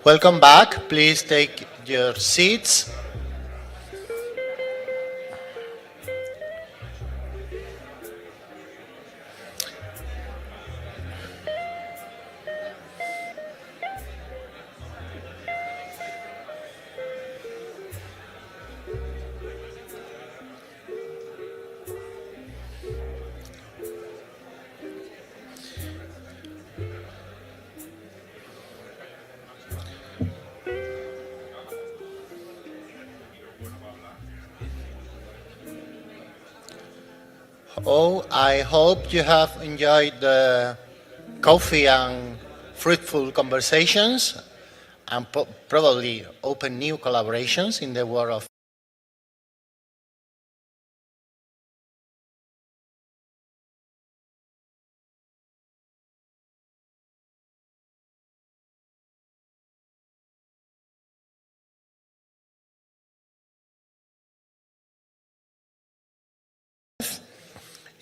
Welcome back. Please take your seats. Oh, I hope you have enjoyed the coffee and fruitful conversations and probably open new collaborations in the world of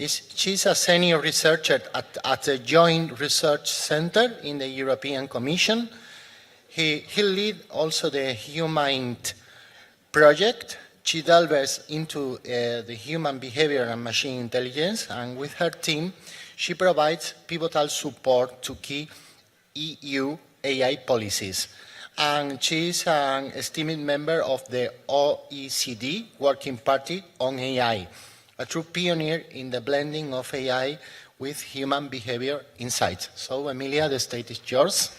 She's a senior researcher at the Joint Research Center in the European Commission. He lead also the HUMINT project. She delves into the human behavior and machine intelligence, and with her team, she provides pivotal support to key EU AI policies. And she is an esteemed member of the OECD Working Party on AI, a true pioneer in the blending of AI with human behavior insights. So, Emilia, the stage is yours.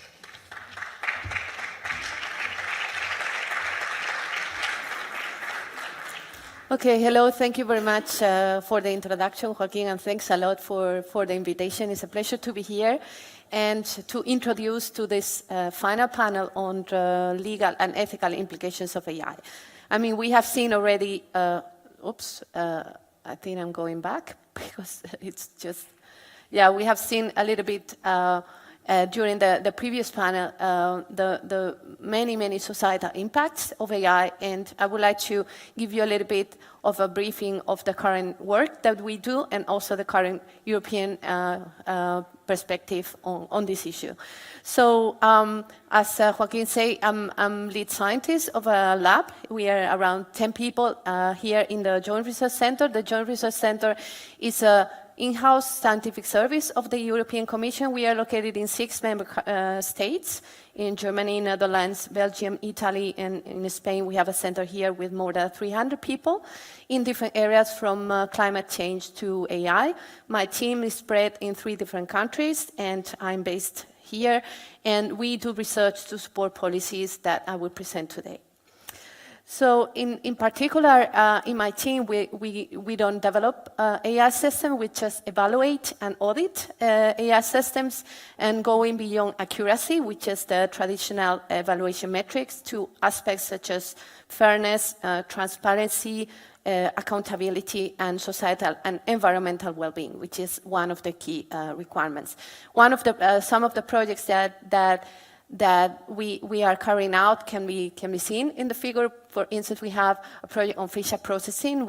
Okay, hello, thank you very much for the introduction, Joaquin, and thanks a lot for the invitation. It's a pleasure to be here and to introduce to this final panel on the legal and ethical implications of AI. I mean, we have seen already, I think I'm going back because it's just, yeah, we have seen a little bit during the previous panel the many societal impacts of AI, and I would like to give you a little bit of a briefing of the current work that we do and also the current European perspective on this issue. So as Joaquin said, I'm lead scientist of a lab. We are around 10 people here in the Joint Research Center. The Joint Research Center is a in-house scientific service of the European Commission. We are located in 6 member states, in Germany, Netherlands, Belgium, Italy, and in Spain. We have a center here with more than 300 people in different areas from climate change to AI. My team is spread in 3 different countries, and I'm based here, and we do research to support policies that I will present today. So in particular, in my team, we don't develop AI systems, we just evaluate and audit AI systems, and going beyond accuracy, which is the traditional evaluation metrics, to aspects such as fairness, transparency, accountability, and societal and environmental well-being, which is one of the key requirements. One of the some of the projects that we are carrying out can be seen in the figure. For instance, we have a project on facial processing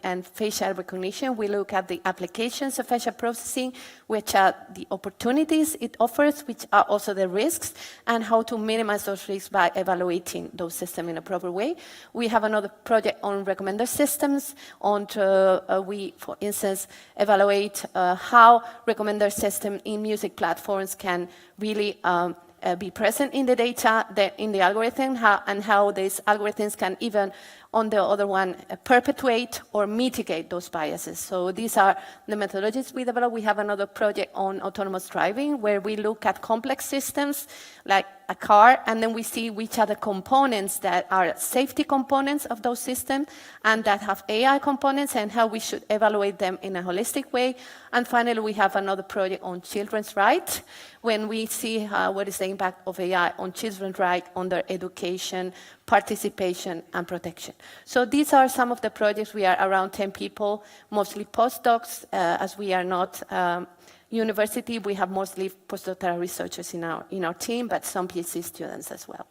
and facial recognition. We look at the applications of facial processing, which are the opportunities it offers, which are also the risks, and how to minimize those risks by evaluating those systems in a proper way. We have another project on recommender systems. We, for instance, evaluate how recommender system in music platforms can really be present in the data, in the algorithm, and how these algorithms can even, on the other one, perpetuate or mitigate those biases. So these are the methodologies we develop. We have another project on autonomous driving, where we look at complex systems like a car, and then we see which are the components that are safety components of those systems and that have AI components, and how we should evaluate them in a holistic way. And finally, we have another project on children's rights, when we see what is the impact of AI on children's rights, on their education, participation, and protection. So these are some of the projects. We are around 10 people, mostly postdocs, as we are not university. We have mostly postdoctoral researchers in our team, but some PhD students as well.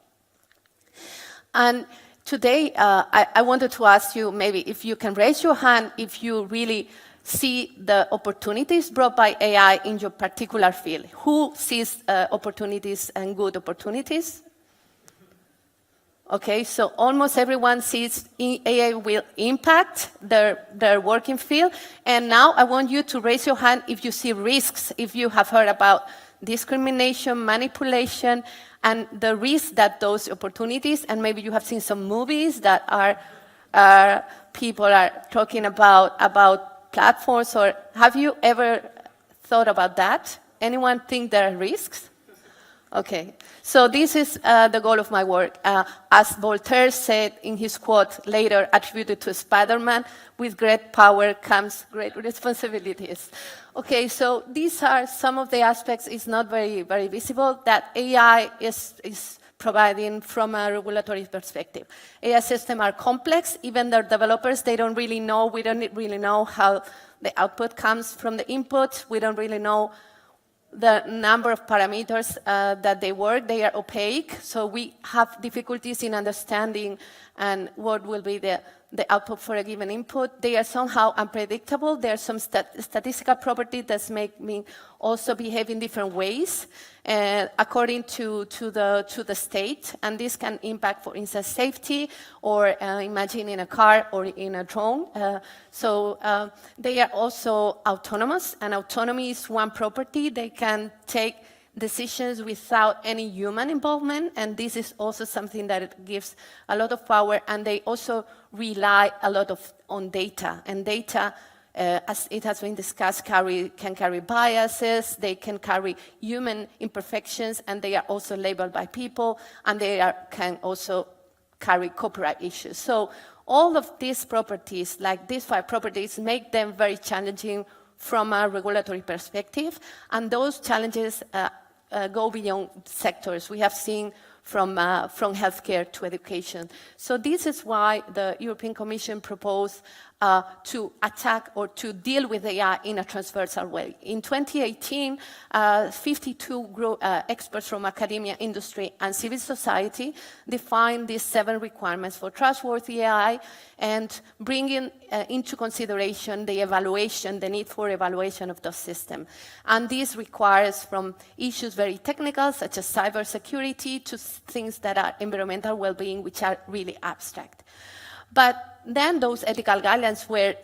And today, I wanted to ask you, maybe if you can raise your hand if you really see the opportunities brought by AI in your particular field. Who sees opportunities and good opportunities? Okay, so almost everyone sees AI will impact their working field. And now I want you to raise your hand if you see risks, if you have heard about discrimination, manipulation, and the risks that those opportunities, and maybe you have seen some movies that are people are talking about platforms, or have you ever thought about that? Anyone think there are risks? Okay, so this is the goal of my work. As Voltaire said in his quote, later attributed to Spider-Man, with great power comes great responsibilities. Okay, so these are some of the aspects, it's not very, very visible, that AI is providing from a regulatory perspective. AI systems are complex, even their developers, they don't really know, we don't really know how the output comes from the input, we don't really know the number of parameters that they work, they are opaque, so we have difficulties in understanding and what will be the output for a given input. They are somehow unpredictable. There are some statistical properties that make me also behave in different ways according to the state, and this can impact, for instance, safety, or imagine in a car or in a drone. So they are also autonomous, and autonomy is one property. They can take decisions without any human involvement, and this is also something that gives a lot of power, and they also rely a lot on data, and data, as it has been discussed, can carry biases, they can carry human imperfections, and they are also labeled by people, and they can also carry copyright issues. So all of these properties, like these 5 properties, make them very challenging from a regulatory perspective, and those challenges go beyond sectors. We have seen from healthcare to education. So this is why the European Commission proposed to attack or to deal with AI in a transversal way. In 2018, 52 experts from academia, industry, and civil society defined these 7 requirements for trustworthy AI, and bringing into consideration the need for evaluation of the system. And this requires from issues very technical, such as cybersecurity, to things that are environmental well-being, which are really abstract. But then those ethical guidelines were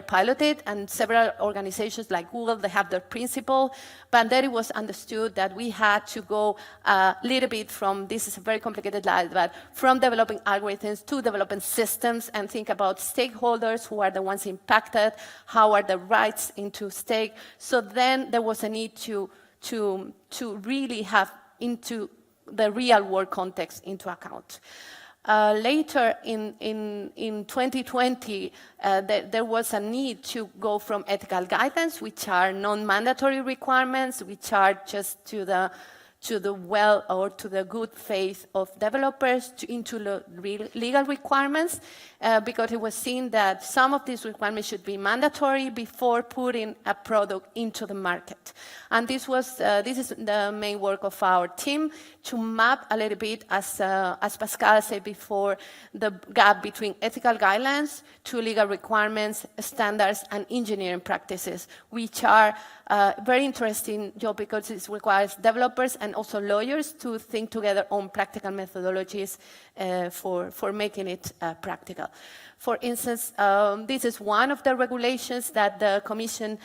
piloted, and several organizations like Google, they have their principle, but then it was understood that we had to go a little bit from, this is a very complicated slide, but from developing algorithms to developing systems, and think about stakeholders, who are the ones impacted, how are the rights into stake. So then there was a need to really have into the real world context into account. Later in 2020, there was a need to go from ethical guidelines, which are non-mandatory requirements, which are just to the well or to the good faith of developers, into the legal requirements, because it was seen that some of these requirements should be mandatory before putting a product into the market. And this is the main work of our team, to map a little bit, as Pascal said before, the gap between ethical guidelines to legal requirements, standards, and engineering practices, which are very interesting job, because it requires developers and also lawyers to think together on practical methodologies for making it practical. For instance, this is one of the regulations that the Commission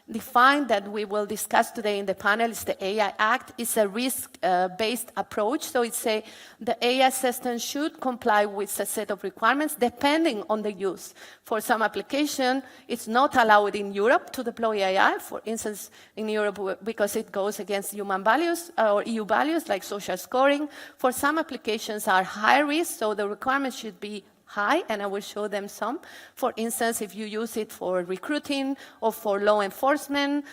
defined that we will discuss today in the panel. It's the AI Act. It's a risk-based approach. So it's the AI system should comply with a set of requirements depending on the use. For some application, it's not allowed in Europe to deploy AI, for instance, in Europe, because it goes against human values or EU values, like social scoring. For some applications are high risk, so the requirements should be high, and I will show them some. For instance, if you use it for recruiting or for law enforcement,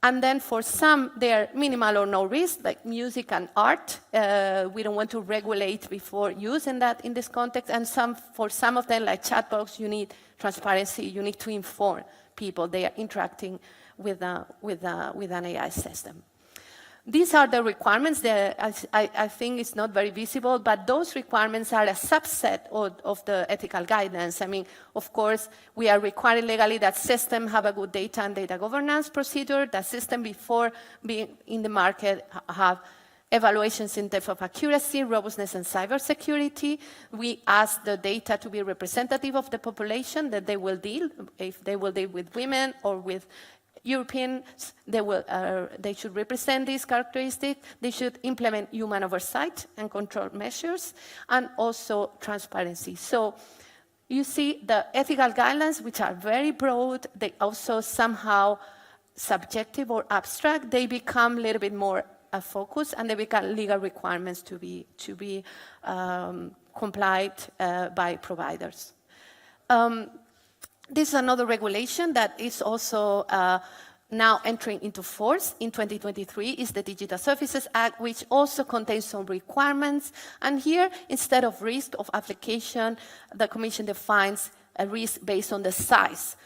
and then for some, they are minimal or no risk, like music and art. We don't want to regulate before using that in this context. And for some of them, like chatbots, you need transparency. You need to inform people they are interacting with an AI system. These are the requirements that I think it's not very visible, but those requirements are a subset of the ethical guidelines. I mean, of course, we are requiring legally that systems have a good data and data governance procedure, that system before being in the market have evaluations in terms of accuracy, robustness, and cybersecurity. We ask the data to be representative of the population that they will deal, if they will deal with women or with Europeans, they should represent these characteristics. They should implement human oversight and control measures, and also transparency. So you see the ethical guidelines, which are very broad, they also somehow subjective or abstract, they become a little bit more focused, and they become legal requirements to be complied by providers. This is another regulation that is also now entering into force in 2023, is the Digital Services Act, which also contains some requirements. And here, instead of risk of application, the Commission defines a risk based on the size.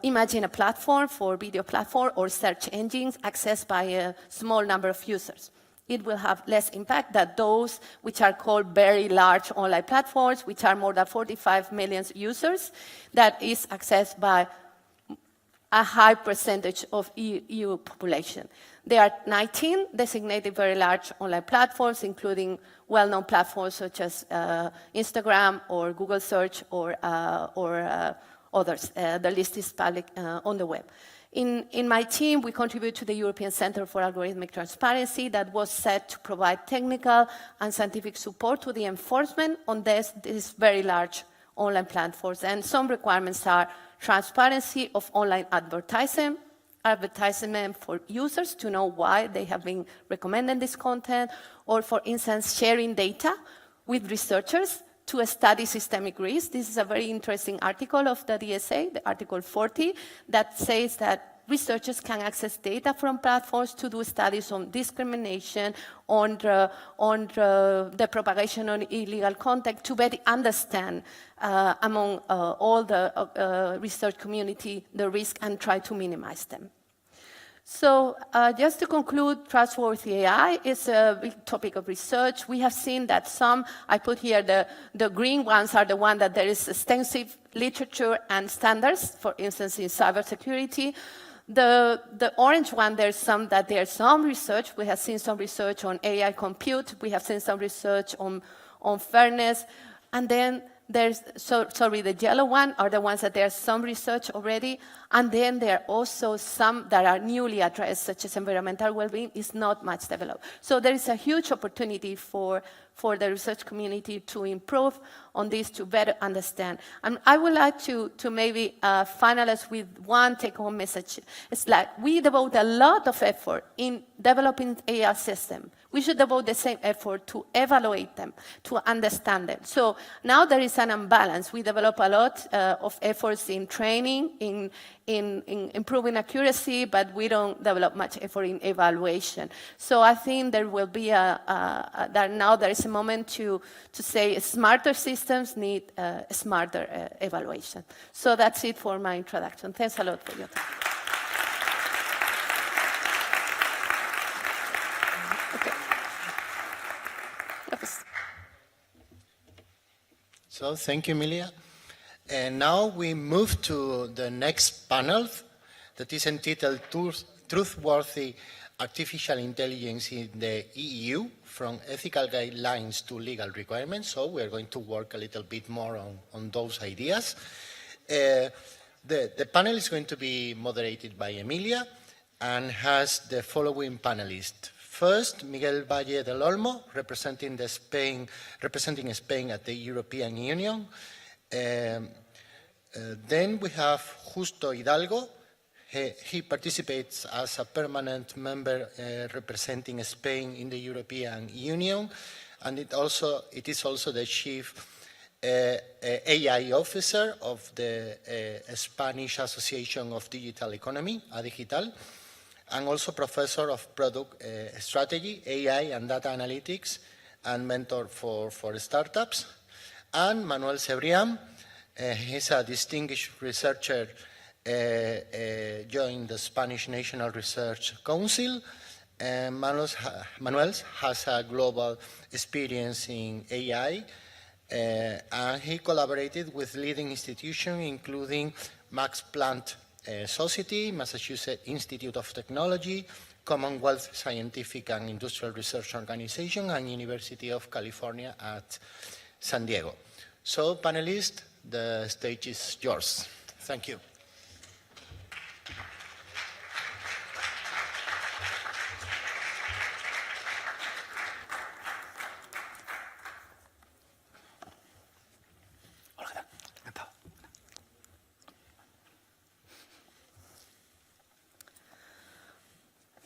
Imagine a platform for video platform or search engines accessed by a small number of users. It will have less impact than those which are called very large online platforms, which are more than 45 million users, that is accessed by a high percentage of EU population. There are 19 designated very large online platforms, including well-known platforms such as Instagram or Google Search or others. The list is public on the web. In my team, we contribute to the European Centre for Algorithmic Transparency that was set to provide technical and scientific support to the enforcement on these very large online platforms. And some requirements are transparency of online advertisement for users to know why they have been recommending this content, or for instance, sharing data with researchers to study systemic risk. This is a very interesting article of the DSA, the Article 40, that says that researchers can access data from platforms to do studies on discrimination, on the propagation of illegal content, to better understand among all the research community the risk and try to minimize them. So just to conclude, trustworthy AI is a big topic of research. We have seen that some, I put here the green ones are the ones that there is extensive literature and standards, for instance, in cybersecurity. The orange one, there's some research. We have seen some research on AI compute. We have seen some research on fairness. And then there's, the yellow one are the ones that there's some research already. And then there are also some that are newly addressed, such as environmental well-being, is not much developed. So there is a huge opportunity for the research community to improve on this, to better understand. And I would like to maybe finalize with one take-home message. It's like we devote a lot of effort in developing AI system. We should devote the same effort to evaluate them, to understand them. So now there is an imbalance. We develop a lot of efforts in training, in improving accuracy, but we don't develop much effort in evaluation. So I think there will be that now there is a moment to say smarter systems need smarter evaluation. So that's it for my introduction. Thanks a lot for your time. So thank you, Emilia. And now we move to the next panel that is entitled Truthworthy Artificial Intelligence in the EU, from ethical guidelines to legal requirements. So we're going to work a little bit more on those ideas. The panel is going to be moderated by Emilia and has the following panelists. First, Miguel Valle del Olmo, representing Spain at the European Union. Then we have Justo Hidalgo. He participates as a permanent member representing Spain in the European Union, and it is also the chief AI officer of the Spanish Association of Digital Economy, ADigital, and also professor of product strategy, AI and data analytics, and mentor for startups. And Manuel Cebrián, he's a distinguished researcher, joined the Spanish National Research Council. Manuel has a global experience in AI, and he collaborated with leading institutions, including Max Planck Society, Massachusetts Institute of Technology, Commonwealth Scientific and Industrial Research Organization, and University of California at San Diego. So, panelists, the stage is yours. Thank you.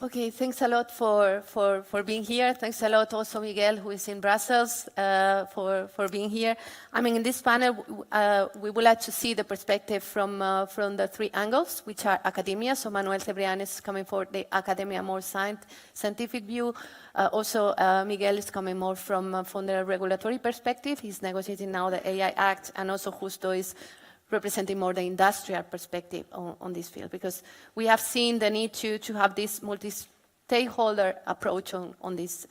Okay, thanks a lot for being here. Thanks a lot also Miguel, who is in Brussels, for being here. I mean, in this panel, we would like to see the perspective from the three angles, which are academia. So Manuel Cebrián is coming for the academia, more scientific view. Also, Miguel is coming more from the regulatory perspective. He's negotiating now the AI Act, and also Justo is representing more the industrial perspective on this field, because we have seen the need to have this multi-stakeholder approach on this.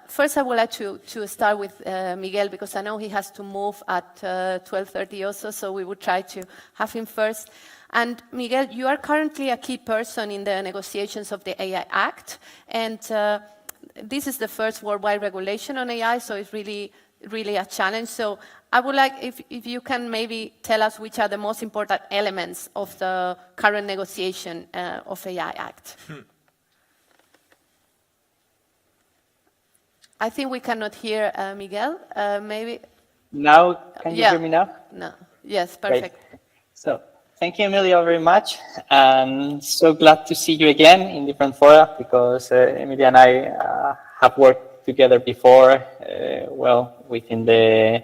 First I would like to start with Miguel, because I know he has to move at 12:30 also, so we would try to have him first. And Miguel, you are currently a key person in the negotiations of the AI Act, and this is the first worldwide regulation on AI, so it's really a challenge. So I would like if you can maybe tell us which are the most important elements of the current negotiation of AI Act. I think we cannot hear Miguel. Maybe. Now, can you hear me now? No. Yes, perfect. Great. So, thank you, Emilia, very much. And so glad to see you again in different fora, because Emilia and I have worked together before, within the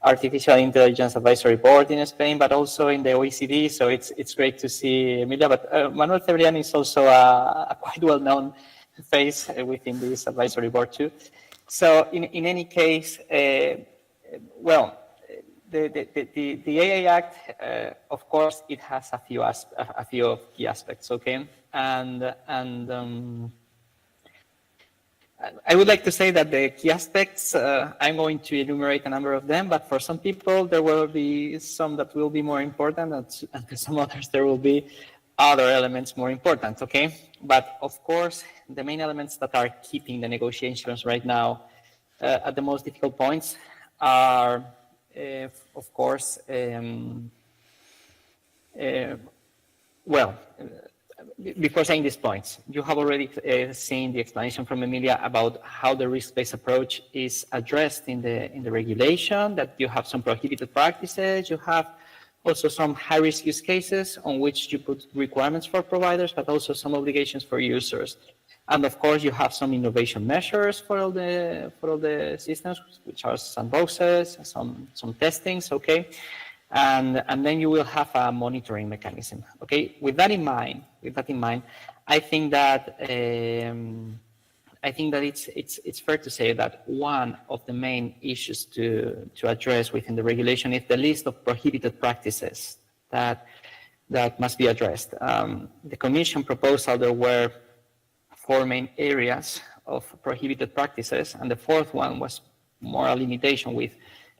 Artificial Intelligence Advisory Board in Spain, but also in the OECD. So it's great to see Emilia. But Manuel Cebrián is also a quite well-known face within this advisory board too. So in any case, the AI Act, of course, it has a few key aspects. Okay, and I would like to say that the key aspects, I'm going to enumerate a number of them, but for some people, there will be some that will be more important, and for some others, there will be other elements more important, okay? But of course, the main elements that are keeping the negotiations right now at the most difficult points are, of course, before saying these points, you have already seen the explanation from Emilia about how the risk-based approach is addressed in the regulation, that you have some prohibited practices, you have also some high-risk use cases on which you put requirements for providers, but also some obligations for users. And of course, you have some innovation measures for all the systems, which are sandboxes, some testings, okay? And then you will have a monitoring mechanism. Okay, with that in mind, I think that it's fair to say that one of the main issues to address within the regulation is the list of prohibited practices that must be addressed. The Commission proposal, there were 4 main areas of prohibited practices, and the 4th one was more a limitation with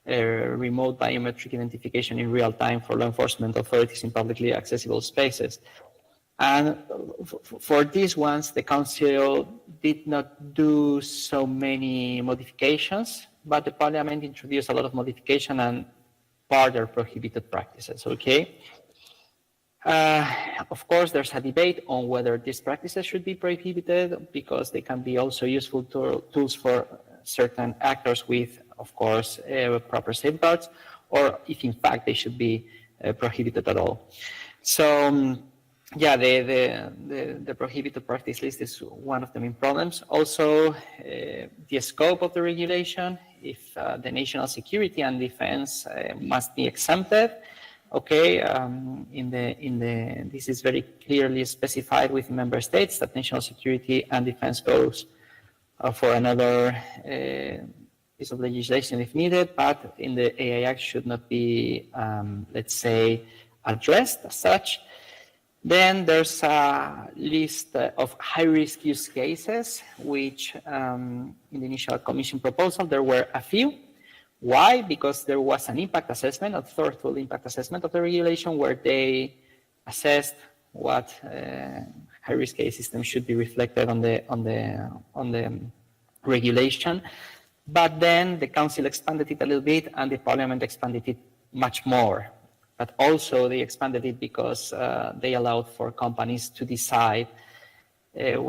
remote biometric identification in real time for law enforcement authorities in publicly accessible spaces. And for these ones, the Council did not do so many modifications, but the Parliament introduced a lot of modification and further prohibited practices, okay? Of course, there's a debate on whether these practices should be prohibited, because they can be also useful tools for certain actors with, of course, proper safeguards, or if in fact they should be prohibited at all. So, yeah, the prohibited practice list is one of the main problems. Also, the scope of the regulation, if the national security and defense must be exempted. Okay, this is very clearly specified with member states that national security and defense goes for another piece of legislation if needed, but in the AI Act should not be, let's say, addressed as such. Then there's a list of high-risk use cases, which in the initial Commission proposal, there were a few. Why? Because there was an impact assessment, a thoughtful impact assessment of the regulation, where they assessed what high-risk AI systems should be reflected on the regulation. But then the Council expanded it a little bit, and the Parliament expanded it much more. But also they expanded it because they allowed for companies to decide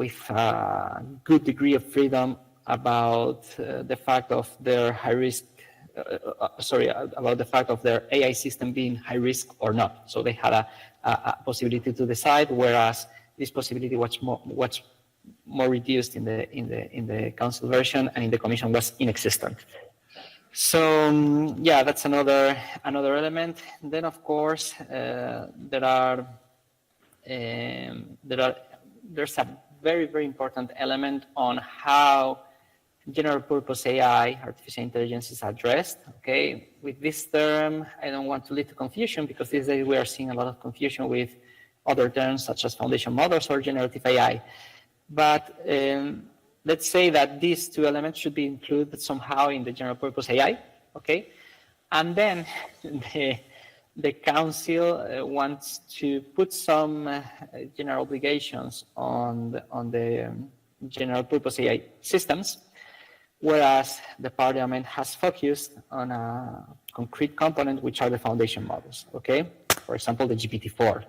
with a good degree of freedom about the fact of their high-risk, about the fact of their AI system being high-risk or not. So they had a possibility to decide, whereas this possibility was more reduced in the Council version, and in the Commission was inexistent. So yeah, that's another element. Then of course there's a very important element on how general purpose AI, artificial intelligence, is addressed. Okay, with this term, I don't want to lead to confusion, because these days we are seeing a lot of confusion with other terms such as foundation models or generative AI. But let's say that these two elements should be included somehow in the general purpose AI. Okay, and then the Council wants to put some general obligations on the general purpose AI systems, whereas the Parliament has focused on a concrete component, which are the foundation models. Okay, for example, the GPT-4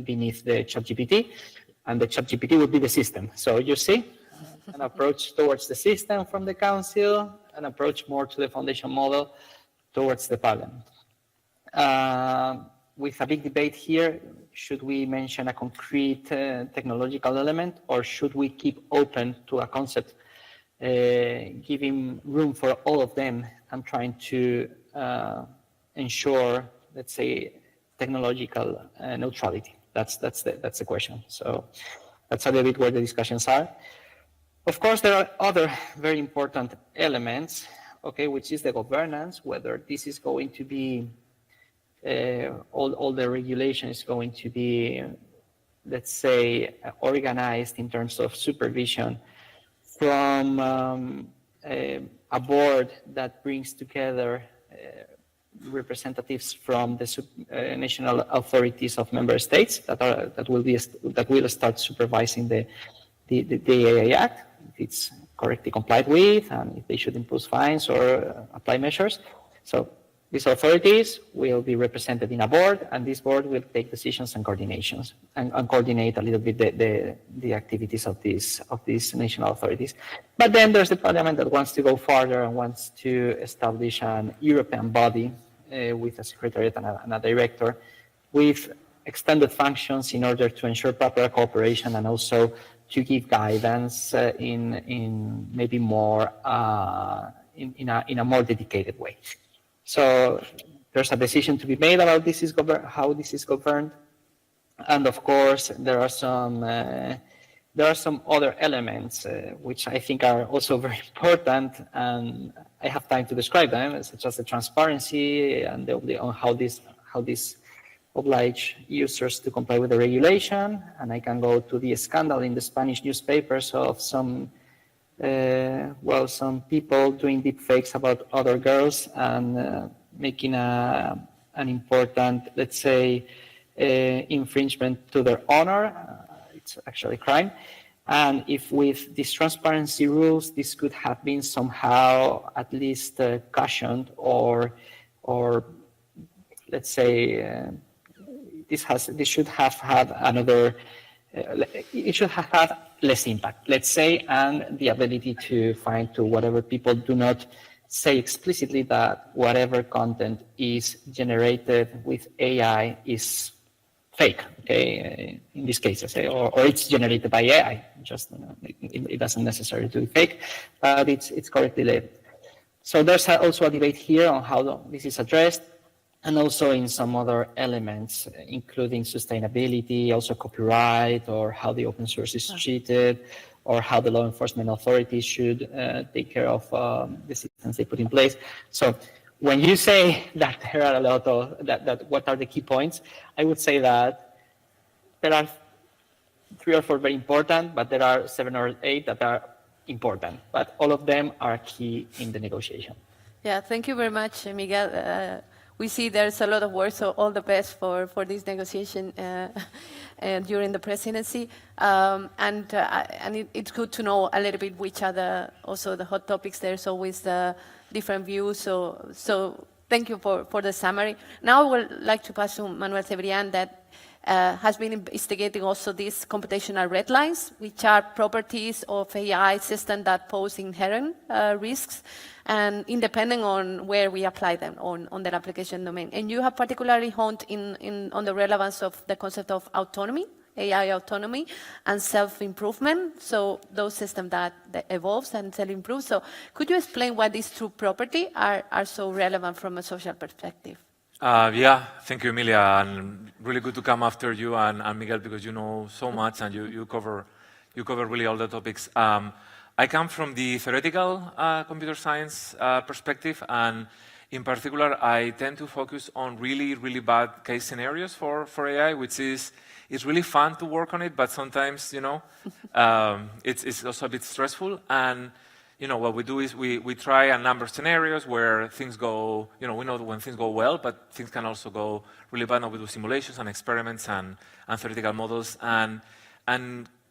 beneath the ChatGPT, and the ChatGPT would be the system. So you see, an approach towards the system from the Council, an approach more to the foundation model towards the Parliament. With a big debate here, should we mention a concrete technological element, or should we keep open to a concept, giving room for all of them and trying to ensure, let's say, technological neutrality? That's the question. So that's a little bit where the discussions are. Of course, there are other very important elements, okay, which is the governance, whether this is going to be all the regulation is going to be, let's say, organized in terms of supervision from a board that brings together representatives from the national authorities of member states that will start supervising the AI Act, if it's correctly complied with, and if they should impose fines or apply measures. So these authorities will be represented in a board, and this board will take decisions and coordinations and coordinate a little bit the activities of these national authorities. But then there's the Parliament that wants to go further and wants to establish an European body with a secretariat and a director with extended functions in order to ensure proper cooperation, and also to give guidance in maybe more in a more dedicated way. So there's a decision to be made about how this is governed, and of course there are some other elements which I think are also very important, and I have time to describe them, such as the transparency and on how this oblige users to comply with the regulation. And I can go to the scandal in the Spanish newspapers of some people doing deep fakes about other girls and making an important, let's say, infringement to their honor. It's actually a crime. And if with these transparency rules, this could have been somehow at least cushioned, or let's say, this should have had another, it should have had less impact, let's say, and the ability to find to whatever people do not say explicitly that whatever content is generated with AI is fake, okay, in these cases, or it's generated by AI. Just it doesn't necessarily to be fake, but it's correctly labeled. So there's also a debate here on how this is addressed, and also in some other elements, including sustainability, also copyright, or how the open source is treated, or how the law enforcement authorities should take care of the systems they put in place. So when you say that there are a lot of, that what are the key points, I would say that there are 3 or 4 very important, but there are 7 or 8 that are important, but all of them are key in the negotiation. Yeah, thank you very much, Miguel. we see there's a lot of work, so all the best for this negotiation during the presidency. And it's good to know a little bit which are also the hot topics. There's always the different views, so thank you for the summary. Now I would like to pass to Manuel Cebrián, that has been investigating also these computational red lines, which are properties of AI systems that pose inherent risks, and independent on where we apply them on their application domain. And you have particularly honed on the relevance of the concept of autonomy, AI autonomy, and self-improvement, so those systems that evolves and self-improve. So could you explain why these two properties are so relevant from a social perspective? Yeah, thank you, Emilia, and really good to come after you and Miguel, because you know so much and you cover really all the topics. I come from the theoretical computer science perspective, and in particular, I tend to focus on really, really bad case scenarios for AI, which is it's really fun to work on it, but sometimes, you know, it's also a bit stressful. And you know, what we do is we try a number of scenarios where things go, you know, we know when things go well, but things can also go really bad. Now we do simulations and experiments and theoretical models. And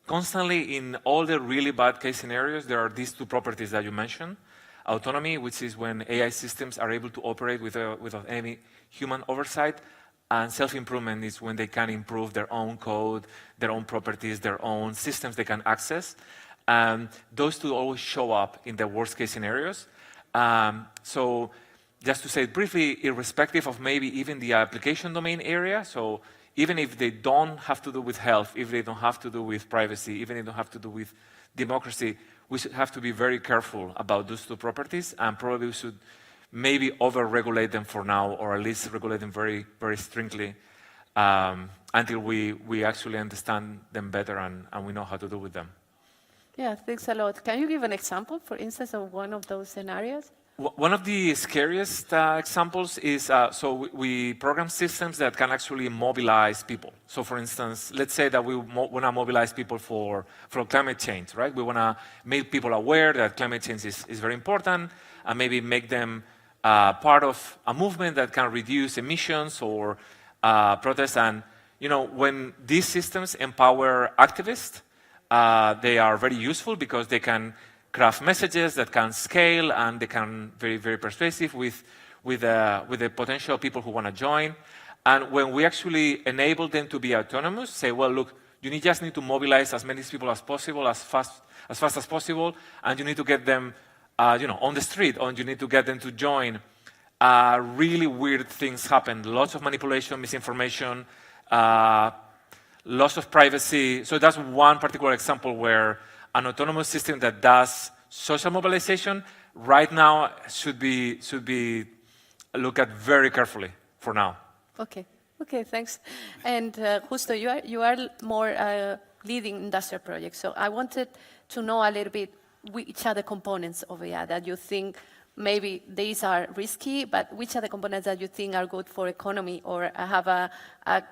constantly in all the really bad case scenarios, there are these two properties that you mentioned. Autonomy, which is when AI systems are able to operate without any human oversight. And self-improvement is when they can improve their own code, their own properties, their own systems they can access. Those two always show up in the worst case scenarios. So just to say it briefly, irrespective of maybe even the application domain area, so even if they don't have to do with health, if they don't have to do with privacy, even if they don't have to do with democracy, we should have to be very careful about those two properties, and probably we should maybe over-regulate them for now, or at least regulate them very, very strictly until we actually understand them better and we know how to do with them. Yeah, thanks a lot. Can you give an example, for instance, of one of those scenarios? One of the scariest examples is, so we program systems that can actually mobilize people. So for instance, let's say that we want to mobilize people for climate change, right? We want to make people aware that climate change is very important, and maybe make them part of a movement that can reduce emissions or protest. And you know, when these systems empower activists, they are very useful because they can craft messages that can scale, and they can very, very persuasive with the potential people who want to join. And when we actually enable them to be autonomous, say, well, look, you just need to mobilize as many people as possible, as fast as possible, and you need to get them, you know, on the street, or you need to get them to join. Really weird things happen. Lots of manipulation, misinformation, loss of privacy. So that's one particular example where an autonomous system that does social mobilization right now should be looked at very carefully for now. Okay, thanks. And Justo, you are more leading industrial projects. So I wanted to know a little bit which are the components of AI that you think maybe these are risky, but which are the components that you think are good for economy or have a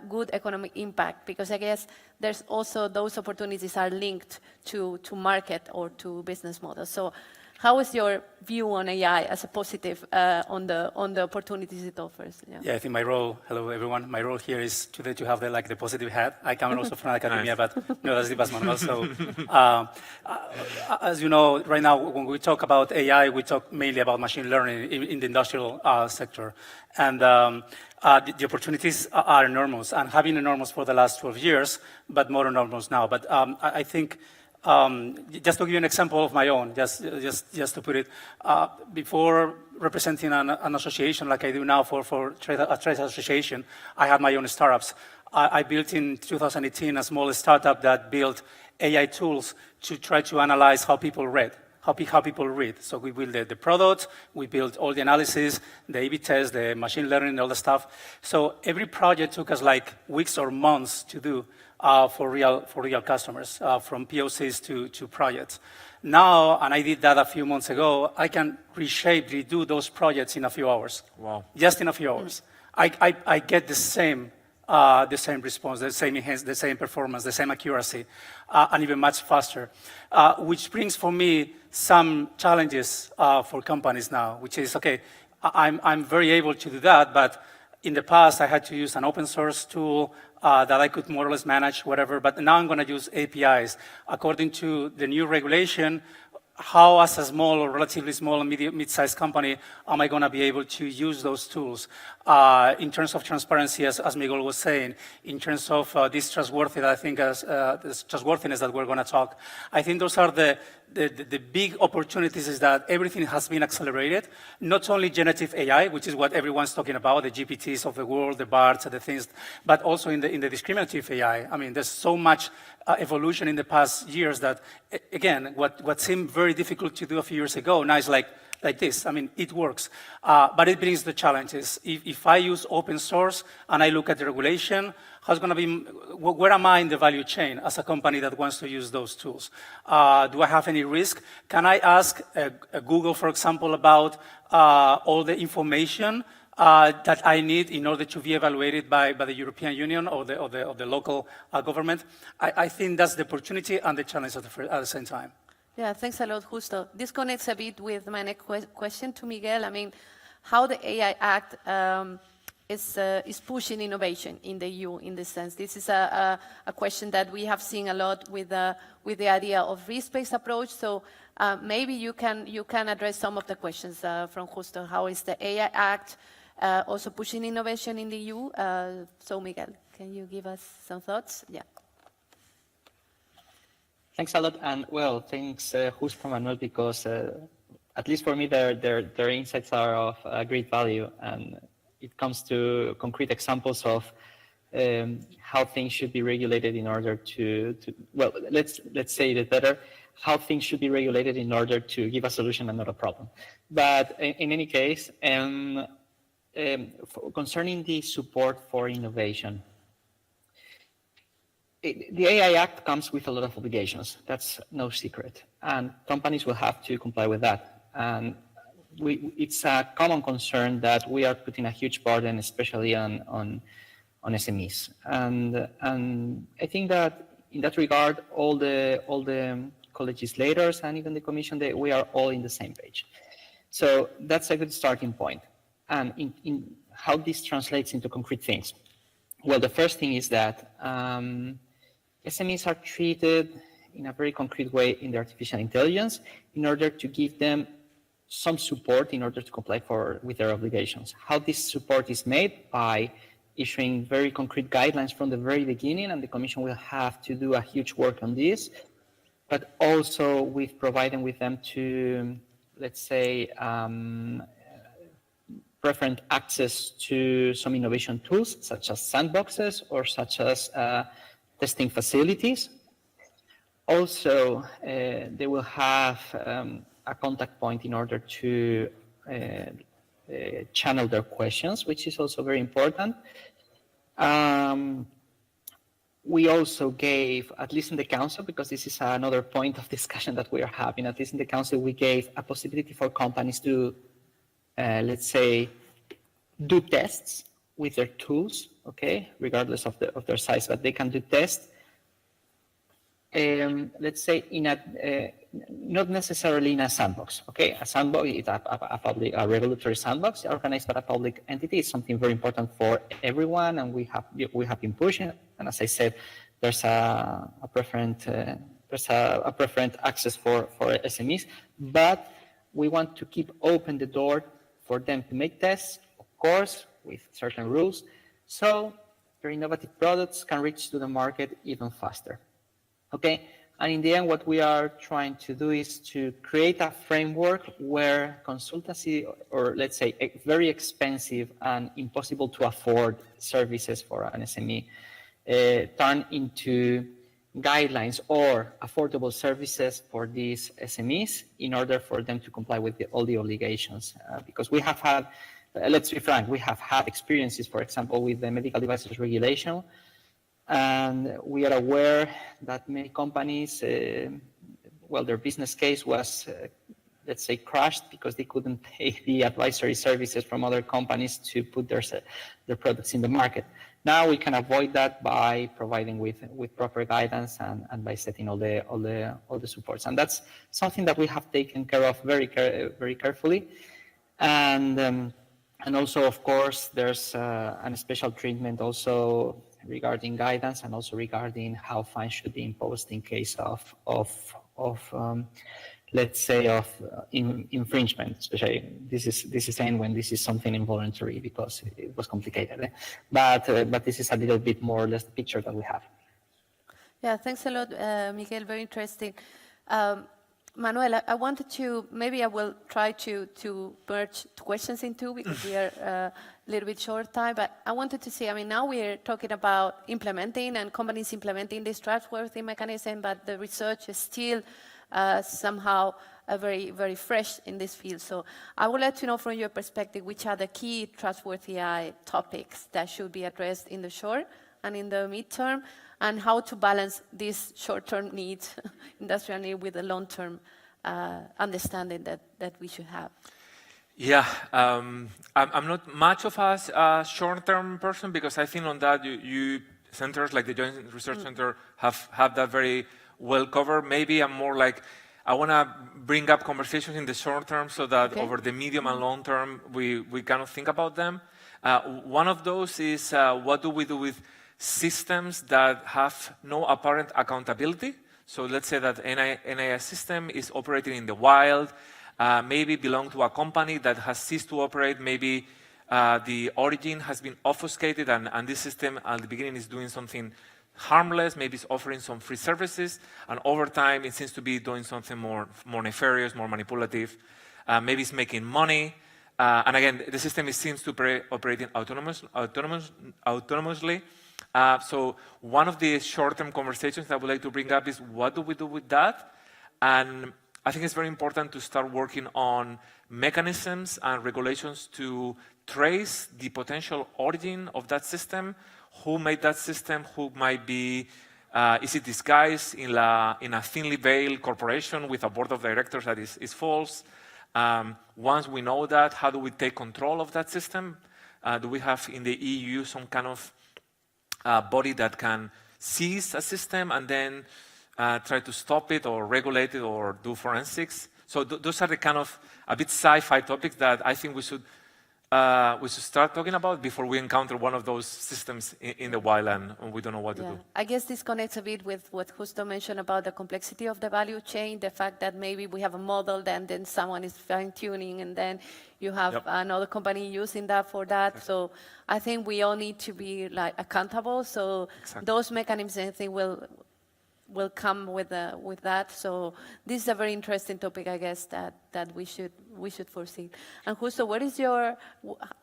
good economic impact? Because I guess there's also those opportunities are linked to market or to business models. So how is your view on AI as a positive on the opportunities it offers? Yeah, I think my role, hello everyone, my role here is today to have the positive hat. I come also from academia, but no, that's the Manuel. So, as you know, right now when we talk about AI, we talk mainly about machine learning in the industrial sector, and the opportunities are enormous, and have been enormous for the last 12 years, but more enormous now. But I think. Just to give you an example of my own, just to put it, before representing an association like I do now for a trade association, I had my own startups. I built in 2018 a small startup that built AI tools to try to analyze how people read. How people read. So we built the product, we built all the analysis, the A/B test, the machine learning, all the stuff. So every project took us like weeks or months to do for real customers, from POCs to projects. Now, and I did that a few months ago, I can redo those projects in a few hours. Wow! Just in a few hours, I get the same response, the same performance, the same accuracy, and even much faster. Which brings for me some challenges for companies now, which is, okay, I'm very able to do that, but in the past, I had to use an open source tool that I could more or less manage, whatever, but now I'm going to use APIs. According to the new regulation, how as a small or relatively small and mid-sized company am I going to be able to use those tools in terms of transparency, as Miguel was saying, in terms of this trustworthiness, this trustworthiness that we're going to talk. I think those are the big opportunities is that everything has been accelerated, not only generative AI, which is what everyone's talking about, the GPTs of the world, the BARTs, the things, but also in the discriminative AI. I mean, there's so much evolution in the past years that, again, what seemed very difficult to do a few years ago, now is like this. I mean, it works. But it brings the challenges. If I use open source and I look at the regulation, where am I in the value chain as a company that wants to use those tools? Do I have any risk? Can I ask Google, for example, about all the information that I need in order to be evaluated by the European Union or the local government? I think that's the opportunity and the challenge at the same time. Yeah, thanks a lot, Justo. This connects a bit with my next question to Miguel. I mean, how the AI Act is pushing innovation in the EU in this sense. This is a question that we have seen a lot with the idea of risk-based approach. So maybe you can address some of the questions from Justo. How is the AI Act also pushing innovation in the EU? So Miguel, can you give us some thoughts? Yeah. Thanks a lot, and well, thanks Justo and Manuel, because at least for me, their insights are of great value, and it comes to concrete examples of how things should be regulated in order to well, let's say it better, how things should be regulated in order to give a solution and not a problem. But in any case, concerning the support for innovation, the AI Act comes with a lot of obligations. That's no secret. And companies will have to comply with that. And it's a common concern that we are putting a huge burden, especially on SMEs. And I think that in that regard, all the co-legislators and even the Commission, we are all in the same page. So that's a good starting point. And in how this translates into concrete things. Well, the first thing is that SMEs are treated in a very concrete way in the artificial intelligence in order to give them some support in order to comply with their obligations. How this support is made? By issuing very concrete guidelines from the very beginning, and the Commission will have to do a huge work on this, but also with providing with them to, let's say, preferent access to some innovation tools, such as sandboxes or such as testing facilities. Also, they will have a contact point in order to channel their questions, which is also very important. We also gave, at least in the Council, because this is another point of discussion that we are having, at least in the Council, we gave a possibility for companies to, let's say, do tests with their tools, okay, regardless of their size, but they can do tests. Let's say not necessarily in a sandbox, okay? A sandbox is a regulatory sandbox organized by a public entity. It's something very important for everyone, and we have been pushing. And as I said, there's a preferent access for SMEs, but we want to keep open the door for them to make tests, of course, with certain rules, so their innovative products can reach to the market even faster. Okay, and in the end, what we are trying to do is to create a framework where consultancy, or let's say very expensive and impossible to afford services for an SME, turn into guidelines or affordable services for these SMEs in order for them to comply with all the obligations. Because we have had, let's be frank, we have had experiences, for example, with the medical devices regulation. And we are aware that many companies, well, their business case was, let's say, crushed because they couldn't pay the advisory services from other companies to put their products in the market. Now we can avoid that by providing with proper guidance and by setting all the supports. And that's something that we have taken care of very carefully. And also, of course, there's a special treatment also regarding guidance and also regarding how fines should be imposed in case of let's say, of infringement. Especially this is saying when this is something involuntary because it was complicated. But this is a little bit more or less the picture that we have. Yeah, thanks a lot, Miguel. Very interesting. Manuel, I wanted to, maybe I will try to merge two questions in two because we are a little bit short time, but I wanted to see, I mean, now we're talking about implementing and companies implementing this trustworthy mechanism, but the research is still somehow very, very fresh in this field. So I would like to know from your perspective, which are the key trustworthy AI topics that should be addressed in the short and in the midterm, and how to balance these short-term needs, industrial need, with the long-term understanding that we should have. Yeah, I'm not much of a short-term person because I think on that you centers like the Joint Research Center have that very well covered. Maybe I'm more like, I want to bring up conversations in the short term so that over the medium and long term, we kind of think about them. One of those is what do we do with systems that have no apparent accountability? So let's say that an AI system is operating in the wild, maybe belong to a company that has ceased to operate, maybe the origin has been obfuscated and this system at the beginning is doing something harmless, maybe it's offering some free services, and over time it seems to be doing something more nefarious, more manipulative, maybe it's making money, and again, the system seems to be operating autonomously. So one of the short-term conversations that I would like to bring up is what do we do with that? And I think it's very important to start working on mechanisms and regulations to trace the potential origin of that system, who made that system, who might be, is it disguised in a thinly veiled corporation with a board of directors that is false? Once we know that, how do we take control of that system? Do we have in the EU some kind of body that can seize a system and then try to stop it or regulate it or do forensics? So those are the kind of a bit sci-fi topics that I think we should start talking about before we encounter one of those systems in the wild and we don't know what to do. I guess this connects a bit with what Justo mentioned about the complexity of the value chain, the fact that maybe we have a model and then someone is fine-tuning and then you have another company using that for that. Exactly. So I think we all need to be like accountable. So those mechanisms, I think, will come with that. So this is a very interesting topic, I guess, that we should foresee. And Justo,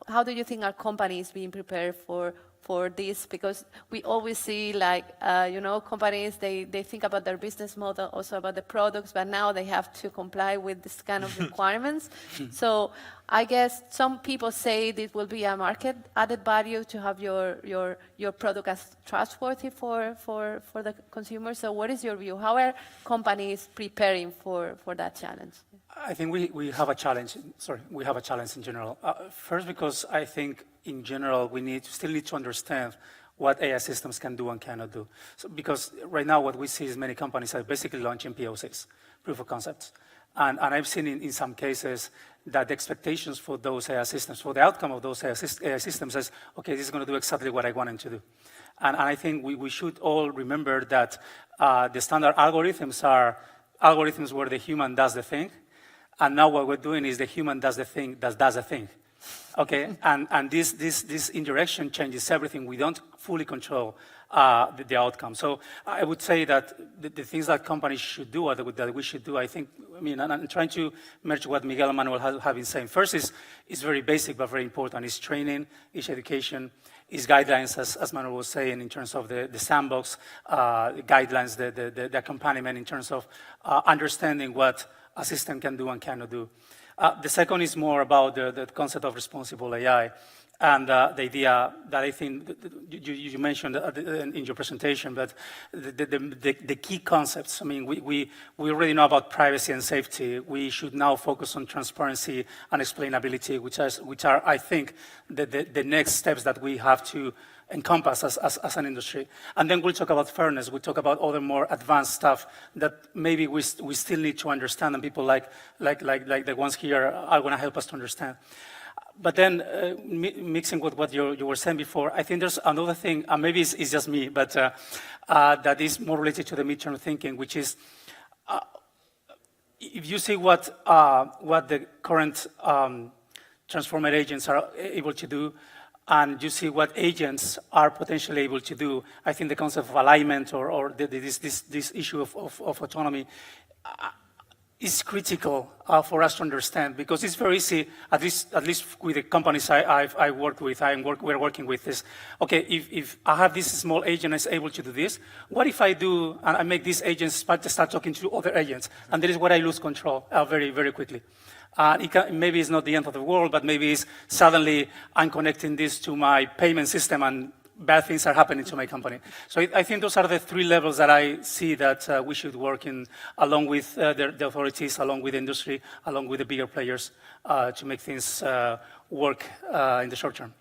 how do you think our companies being prepared for this? Because we always see companies, they think about their business model, also about the products, but now they have to comply with this kind of requirements. So I guess some people say this will be a market added value to have your product as trustworthy for the consumer. So what is your view? How are companies preparing for that challenge? I think we have a challenge. We have a challenge in general. First, because I think in general we still need to understand what AI systems can do and cannot do. So, because right now what we see is many companies are basically launching POCs, proof of concepts. And I've seen in some cases that the expectations for those AI systems, for the outcome of those AI systems is, okay, this is going to do exactly what I want it to do. And I think we should all remember that the standard algorithms are algorithms where the human does the thing. And now what we're doing is the human does the thing that does a thing. Okay, and this indirection changes everything. We don't fully control the outcome. So I would say that the things that companies should do or that we should do, and I'm trying to merge what Miguel and Manuel have been saying. First is very basic but very important. It's training, it's education, it's guidelines, as Manuel was saying, in terms of the sandbox guidelines, the accompaniment in terms of understanding what a system can do and cannot do. The second is more about the concept of responsible AI. And the idea that I think you mentioned in your presentation, but the key concepts, I mean, we already know about privacy and safety. We should now focus on transparency and explainability, which are I think, the next steps that we have to encompass as an industry. And then we'll talk about fairness. We'll talk about other more advanced stuff that maybe we still need to understand, and people like the ones here are going to help us to understand. But then mixing with what you were saying before, I think there's another thing, and maybe it's just me, but that is more related to the midterm thinking, which is if you see what the current transformative agents are able to do, and you see what agents are potentially able to do, I think the concept of alignment or this issue of autonomy is critical for us to understand, because it's very easy, at least with the companies I work with, we're working with this. Okay, if I have this small agent that's able to do this, what if I do, and I make these agents start talking to other agents? And that is where I lose control very, very quickly. Maybe it's not the end of the world, but maybe it's suddenly I'm connecting this to my payment system and bad things are happening to my company. So I think those are the three levels that I see that we should work in, along with the authorities, along with industry, along with the bigger players, to make things work in the short term.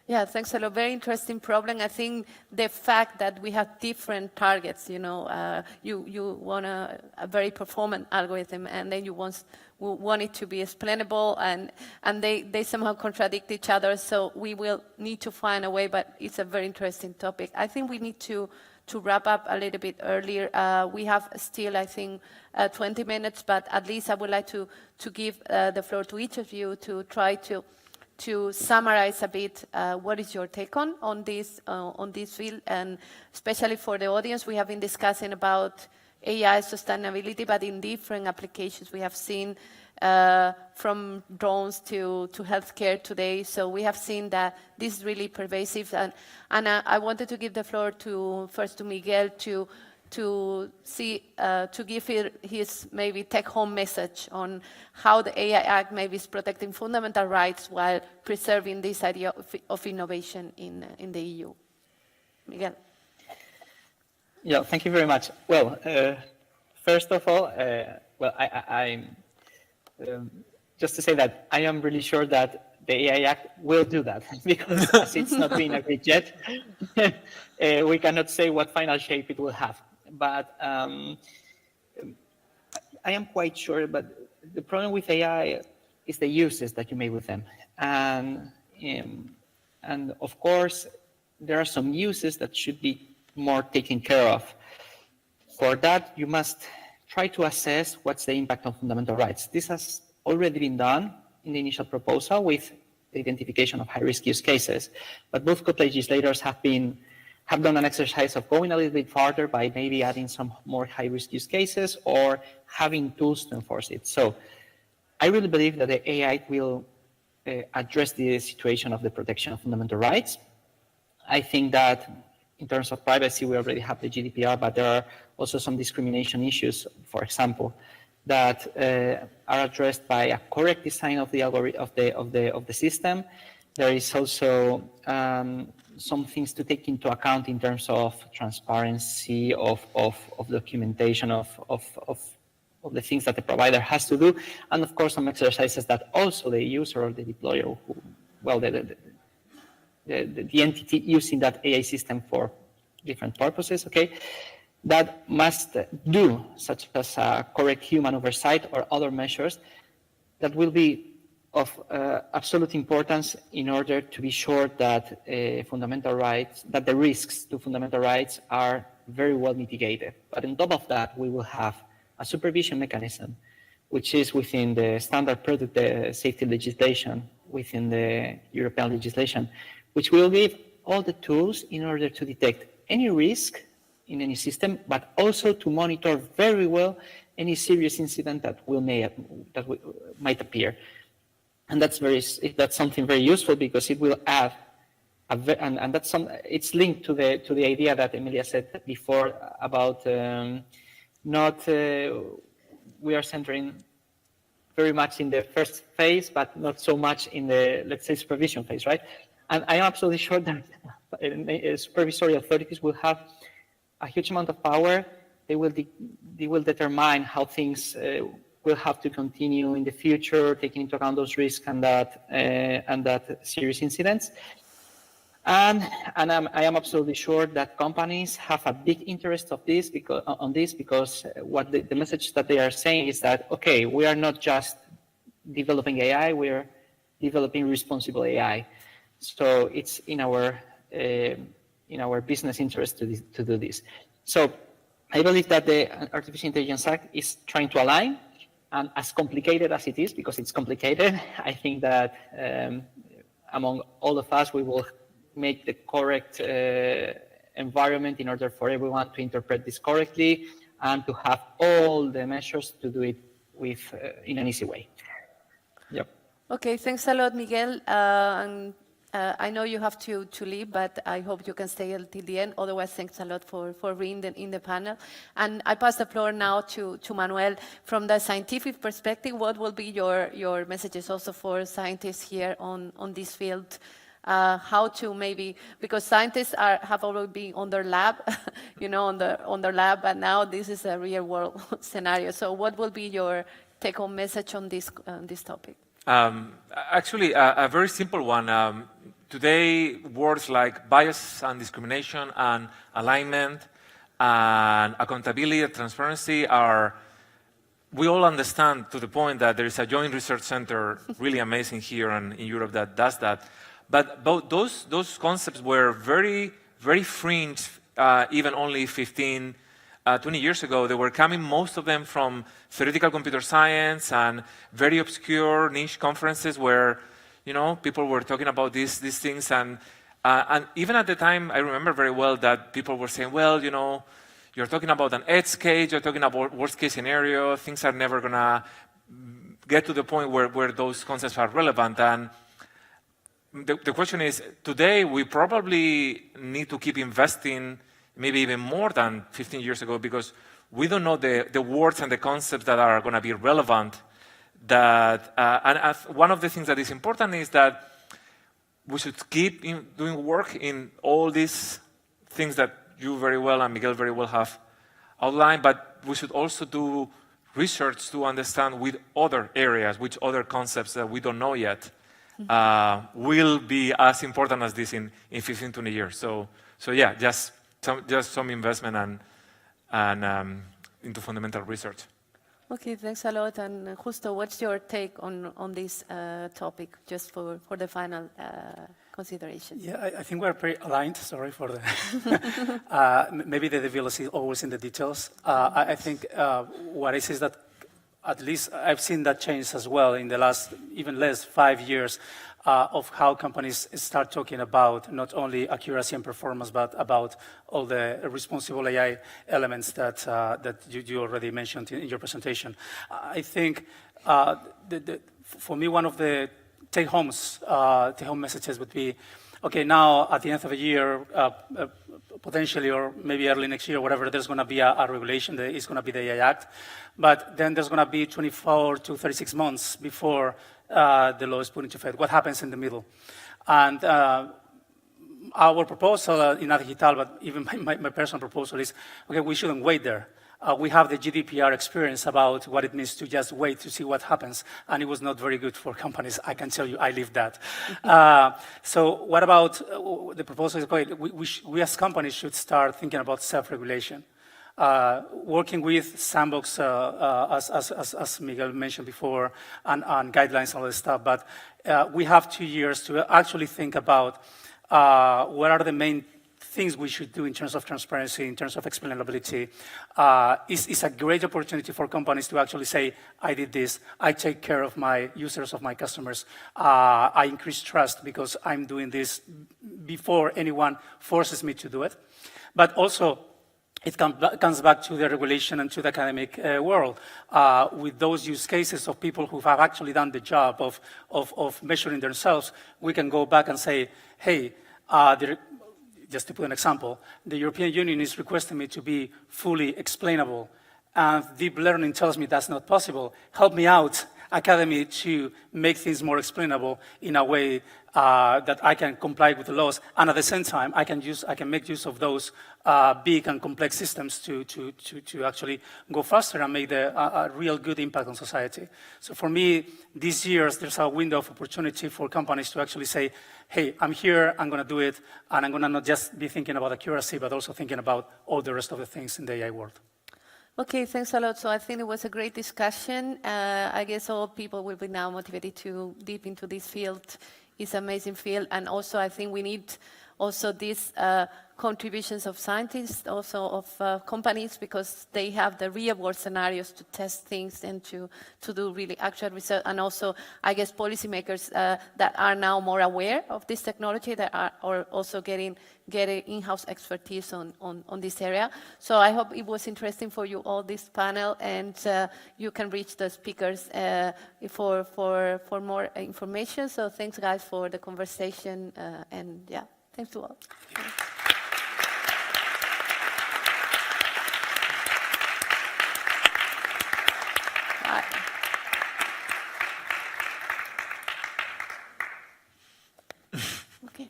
Yeah, thanks a lot. Very interesting problem. I think the fact that we have different targets, you know, you want a very performant algorithm, and then you want it to be explainable, and they somehow contradict each other. So we will need to find a way, but it's a very interesting topic. I think we need to wrap up a little bit earlier. We have still, I think, 20 minutes, but at least I would like to give the floor to each of you to try to summarize a bit what is your take on this field, and especially for the audience, we have been discussing about AI sustainability, but in different applications. We have seen from drones to healthcare today, so we have seen that this is really pervasive. And I wanted to give the floor first to Miguel to give his maybe take-home message on how the AI Act maybe is protecting fundamental rights while preserving this idea of innovation in the EU. Miguel. Yeah, thank you very much. Well, first of all, just to say that I am really sure that the AI Act will do that, because as it's not been agreed yet, we cannot say what final shape it will have. But I am quite sure, but the problem with AI is the uses that you make with them. And of course, there are some uses that should be more taken care of. For that, you must try to assess what's the impact on fundamental rights. This has already been done in the initial proposal with the identification of high-risk use cases, but both co-legislators have done an exercise of going a little bit farther by maybe adding some more high-risk use cases or having tools to enforce it. So I really believe that the AI will address the situation of the protection of fundamental rights. I think that in terms of privacy, we already have the GDPR, but there are also some discrimination issues, for example, that are addressed by a correct design of the algorithm of the system. There is also some things to take into account in terms of transparency of documentation of the things that the provider has to do, and of course some exercises that also the user or the deployer, the entity using that AI system for different purposes, okay, that must do, such as correct human oversight or other measures that will be of absolute importance in order to be sure that fundamental rights, that the risks to fundamental rights are very well mitigated. But on top of that, we will have a supervision mechanism, which is within the standard product safety legislation, within the European legislation, which will give all the tools in order to detect any risk in any system, but also to monitor very well any serious incident that might appear. And that's something very useful, because it will add, it's linked to the idea that Emilia said before about we are centering very much in the first phase, but not so much in the, let's say, supervision phase, right? And I am absolutely sure that supervisory authorities will have a huge amount of power. They will determine how things will have to continue in the future, taking into account those risks and that serious incidents. And I am absolutely sure that companies have a big interest of this because what the message that they are saying is that, okay, we are not just developing AI, we are developing responsible AI. So it's in our business interest to do this. So I believe that the Artificial Intelligence Act is trying to align, and as complicated as it is, because it's complicated, I think that among all of us, we will make the correct environment in order for everyone to interpret this correctly and to have all the measures to do it in an easy way. Yep. Okay, thanks a lot, Miguel. I know you have to leave, but I hope you can stay until the end. Otherwise, thanks a lot for being in the panel. And I pass the floor now to Manuel. From the scientific perspective, what will be your messages also for scientists here on this field? How to maybe, because scientists have already been on their lab, on their lab, but now this is a real world scenario. So what will be your take-home message on this topic? Actually, a very simple one. Today, words like bias and discrimination and alignment and accountability and transparency we all understand to the point that there is a joint research center, really amazing here in Europe that does that. But those concepts were very, very fringe, even only 15, 20 years ago. They were coming, most of them, from theoretical computer science and very obscure niche conferences where, people were talking about these things. And even at the time, I remember very well that people were saying, well, you're talking about an edge case, you're talking about worst case scenario, things are never going to get to the point where those concepts are relevant. And the question is, today we probably need to keep investing maybe even more than 15 years ago because we don't know the words and the concepts that are going to be relevant. And one of the things that is important is that we should keep doing work in all these things that you very well and Miguel very well have outlined, but we should also do research to understand with other areas, which other concepts that we don't know yet will be as important as this in 15, 20 years. So yeah, just some investment and into fundamental research. Okay, thanks a lot. And Justo, what's your take on this topic, just for the final consideration? Yeah, I think we're pretty aligned. Sorry for the... maybe the devil is always in the details. I think what I say is that at least I've seen that change as well in the last, even less, 5 years of how companies start talking about not only accuracy and performance, but about all the responsible AI elements that you already mentioned in your presentation. I think for me, one of the take-home messages would be, okay, now at the end of the year, potentially, or maybe early next year, whatever, there's going to be a regulation. It's going to be the AI Act. But then there's going to be 24 to 36 months before the law is put into effect. What happens in the middle? And our proposal in Digital, but even my personal proposal is, okay, we shouldn't wait there. We have the GDPR experience about what it means to just wait to see what happens, and it was not very good for companies. I can tell you, I lived that. So what about the proposal? Is okay, we as companies should start thinking about self-regulation, working with sandbox, as Miguel mentioned before, and guidelines and all this stuff. But we have 2 years to actually think about what are the main things we should do in terms of transparency, in terms of explainability. It's a great opportunity for companies to actually say, I did this, I take care of my users, of my customers, I increase trust because I'm doing this before anyone forces me to do it. But also, it comes back to the regulation and to the academic world. With those use cases of people who have actually done the job of measuring themselves, we can go back and say, hey, just to put an example, the European Union is requesting me to be fully explainable, and deep learning tells me that's not possible. Help me out. academy to make things more explainable in a way that I can comply with the laws, and at the same time, I can make use of those big and complex systems to actually go faster and make a real good impact on society. So for me, these years, there's a window of opportunity for companies to actually say, hey, I'm here, I'm going to do it, and I'm going to not just be thinking about accuracy, but also thinking about all the rest of the things in the AI world. Okay, thanks a lot. So I think it was a great discussion. I guess all people will be now motivated to deep into this field. It's an amazing field, and also I think we need also these contributions of scientists, also of companies, because they have the real-world scenarios to test things and to do really actual research, and also, I guess, policymakers that are now more aware of this technology, that are also getting in-house expertise on this area. So I hope it was interesting for you all, this panel, and you can reach the speakers for more information. So thanks, guys, for the conversation, and yeah, thanks to all. Okay.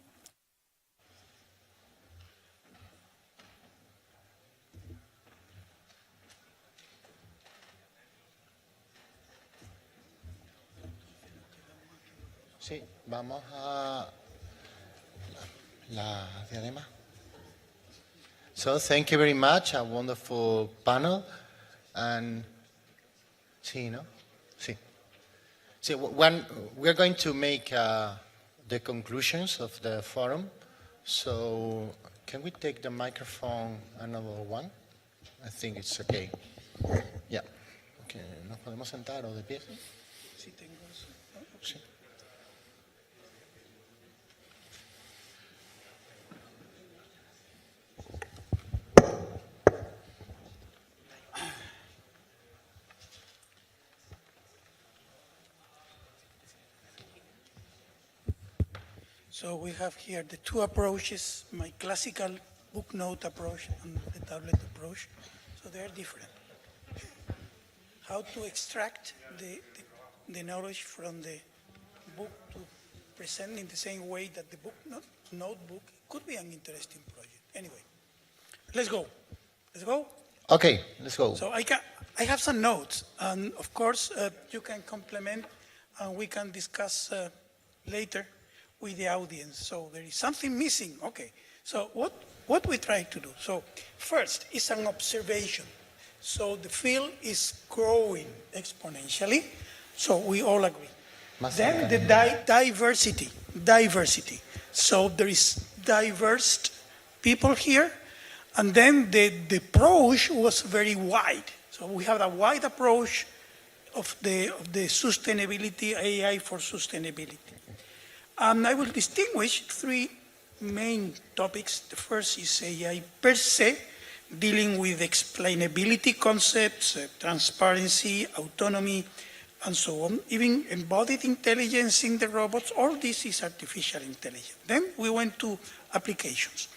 Sí, vamos a la diadema. So thank you very much, a wonderful panel. And sí, no? Sí. So we're going to make the conclusions of the forum. So can we take the microphone, another one? I think it's okay. Yeah. Okay. ¿Nos podemos sentar o de pie? Sí, tengo. Sí. So we have here the two approaches, my classical book note approach and the tablet approach. So they are different. How to extract the knowledge from the book to present in the same way that the book notebook could be an interesting project. Anyway, let's go. Let's go? Okay, let's go. So I have some notes, and of course you can complement and we can discuss later with the audience. So there is something missing. Okay. So what we try to do? So first is an observation. So the field is growing exponentially. So we all agree. Then the diversity. So there is diverse people here. And then the approach was very wide. So we have a wide approach of the sustainability, AI for sustainability. And I will distinguish three main topics. The first is AI per se, dealing with explainability concepts, transparency, autonomy, and so on. Even embodied intelligence in the robots, all this is artificial intelligence. Then we went to applications.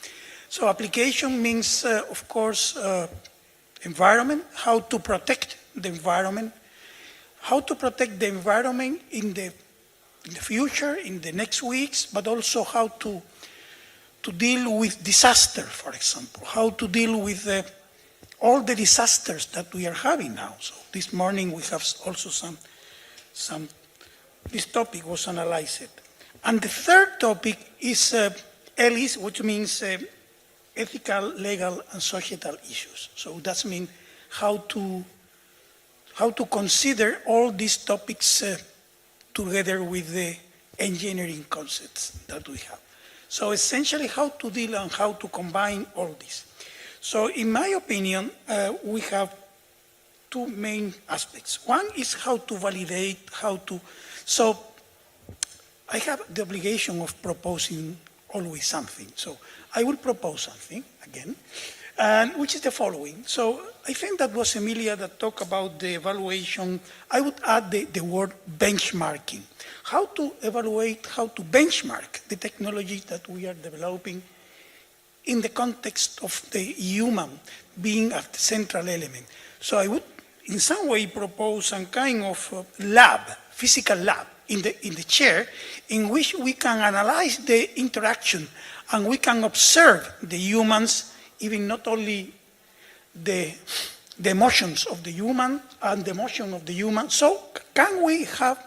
So application means, of course, environment, how to protect the environment, in the future, in the next weeks, but also how to deal with disaster, for example, how to deal with all the disasters that we are having now. So this morning we have also this topic was analyzed. And the third topic is ELIS, which means ethical, legal, and societal issues. So that means how to consider all these topics together with the engineering concepts that we have. So essentially how to deal and how to combine all this. So in my opinion, we have two main aspects. One is how to validate, so I have the obligation of proposing always something. So I will propose something again, and which is the following. So I think that was Emilia that talked about the evaluation. I would add the word benchmarking. How to evaluate, how to benchmark the technology that we are developing in the context of the human being at the central element. So I would in some way propose some kind of lab, physical lab in the chair, in which we can analyze the interaction and we can observe the humans, even not only the emotions of the human and the emotion of the human. So can we have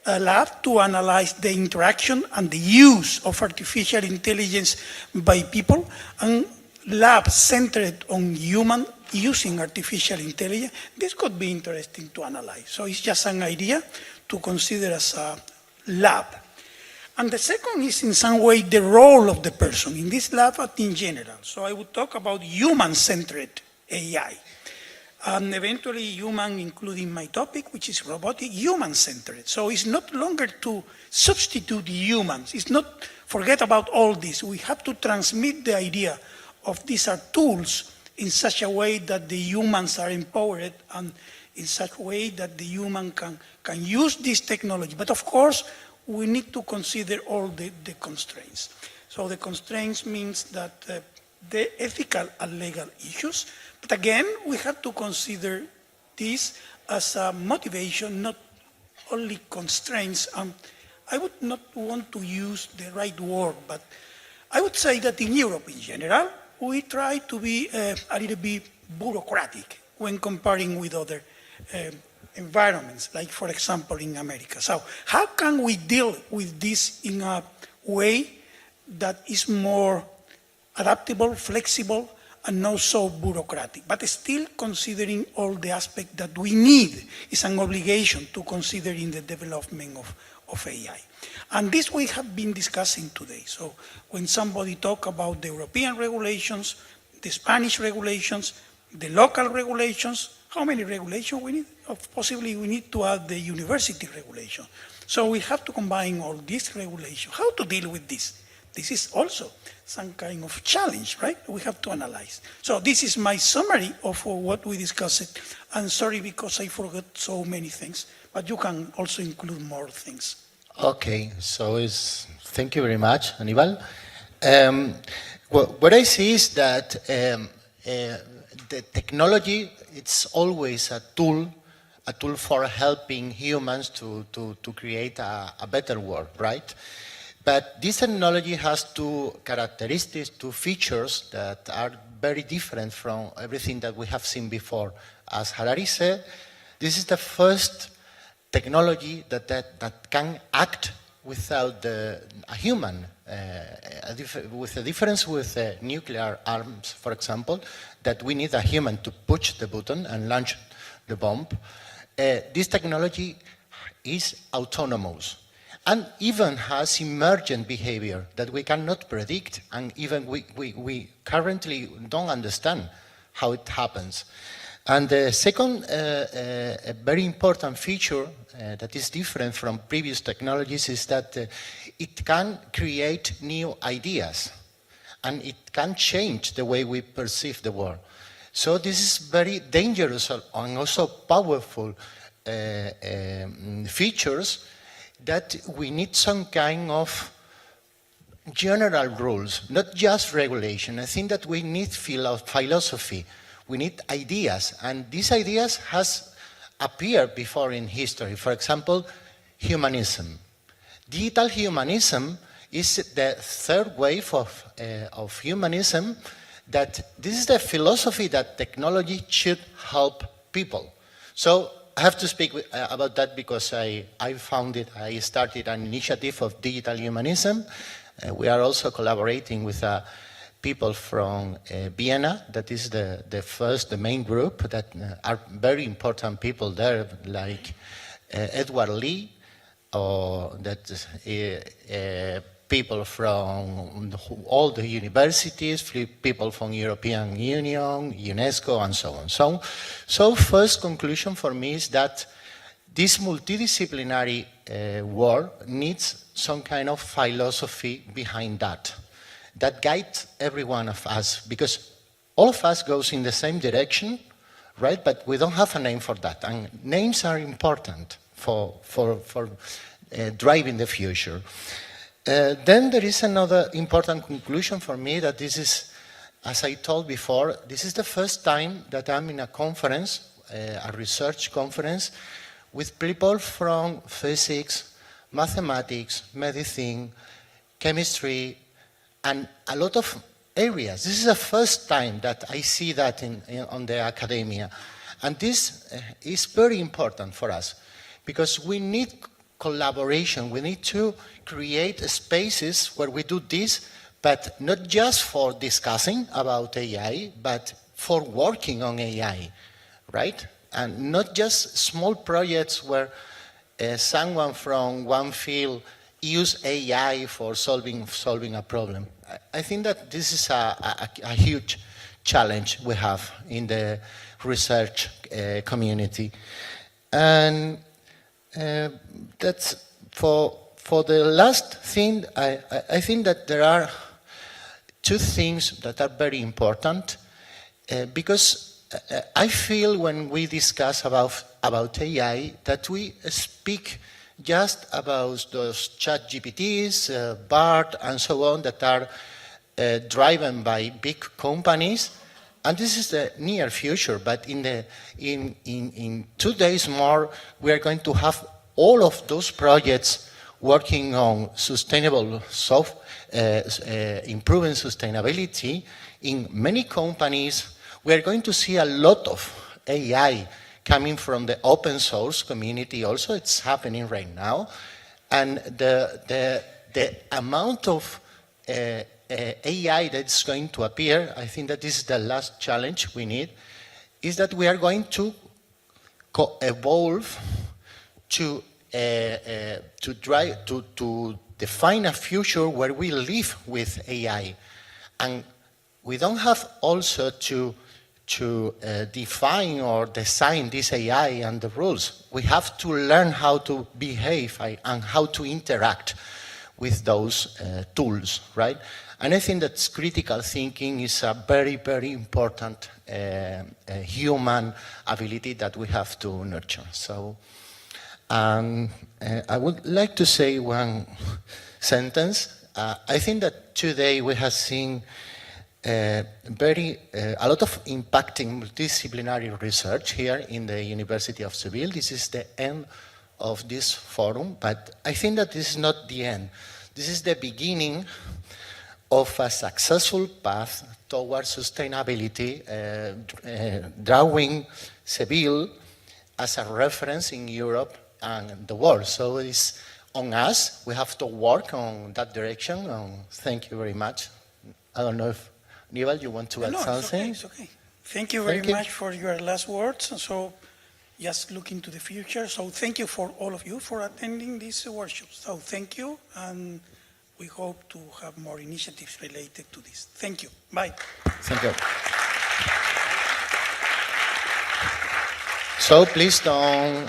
a lab to analyze the interaction and the use of artificial intelligence by people, and lab centered on human using artificial intelligence? This could be interesting to analyze. So it's just an idea to consider as a lab. And the second is in some way the role of the person in this lab and in general. So I would talk about human-centered AI. And eventually human, including my topic, which is robotic, human-centered. So it's not longer to substitute humans. It's not, forget about all this. We have to transmit the idea of these are tools in such a way that the humans are empowered and in such a way that the human can use this technology. But of course, we need to consider all the constraints. So the constraints means that the ethical and legal issues. But again, we have to consider this as a motivation, not only constraints. I would not want to use the right word, but I would say that in Europe in general, we try to be a little bit bureaucratic when comparing with other environments, like for example in America. So how can we deal with this in a way that is more adaptable, flexible, and not so bureaucratic, but still considering all the aspects that we need? Is an obligation to consider in the development of AI. And this we have been discussing today. So when somebody talk about the European regulations, the Spanish regulations, the local regulations, how many regulations we need? Possibly we need to add the university regulation. So we have to combine all these regulations. How to deal with this? This is also some kind of challenge, right? We have to analyze. So this is my summary of what we discussed. I'm sorry because I forgot so many things, but you can also include more things. Okay, so thank you very much, Aníbal. What I see is that the technology, it's always a tool for helping humans to create a better world, right? But this technology has two characteristics, two features that are very different from everything that we have seen before. As Harari said, this is the first technology that can act without a human, with a difference with nuclear arms, for example, that we need a human to push the button and launch the bomb. This technology is autonomous and even has emergent behavior that we cannot predict, and even we currently don't understand how it happens. And the second a very important feature that is different from previous technologies is that it can create new ideas and it can change the way we perceive the world. So this is very dangerous and also powerful features that we need some kind of general rules, not just regulation. I think that we need philosophy. We need ideas, and these ideas has appeared before in history. For example, humanism. Digital humanism is the third wave of humanism, that this is the philosophy that technology should help people. So I have to speak about that because I started an initiative of digital humanism. We are also collaborating with people from Vienna. That is the main group that are very important people there, like Edward Lee, or people from all the universities, people from European Union, UNESCO, and so on. So first conclusion for me is that this multidisciplinary world needs some kind of philosophy behind that guides every one of us, because all of us goes in the same direction, right? But we don't have a name for that, and names are important for driving the future. Then there is another important conclusion for me, that this is, as I told before, this is the first time that I'm in a conference a research conference with people from physics, mathematics, medicine, chemistry, and a lot of areas. This is the first time that I see that on the academia. And this is very important for us because we need collaboration. We need to create spaces where we do this, but not just for discussing about AI, but for working on AI, right? And not just small projects where someone from one field use AI for solving a problem. I think that this is a huge challenge we have in the research community. And that's for the last thing, I think that there are two things that are very important because I feel when we discuss about AI that we speak just about those chat GPTs, BART, and so on that are driven by big companies. And this is the near future, but in 2 days more, we are going to have all of those projects working on sustainable improving sustainability in many companies. We are going to see a lot of AI coming from the open source community also. It's happening right now. And the amount of AI that's going to appear, I think that this is the last challenge we need, is that we are going to evolve to define a future where we live with AI. And we don't have also to define or design this AI and the rules. We have to learn how to behave and how to interact with those tools, right? And I think that critical thinking is a very, very important human ability that we have to nurture. So I would like to say one sentence. I think that today we have seen a lot of impacting multidisciplinary research here in the University of Seville. This is the end of this forum, but I think that this is not the end. This is the beginning of a successful path towards sustainability, drawing Seville as a reference in Europe and the world. So it's on us. We have to work on that direction. Thank you very much. I don't know if Aníbal, you want to add something? It's okay. Thank you very much for your last words. So just looking to the future. So thank you for all of you for attending this workshop. So thank you, and we hope to have more initiatives related to this. Thank you. Bye. Thank you. So please don't...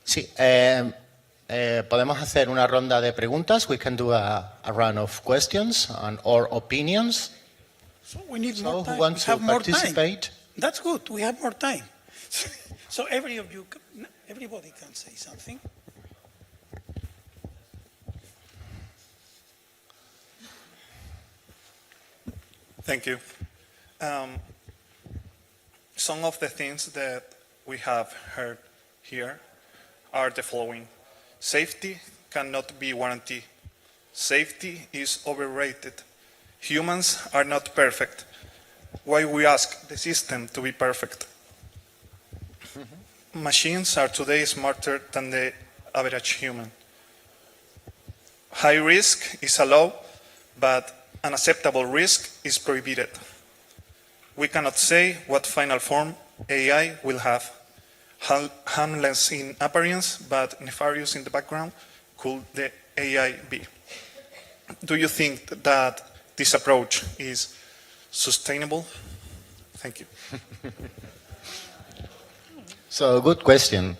Sí, podemos hacer una ronda de preguntas. We can do a round of questions or opinions. So we need more time. Who wants to participate? That's good. We have more time. So everybody can say something. Thank you. Some of the things that we have heard here are the following. Safety cannot be warranted. Safety is overrated. Humans are not perfect. Why we ask the system to be perfect? Machines are today smarter than the average human. High risk is allowed, but unacceptable risk is prohibited. We cannot say what final form AI will have. Harmless in appearance, but nefarious in the background, could the AI be? Do you think that this approach is sustainable? Thank you. So, good question.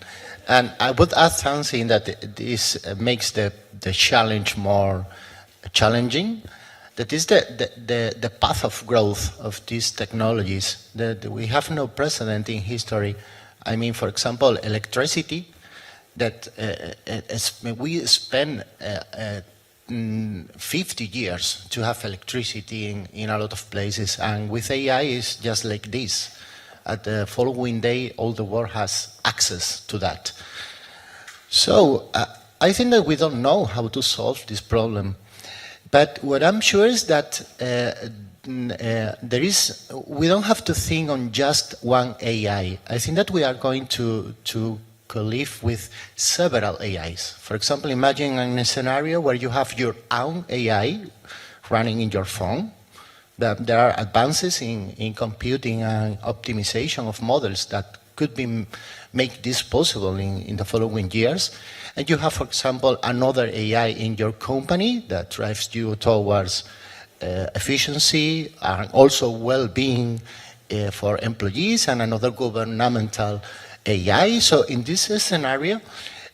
And I would add something that this makes the challenge more challenging. That is the path of growth of these technologies. That we have no precedent in history. I mean, for example, electricity, that we spend 50 years to have electricity in a lot of places, and with AI it's just like this. at the following day, all the world has access to that. So I think that we don't know how to solve this problem. But what I'm sure is that we don't have to think on just one AI. I think that we are going to live with several AIs. For example, imagine a scenario where you have your own AI running in your phone. There are advances in computing and optimization of models that could make this possible in the following years. And you have, for example, another AI in your company that drives you towards efficiency and also well-being for employees, and another governmental AI. So in this scenario,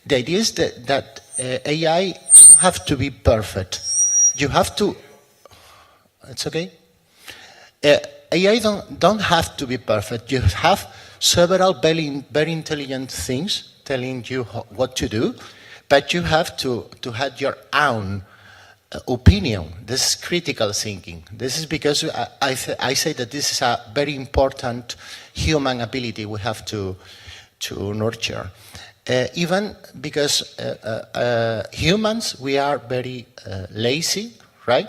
the idea is that AI have to be perfect. You have to, it's okay? AI don't have to be perfect. You have several very intelligent things telling you what to do, but you have to have your own opinion. This is critical thinking. This is because I say that this is a very important human ability we have to nurture. Even because humans, we are very lazy, right?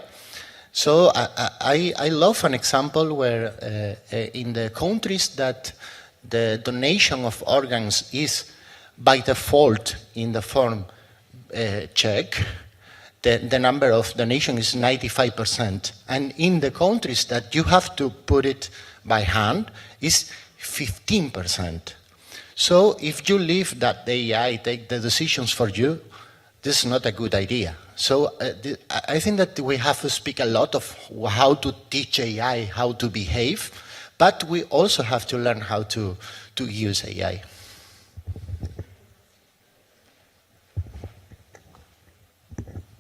So I love an example where in the countries that the donation of organs is by default in the form check, the number of donation is 95%. And in the countries that you have to put it by hand is 15%. So if you leave that the AI take the decisions for you, this is not a good idea. So I think that we have to speak a lot of how to teach AI, how to behave, but we also have to learn how to use AI.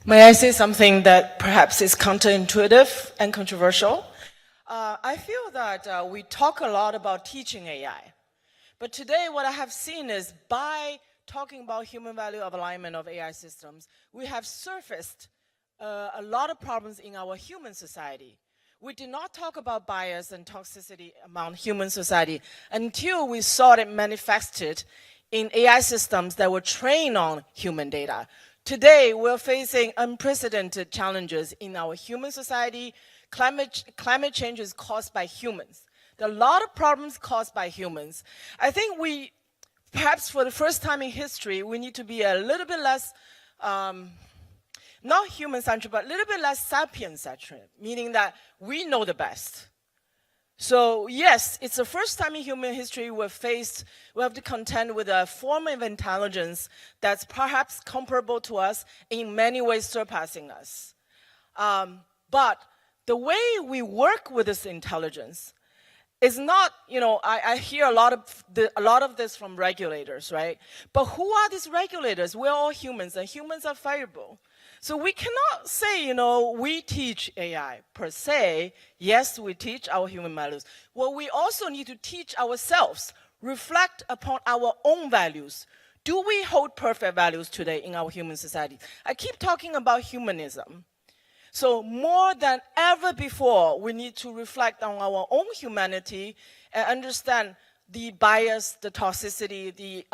May I say something that perhaps is counterintuitive and controversial? I feel that we talk a lot about teaching AI. But today what I have seen is by talking about human value of alignment of AI systems, we have surfaced a lot of problems in our human society. We did not talk about bias and toxicity among human society until we saw it manifested in AI systems that were trained on human data. Today, we're facing unprecedented challenges in our human society. Climate change is caused by humans. There are a lot of problems caused by humans. I think perhaps for the first time in history, we need to be a little bit less, not human-centric, but a little bit less sapient-centric, meaning that we know the best. So yes, it's the first time in human history we have to contend with a form of intelligence that's perhaps comparable to us, in many ways surpassing us. But the way we work with this intelligence is not, I hear a lot of this from regulators, right? But who are these regulators? We're all humans, and humans are fallible. So we cannot say, we teach AI per se. Yes, we teach our human values. Well, we also need to teach ourselves, reflect upon our own values. Do we hold perfect values today in our human society? I keep talking about humanism. So more than ever before, we need to reflect on our own humanity and understand the bias, the toxicity, the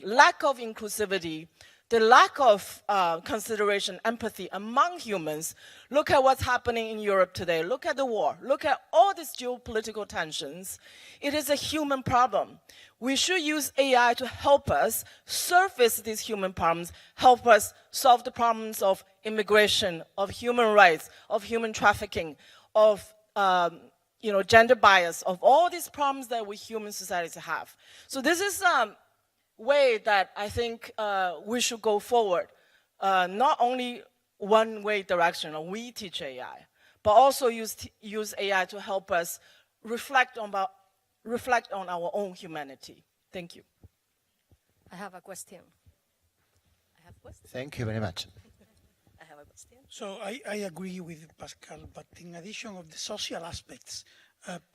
lack of inclusivity, the lack of consideration, empathy among humans. Look at what's happening in Europe today. Look at the war. Look at all these geopolitical tensions. It is a human problem. We should use AI to help us surface these human problems, help us solve the problems of immigration, of human rights, of human trafficking, of gender bias, of all these problems that we human societies have. So this is way that I think we should go forward. Not only one way direction, we teach AI, but also use AI to help us reflect on our own humanity. Thank you. I have a question. Thank you very much. I have a question. So I agree with Pascal, but in addition of the social aspects,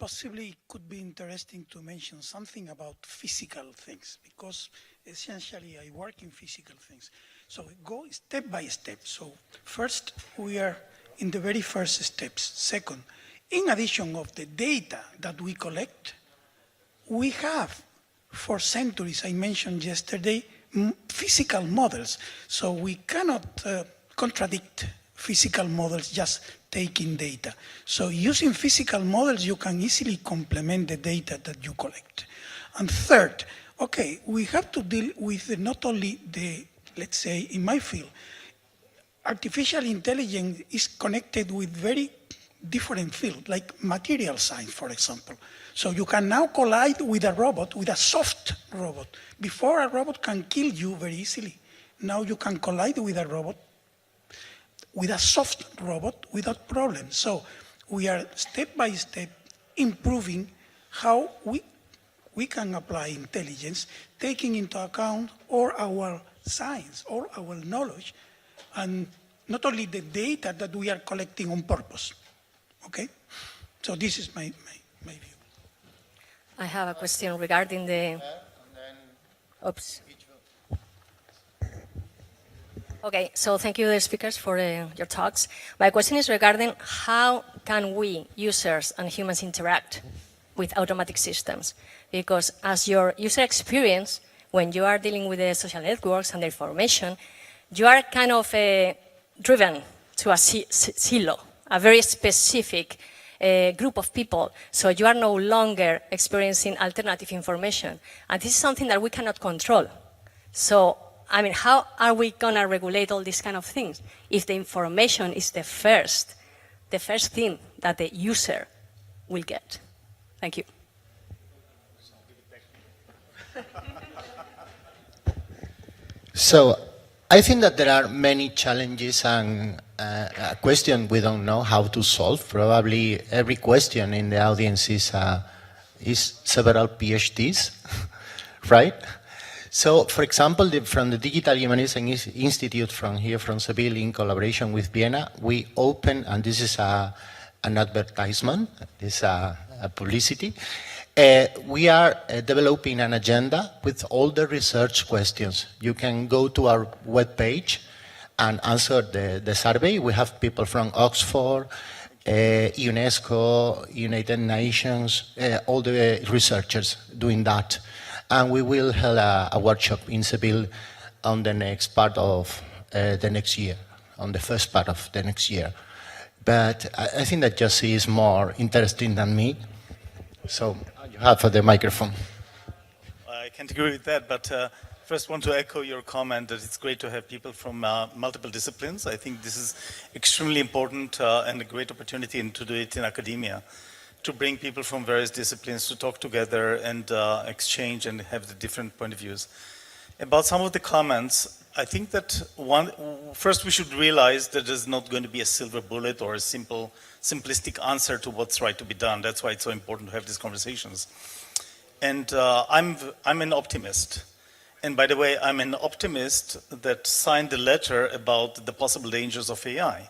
possibly it could be interesting to mention something about physical things, because essentially I work in physical things. So go step by step. So first, we are in the very first steps. Second, in addition of the data that we collect, we have, for centuries, I mentioned yesterday, physical models. So we cannot contradict physical models just taking data. So using physical models, you can easily complement the data that you collect. And third, okay, we have to deal with not only the, let's say, in my field, artificial intelligence is connected with very different fields, like material science, for example. So you can now collide with a robot, with a soft robot. Before, a robot can kill you very easily. Now you can collide with a robot, with a soft robot, without problem. So we are step by step improving how we can apply intelligence, taking into account all our science, all our knowledge, and not only the data that we are collecting on purpose. Okay? So this is my view. I have a question regarding the... Oops. Okay, so thank you, the speakers, for your talks. My question is regarding how can we, users and humans, interact with automatic systems? Because as your user experience, when you are dealing with the social networks and the information, you are kind of driven to a silo, a very specific group of people. So you are no longer experiencing alternative information. And this is something that we cannot control. So, I mean, how are we going to regulate all these kind of things if the information is the first thing that the user will get? Thank you. So I think that there are many challenges and a question we don't know how to solve. Probably every question in the audience is several PhDs, right? So, for example, from the Digital Humanism Institute from here, from Seville, in collaboration with Vienna, we open, and this is an advertisement, this is a publicity, we are developing an agenda with all the research questions. You can go to our webpage and answer the survey. We have people from Oxford, UNESCO, United Nations, all the researchers doing that. And we will have a workshop in Seville on the next part of the next year, on the first part of the next year. But I think that Josie is more interesting than me. So you have the microphone. I can't agree with that, but first want to echo your comment that it's great to have people from multiple disciplines. I think this is extremely important and a great opportunity to do it in academia, to bring people from various disciplines to talk together and exchange and have the different point of views. About some of the comments, I think that first we should realize that there's not going to be a silver bullet or a simplistic answer to what's right to be done. That's why it's so important to have these conversations. And I'm an optimist. And by the way, I'm an optimist that signed the letter about the possible dangers of AI,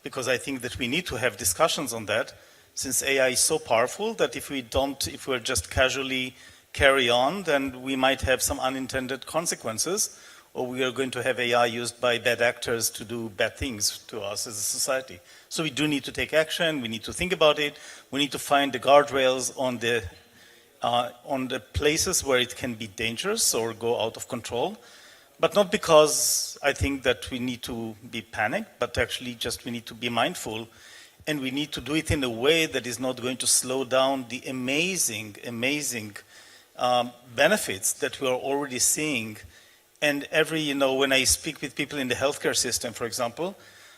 because I think that we need to have discussions on that, since AI is so powerful that if we're just casually carry on, then we might have some unintended consequences, or we are going to have AI used by bad actors to do bad things to us as a society. So we do need to take action, we need to think about it, we need to find the guardrails on the places where it can be dangerous or go out of control, but not because I think that we need to be panicked, but actually just we need to be mindful. And we need to do it in a way that is not going to slow down the amazing benefits that we are already seeing. And when I speak with people in the healthcare system, for example,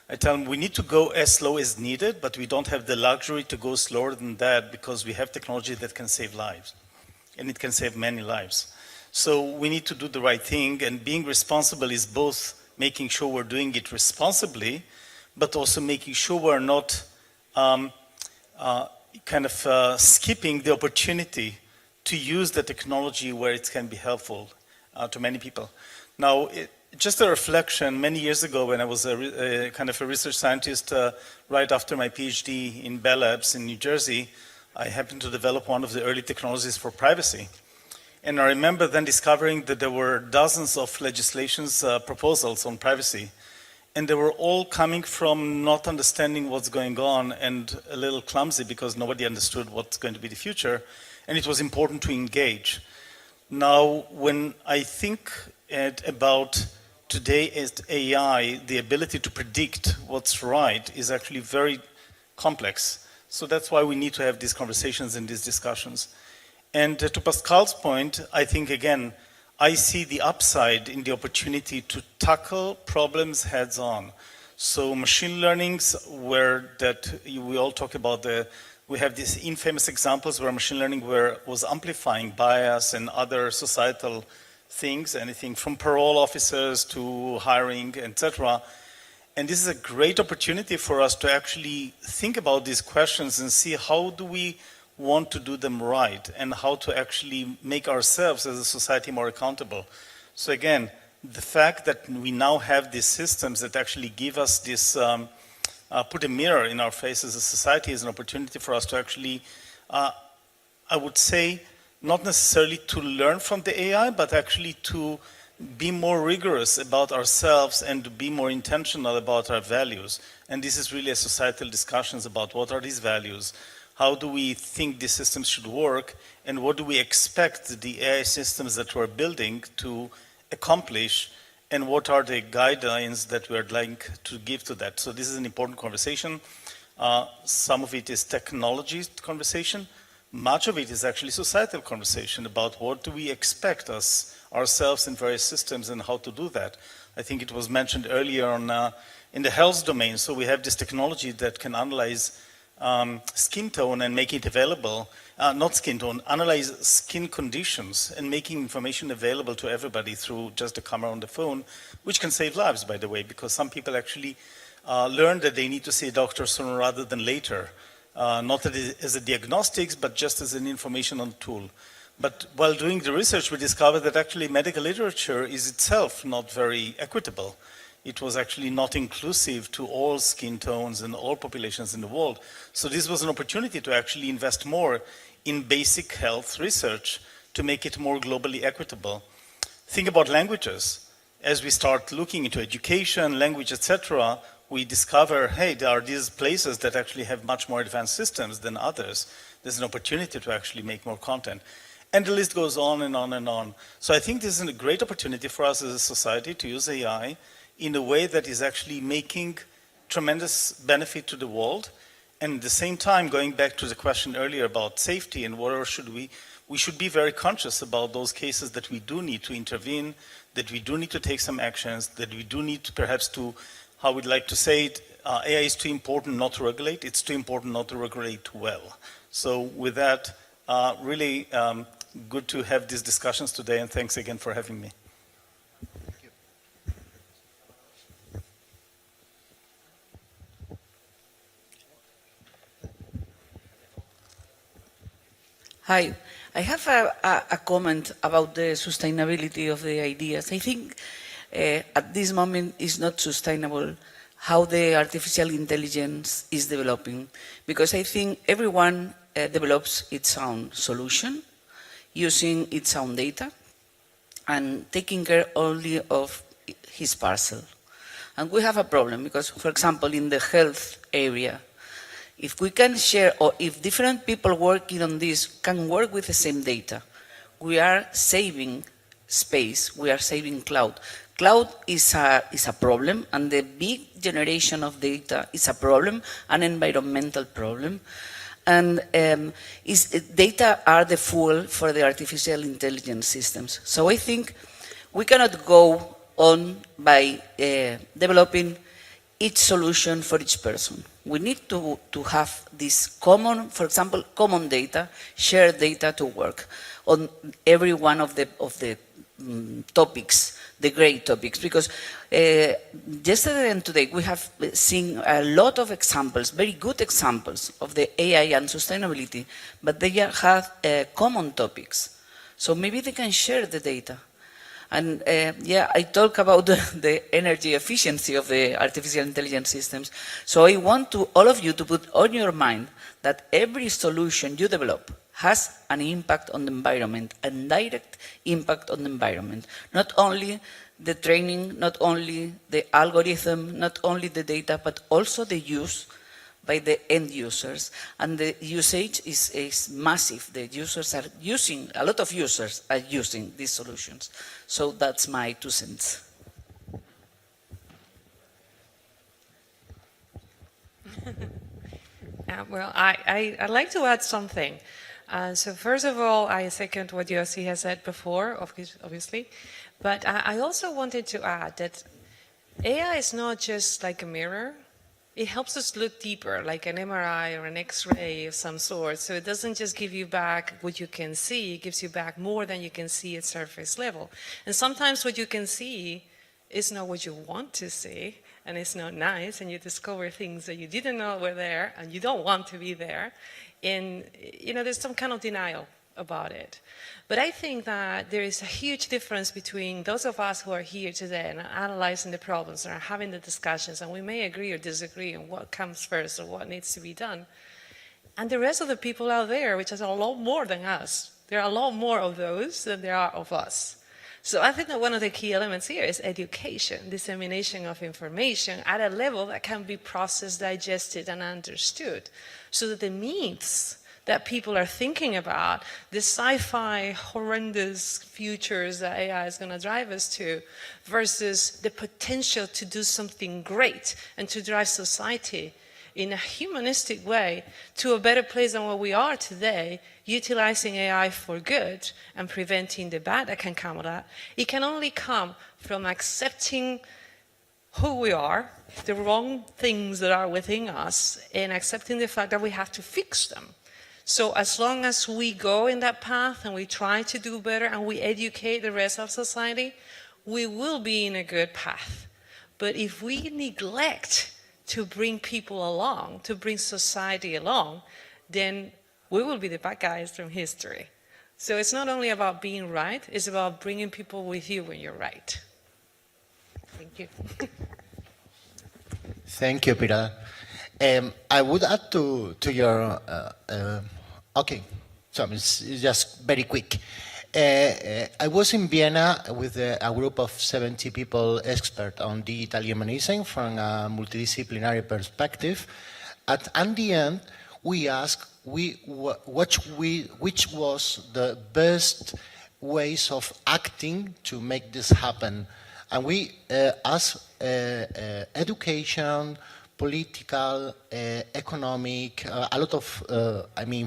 I tell them we need to go as slow as needed, but we don't have the luxury to go slower than that because we have technology that can save lives. And it can save many lives. So we need to do the right thing, and being responsible is both making sure we're doing it responsibly, but also making sure we're not skipping the opportunity to use the technology where it can be helpful to many people. Now, just a reflection, many years ago when I was a research scientist right after my PhD in Bell Labs in New Jersey, I happened to develop one of the early technologies for privacy. And I remember then discovering that there were dozens of legislations proposals on privacy. And they were all coming from not understanding what's going on and a little clumsy because nobody understood what's going to be the future. and it was important to engage. Now, when I think about today as AI, the ability to predict what's right is actually very complex. So that's why we need to have these conversations and these discussions. And to Pascal's point, I think, again, I see the upside in the opportunity to tackle problems heads on. So machine learnings, where that we all talk about we have these infamous examples where machine learning was amplifying bias and other societal things, anything from parole officers to hiring, etc. And this is a great opportunity for us to actually think about these questions and see how do we want to do them right and how to actually make ourselves as a society more accountable. So again, the fact that we now have these systems that actually give us this put a mirror in our face as a society is an opportunity for us to actually, I would say, not necessarily to learn from the AI, but actually to be more rigorous about ourselves and to be more intentional about our values. And this is really a societal discussions about what are these values, how do we think these systems should work, and what do we expect the AI systems that we're building to accomplish, and what are the guidelines that we're like to give to that. So this is an important conversation. Some of it is technology conversation. Much of it is actually societal conversation about what do we expect ourselves in various systems and how to do that. I think it was mentioned earlier on in the health domain. So we have this technology that can analyze skin tone and make it available, not skin tone, analyze skin conditions and making information available to everybody through just a camera on the phone, which can save lives, by the way, because some people actually learn that they need to see a doctor sooner rather than later, not as a diagnostics, but just as an informational tool. But while doing the research, we discovered that actually medical literature is itself not very equitable. It was actually not inclusive to all skin tones and all populations in the world. So this was an opportunity to actually invest more in basic health research to make it more globally equitable. Think about languages. As we start looking into education, language, etc., we discover, hey, there are these places that actually have much more advanced systems than others. There's an opportunity to actually make more content. And the list goes on and on and on. So I think this is a great opportunity for us as a society to use AI in a way that is actually making tremendous benefit to the world. And at the same time, going back to the question earlier about safety and where should we should be very conscious about those cases that we do need to intervene, that we do need to take some actions, that we do need to perhaps to, how we'd like to say it, AI is too important not to regulate, it's too important not to regulate well. So with that, really good to have these discussions today, and thanks again for having me. Hi, I have a comment about the sustainability of the ideas. I think at this moment it's not sustainable how the artificial intelligence is developing, because I think everyone develops its own solution using its own data and taking care only of his parcel. And we have a problem because, for example, in the health area, if we can share, or if different people working on this can work with the same data, we are saving space, we are saving cloud. Cloud is a problem, and the big generation of data is a problem, an environmental problem. And data are the fuel for the artificial intelligence systems. So I think we cannot go on by developing each solution for each person. We need to have this common, for example, common data, shared data to work on every one of the topics, the great topics, because yesterday and today we have seen a lot of examples, very good examples of the AI and sustainability, but they have common topics. So maybe they can share the data. And yeah, I talk about the energy efficiency of the artificial intelligence systems. So I want all of you to put on your mind that every solution you develop has an impact on the environment, a direct impact on the environment. Not only the training, not only the algorithm, not only the data, but also the use by the end users, and the usage is massive. The users are using, a lot of users are using these solutions. So that's my 2 cents. Well, I'd like to add something. So first of all, I second what Yossi has said before, obviously. But I also wanted to add that AI is not just like a mirror. It helps us look deeper, like an MRI or an X-ray of some sort. So it doesn't just give you back what you can see, it gives you back more than you can see at surface level. And sometimes what you can see is not what you want to see, and it's not nice, and you discover things that you didn't know were there, and you don't want to be there. And, you know, there's some kind of denial about it. But I think that there is a huge difference between those of us who are here today and are analyzing the problems and are having the discussions, and we may agree or disagree on what comes first or what needs to be done, and the rest of the people out there, which is a lot more than us. There are a lot more of those than there are of us. So I think that one of the key elements here is education, dissemination of information at a level that can be processed, digested, and understood, so that the myths that people are thinking about, the sci-fi horrendous futures that AI is going to drive us to, versus the potential to do something great and to drive society in a humanistic way to a better place than where we are today, utilizing AI for good and preventing the bad that can come of that. It can only come from accepting who we are, the wrong things that are within us, and accepting the fact that we have to fix them. So as long as we go in that path and we try to do better and we educate the rest of society, we will be in a good path. But if we neglect to bring people along, to bring society along, then we will be the bad guys from history. So it's not only about being right, it's about bringing people with you when you're right. Thank you. Thank you, Pilar. I would add to your, okay, so it's just very quick. I was in Vienna with a group of 70 people, experts on digital humanism from a multidisciplinary perspective. At the end, we asked which was the best ways of acting to make this happen. And we asked education, political, economic, a lot of,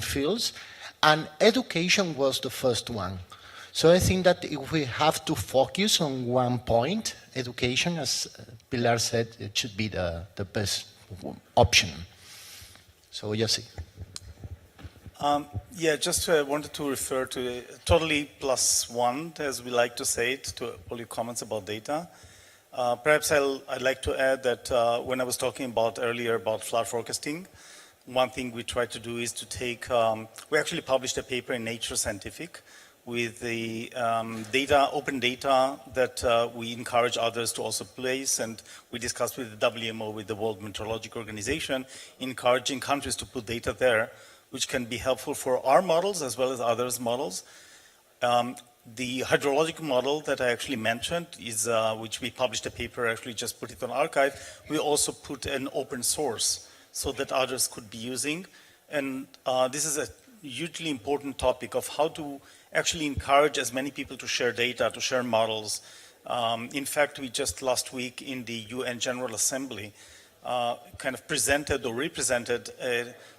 fields, and education was the first one. So I think that if we have to focus on one point, education, as Pilar said, it should be the best option. So Yossi. Yeah, just wanted to refer to totally +1, as we like to say it, to all your comments about data. Perhaps I'd like to add that when I was talking about earlier about flood forecasting, one thing we try to do is to take, we actually published a paper in Nature Scientific with the open data that we encourage others to also place, and we discussed with the WMO, with the World Meteorological Organization, encouraging countries to put data there, which can be helpful for our models as well as others' models. The hydrological model that I actually mentioned is, which we published a paper, actually just put it on archive. We also put an open source so that others could be using. And this is a hugely important topic of how to actually encourage as many people to share data, to share models. In fact, we just last week in the UN General Assembly kind of presented or represented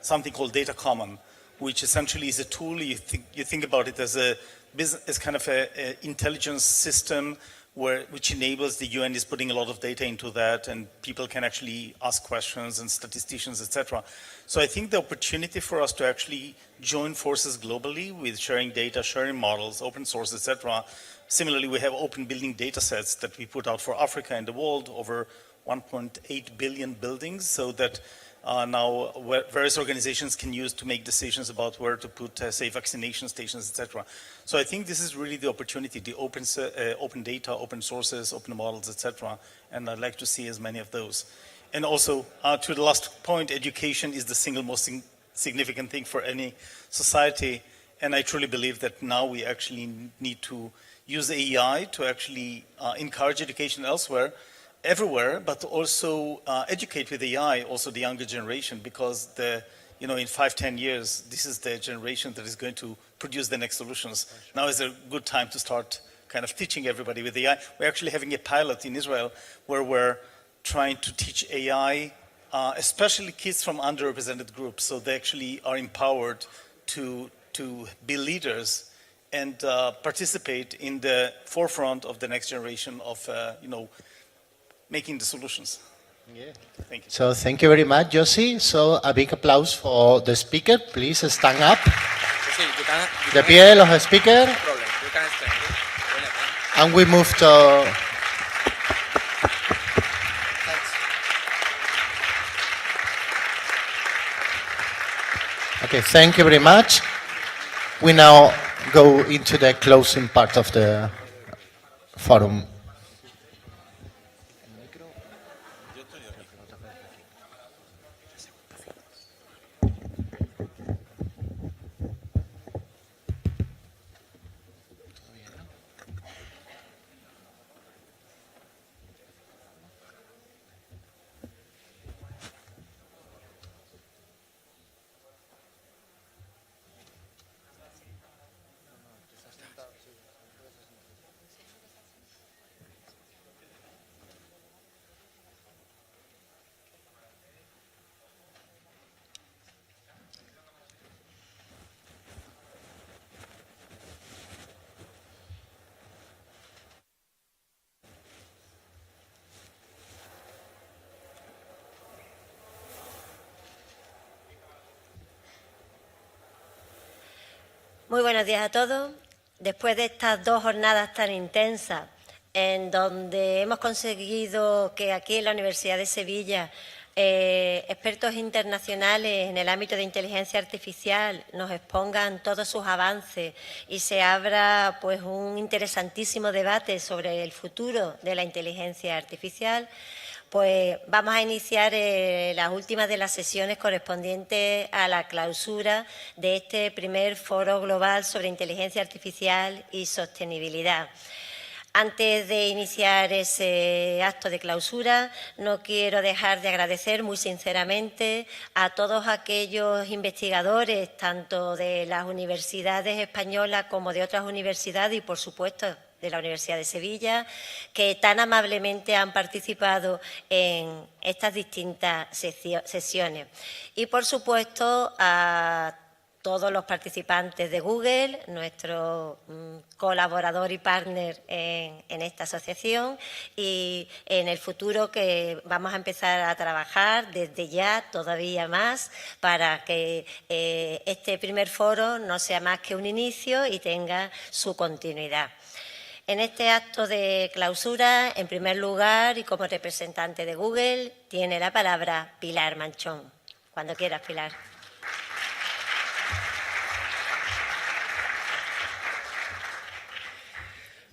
something called Data Common, which essentially is a tool, you think about it as a business, as kind of an intelligence system which enables the UN is putting a lot of data into that, and people can actually ask questions, and statisticians, etc. So I think the opportunity for us to actually join forces globally with sharing data, sharing models, open source, etc. Similarly, we have open building data sets that we put out for Africa and the world, over 1.8 billion buildings, so that now various organizations can use to make decisions about where to put, say, vaccination stations, etc. So I think this is really the opportunity, the open data, open sources, open models, etc. And I'd like to see as many of those. And also, to the last point, education is the single most significant thing for any society. And I truly believe that now we actually need to use AI to actually encourage education elsewhere. everywhere, but also educate with AI also the younger generation, because in 5-10 years, this is the generation that is going to produce the next solutions. Now is a good time to start kind of teaching everybody with AI. We're actually having a pilot in Israel where we're trying to teach AI, especially kids from underrepresented groups, so they actually are empowered to be leaders and participate in the forefront of the next generation of, making the solutions. Yeah. Thank you. So thank you very much, Josie. So a big applause for the speaker. Please stand up. De pie los speakers. And we move to... Okay, thank you very much. We now go into the closing part of the forum. Muy buenos días a todos. Después de estas 2 jornadas tan intensas, en donde hemos conseguido que aquí en la Universidad de Sevilla expertos internacionales en el ámbito de inteligencia artificial nos expongan todos sus avances y se abra pues un interesantísimo debate sobre el futuro de la inteligencia artificial, pues vamos a iniciar las últimas de las sesiones correspondientes a la clausura de este primer foro global sobre inteligencia artificial y sostenibilidad. Antes de iniciar ese acto de clausura, no quiero dejar de agradecer muy sinceramente a todos aquellos investigadores, tanto de las universidades españolas como de otras universidades y, por supuesto, de la Universidad de Sevilla, que tan amablemente han participado en estas distintas sesiones. Y, por supuesto, a todos los participantes de Google, nuestro colaborador y partner en esta asociación, y en el futuro que vamos a empezar a trabajar desde ya todavía más para que este primer foro no sea más que un inicio y tenga su continuidad. En este acto de clausura, en primer lugar y como representante de Google, tiene la palabra Pilar Manchón. Cuando quieras, Pilar.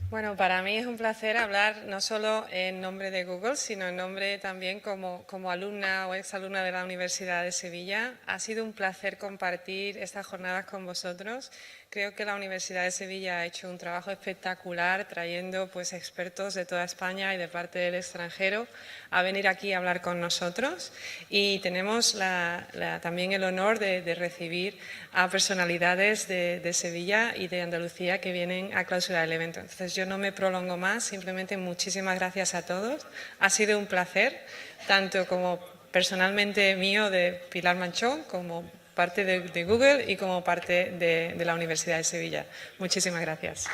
Bueno, para mí es un placer hablar no solo en nombre de Google, sino en nombre también como alumna o exalumna de la Universidad de Sevilla. Ha sido un placer compartir estas jornadas con vosotros. Creo que la Universidad de Sevilla ha hecho un trabajo espectacular trayendo pues, expertos de toda España y de parte del extranjero a venir aquí a hablar con nosotros, y tenemos también el honor de recibir a personalidades de Sevilla y de Andalucía que vienen a clausurar el evento. Entonces yo no me prolongo más, simplemente muchísimas gracias a todos. Ha sido un placer, tanto como personalmente mío de Pilar Manchón, como parte de Google y como parte de la Universidad de Sevilla. Muchísimas gracias.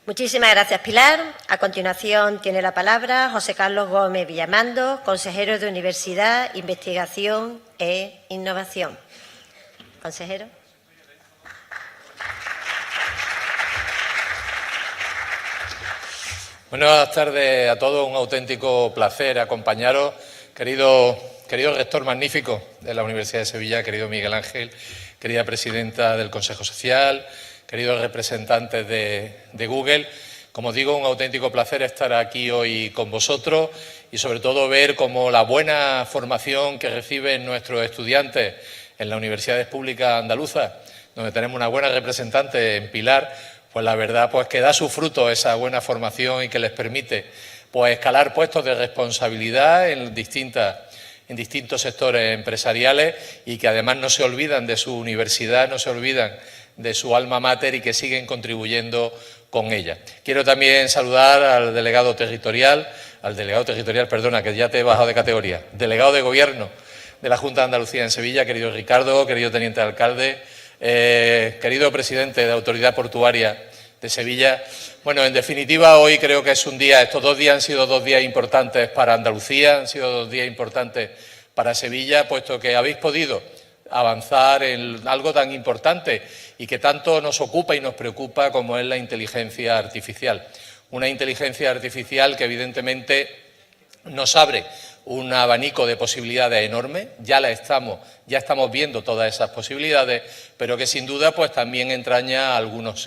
Muchísimas gracias, Pilar. A continuación tiene la palabra José Carlos Gómez Villamando, consejero de Universidad, Investigación e Innovación. Consejero. Buenas tardes a todos, un auténtico placer acompañaros. Querido rector magnífico de la Universidad de Sevilla, querido Miguel Ángel, querida presidenta del Consejo Social, queridos representantes de Google. Como digo, un auténtico placer estar aquí hoy con vosotros y sobre todo ver cómo la buena formación que reciben nuestros estudiantes en las universidades públicas andaluzas, donde tenemos una buena representante en Pilar, pues la verdad pues que da su fruto esa buena formación y que les permite pues escalar puestos de responsabilidad en distintos sectores empresariales y que además no se olvidan de su universidad, no se olvidan de su alma mater y que siguen contribuyendo con ella. Quiero también saludar al delegado territorial, que ya te he bajado de categoría, delegado de Gobierno de la Junta de Andalucía en Sevilla, querido Ricardo, querido teniente alcalde, querido presidente de la Autoridad Portuaria de Sevilla. Bueno, en definitiva, hoy creo que es un día, estos 2 días han sido 2 días importantes para Andalucía, han sido 2 días importantes para Sevilla, puesto que habéis podido avanzar en algo tan importante y que tanto nos ocupa y nos preocupa como es la inteligencia artificial. Una inteligencia artificial que evidentemente nos abre un abanico de posibilidades enorme, ya estamos viendo todas esas posibilidades, pero que sin duda pues también entraña algunos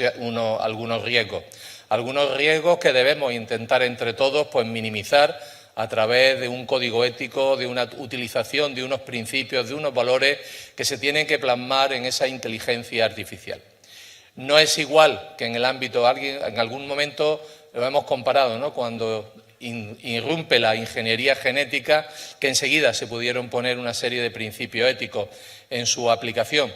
riesgos que debemos intentar entre todos pues minimizar a través de un código ético, de una utilización de unos principios, de unos valores que se tienen que plasmar en esa inteligencia artificial. No es igual que en el ámbito, en algún momento lo hemos comparado, ¿no?, cuando irrumpe la ingeniería genética, que enseguida se pudieron poner una serie de principios éticos en su aplicación.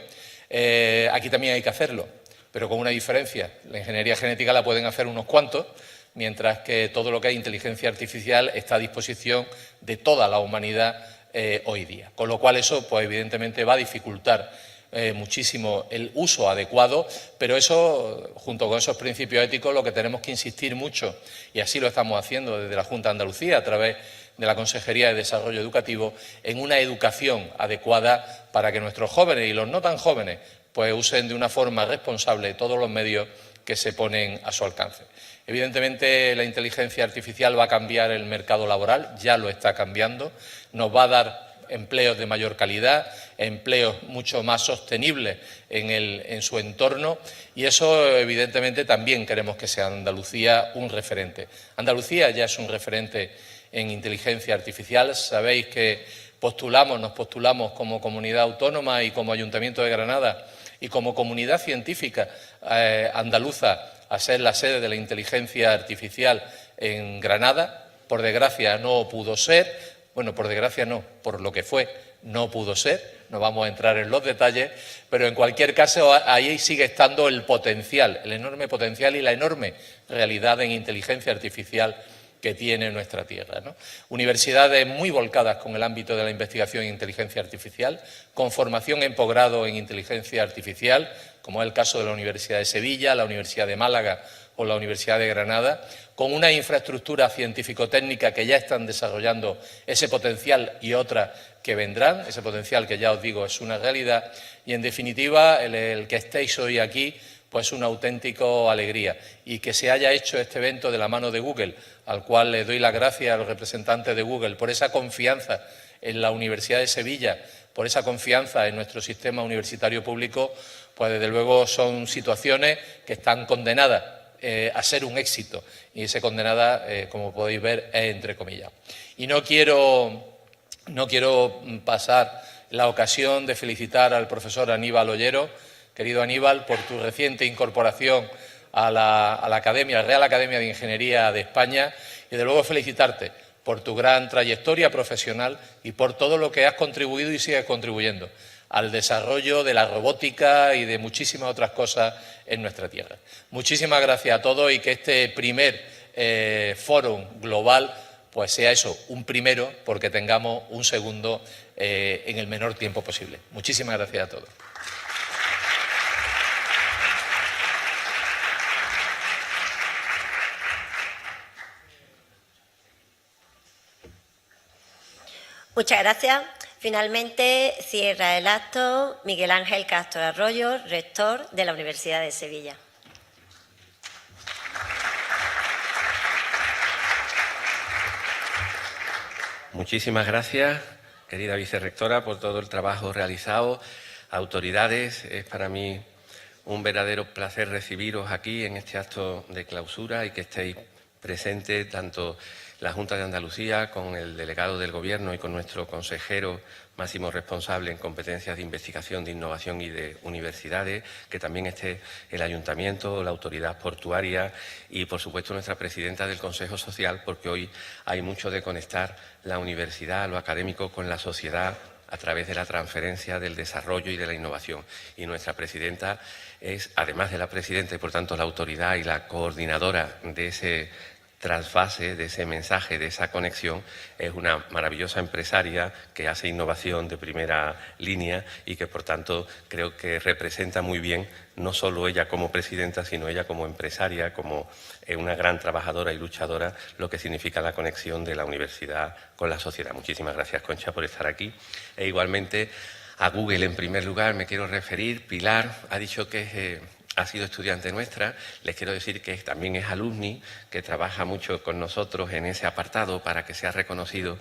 Aquí también hay que hacerlo, pero con una diferencia. La ingeniería genética la pueden hacer unos cuantos, mientras que todo lo que es inteligencia artificial está a disposición de toda la humanidad hoy día. Con lo cual eso, pues evidentemente, va a dificultar muchísimo el uso adecuado, pero eso, junto con esos principios éticos, lo que tenemos que insistir mucho, y así lo estamos haciendo desde la Junta de Andalucía, a través de la Consejería de Desarrollo Educativo, en una educación adecuada para que nuestros jóvenes y los no tan jóvenes pues usen de una forma responsable todos los medios que se ponen a su alcance. Evidentemente, la inteligencia artificial va a cambiar el mercado laboral, ya lo está cambiando, nos va a dar empleos de mayor calidad, empleos mucho más sostenibles en su entorno, y eso evidentemente también queremos que sea Andalucía un referente. Andalucía ya es un referente en inteligencia artificial. Sabéis que nos postulamos como comunidad autónoma y como Ayuntamiento de Granada y como comunidad científica andaluza a ser la sede de la inteligencia artificial en Granada. Por desgracia no pudo ser. Bueno, por desgracia no, por lo que fue, no pudo ser, no vamos a entrar en los detalles, pero en cualquier caso ahí sigue estando el potencial, el enorme potencial y la enorme realidad en inteligencia artificial que tiene nuestra tierra, ¿no? Universidades muy volcadas con el ámbito de la investigación en inteligencia artificial, con formación en posgrado en inteligencia artificial, como es el caso de la Universidad de Sevilla, la Universidad de Málaga o la Universidad de Granada, con una infraestructura científico-técnica que ya están desarrollando ese potencial y otras que vendrán, ese potencial que ya os digo es una realidad, y en definitiva el que estéis hoy aquí pues una auténtica alegría, y que se haya hecho este evento de la mano de Google, al cual le doy las gracias a los representantes de Google por esa confianza en la Universidad de Sevilla, por esa confianza en nuestro sistema universitario público, pues desde luego son situaciones que están condenadas a ser un éxito, y ese condenada, como podéis ver, es entre comillas. Y no quiero pasar la ocasión de felicitar al profesor Aníbal Ollero. Querido Aníbal, por tu reciente incorporación a la Real Academia de Ingeniería de España, y de luego felicitarte por tu gran trayectoria profesional y por todo lo que has contribuido y sigues contribuyendo al desarrollo de la robótica y de muchísimas otras cosas en nuestra tierra. Muchísimas gracias a todos, y que este primer fórum global pues sea eso, un primero, porque tengamos un segundo en el menor tiempo posible. Muchísimas gracias a todos. Muchas gracias. Finalmente cierra el acto Miguel Ángel Castro Arroyo, rector de la Universidad de Sevilla. Muchísimas gracias, querida vicerrectora, por todo el trabajo realizado. Autoridades, es para mí un verdadero placer recibiros aquí en este acto de clausura y que estéis presente tanto la Junta de Andalucía con el delegado del Gobierno y con nuestro consejero máximo responsable en competencias de investigación, de innovación y de universidades, que también esté el Ayuntamiento, la Autoridad Portuaria y, por supuesto, nuestra presidenta del Consejo Social, porque hoy hay mucho de conectar la universidad, lo académico, con la sociedad a través de la transferencia, del desarrollo y de la innovación. Y nuestra presidenta es, además de la presidenta y, por tanto, la autoridad y la coordinadora de ese trasvase, de ese mensaje, de esa conexión, es una maravillosa empresaria que hace innovación de primera línea y que, por tanto, creo que representa muy bien, no solo ella como presidenta, sino ella como empresaria, como una gran trabajadora y luchadora, lo que significa la conexión de la universidad con la sociedad. Muchísimas gracias, Concha, por estar aquí. E igualmente a Google, en primer lugar, me quiero referir. Pilar ha dicho que ha sido estudiante nuestra. Les quiero decir que también es alumni, que trabaja mucho con nosotros en ese apartado para que sea reconocido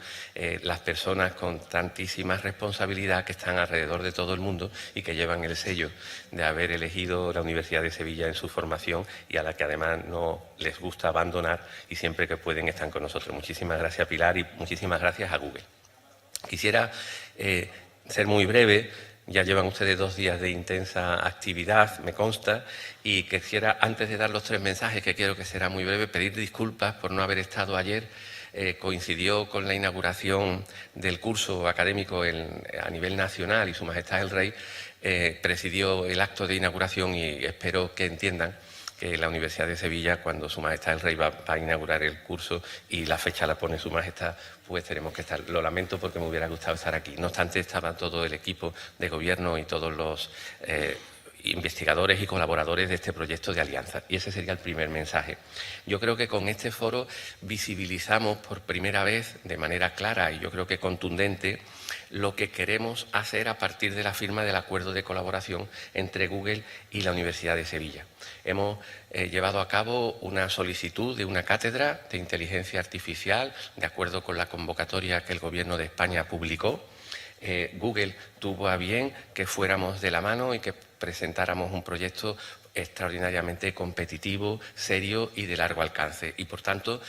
las personas con tantísima responsabilidad que están alrededor de todo el mundo y que llevan el sello de haber elegido la Universidad de Sevilla en su formación y a la que además no les gusta abandonar y siempre que pueden están con nosotros. Muchísimas gracias, Pilar, y muchísimas gracias a Google. Quisiera ser muy breve. Ya llevan ustedes 2 días de intensa actividad, me consta, y quisiera, antes de dar los 3 mensajes, que creo que será muy breve, pedir disculpas por no haber estado ayer. Coincidió con la inauguración del curso académico a nivel nacional y Su Majestad el Rey presidió el acto de inauguración y espero que entiendan que la Universidad de Sevilla, cuando Su Majestad el Rey va a inaugurar el curso y la fecha la pone Su Majestad, pues tenemos que estar. Lo lamento porque me hubiera gustado estar aquí. No obstante, estaba todo el equipo de gobierno y todos los investigadores y colaboradores de este proyecto de alianza. Y ese sería el primer mensaje. Yo creo que con este foro visibilizamos por primera vez, de manera clara y yo creo que contundente, lo que queremos hacer a partir de la firma del acuerdo de colaboración entre Google y la Universidad de Sevilla. Hemos llevado a cabo una solicitud de una cátedra de inteligencia artificial, de acuerdo con la convocatoria que el Gobierno de España publicó. Google tuvo a bien que fuéramos de la mano y que presentáramos un proyecto extraordinariamente competitivo, serio y de largo alcance. Y, por tanto,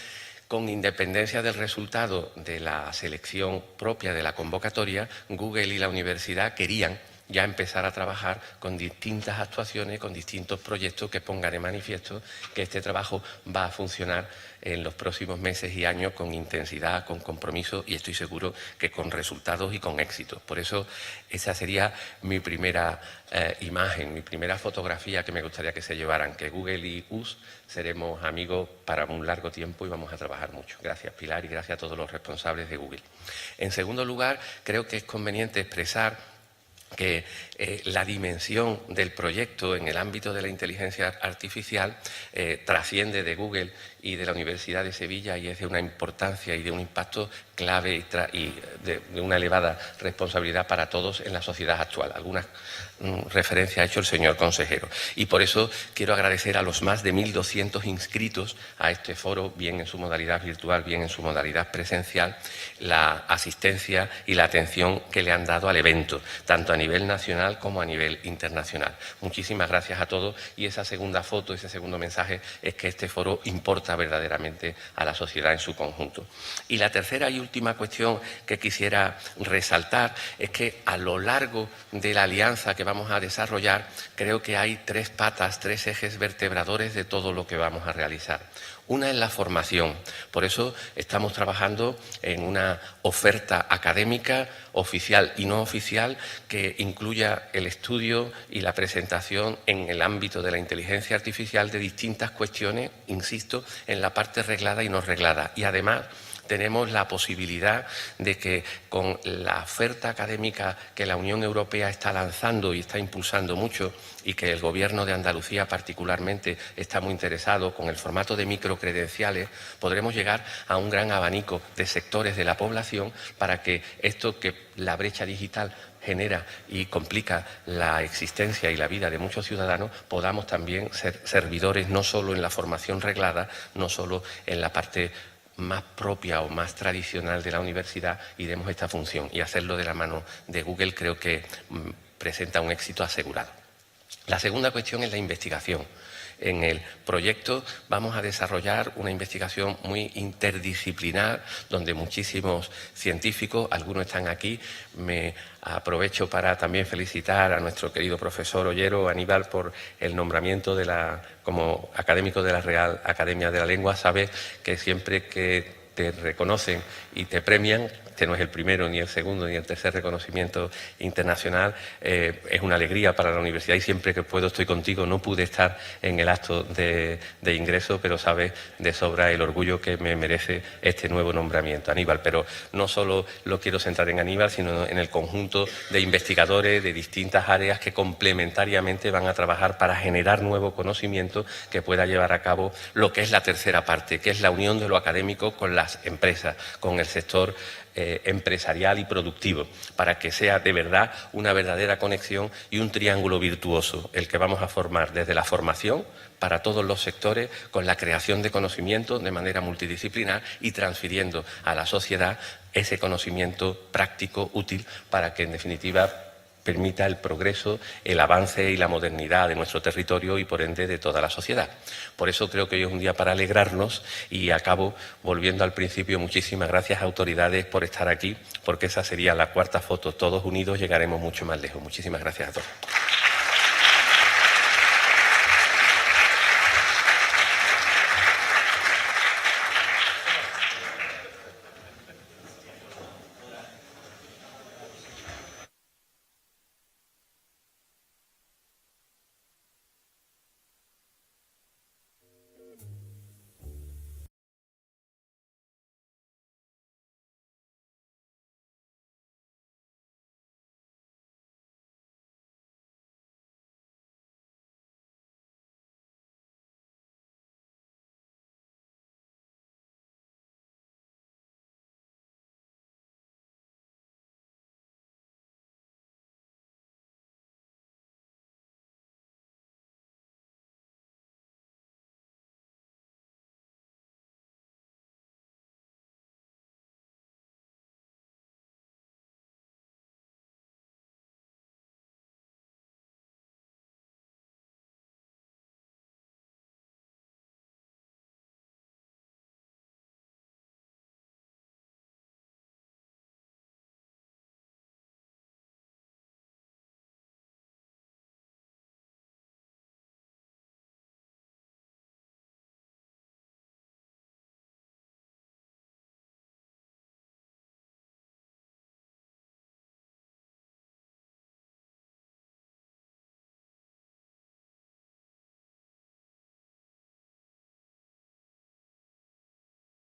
con independencia del resultado de la selección propia de la convocatoria, Google y la universidad querían ya empezar a trabajar con distintas actuaciones, con distintos proyectos que pongan de manifiesto que este trabajo va a funcionar en los próximos meses y años con intensidad, con compromiso y estoy seguro que con resultados y con éxito. Por eso esa sería mi primera imagen, mi primera fotografía que me gustaría que se llevaran, que Google y US seremos amigos para un largo tiempo y vamos a trabajar mucho. Gracias, Pilar, y gracias a todos los responsables de Google. En segundo lugar, creo que es conveniente expresar que la dimensión del proyecto en el ámbito de la inteligencia artificial trasciende de Google y de la Universidad de Sevilla y es de una importancia y de un impacto clave y de una elevada responsabilidad para todos en la sociedad actual. Algunas referencias ha hecho el señor consejero. Y por eso quiero agradecer a los más de 1.200 inscritos a este foro, bien en su modalidad virtual, bien en su modalidad presencial, la asistencia y la atención que le han dado al evento, tanto a nivel nacional como a nivel internacional. Muchísimas gracias a todos y esa segunda foto, ese segundo mensaje es que este foro importa verdaderamente a la sociedad en su conjunto. Y la tercera y última cuestión que quisiera resaltar es que a lo largo de la alianza que vamos a desarrollar, creo que hay 3 patas, 3 ejes vertebradores de todo lo que vamos a realizar. Una es la formación, por eso estamos trabajando en una oferta académica, oficial y no oficial, que incluya el estudio y la presentación en el ámbito de la inteligencia artificial de distintas cuestiones, insisto, en la parte reglada y no reglada. Y además tenemos la posibilidad de que con la oferta académica que la Unión Europea está lanzando y está impulsando mucho y que el Gobierno de Andalucía particularmente está muy interesado con el formato de microcredenciales, podremos llegar a un gran abanico de sectores de la población para que esto que la brecha digital genera y complica la existencia y la vida de muchos ciudadanos, podamos también ser servidores no solo en la formación reglada, no solo en la parte más propia o más tradicional de la universidad y demos esta función. Y hacerlo de la mano de Google creo que presenta un éxito asegurado. La segunda cuestión es la investigación. En el proyecto vamos a desarrollar una investigación muy interdisciplinar, donde muchísimos científicos, algunos están aquí. Me aprovecho para también felicitar a nuestro querido profesor Ollero, Aníbal, por el nombramiento como académico de la Real Academia de la Lengua. Sabes que siempre que te reconocen y te premian, este no es el primero, ni el segundo, ni el tercer reconocimiento internacional, es una alegría para la universidad y siempre que puedo estoy contigo. No pude estar en el acto de ingreso, pero sabes de sobra el orgullo que me merece este nuevo nombramiento, Aníbal. Pero no solo lo quiero centrar en Aníbal, sino en el conjunto de investigadores de distintas áreas que complementariamente van a trabajar para generar nuevo conocimiento que pueda llevar a cabo lo que es la tercera parte, que es la unión de lo académico con las empresas, con el sector empresarial y productivo, para que sea de verdad una verdadera conexión y un triángulo virtuoso, el que vamos a formar desde la formación para todos los sectores, con la creación de conocimiento de manera multidisciplinar y transfiriendo a la sociedad ese conocimiento práctico, útil, para que en definitiva permita el progreso, el avance y la modernidad de nuestro territorio y, por ende, de toda la sociedad. Por eso creo que hoy es un día para alegrarnos y acabo volviendo al principio. Muchísimas gracias, autoridades, por estar aquí, porque esa sería la cuarta foto. Todos unidos llegaremos mucho más lejos. Muchísimas gracias a todos.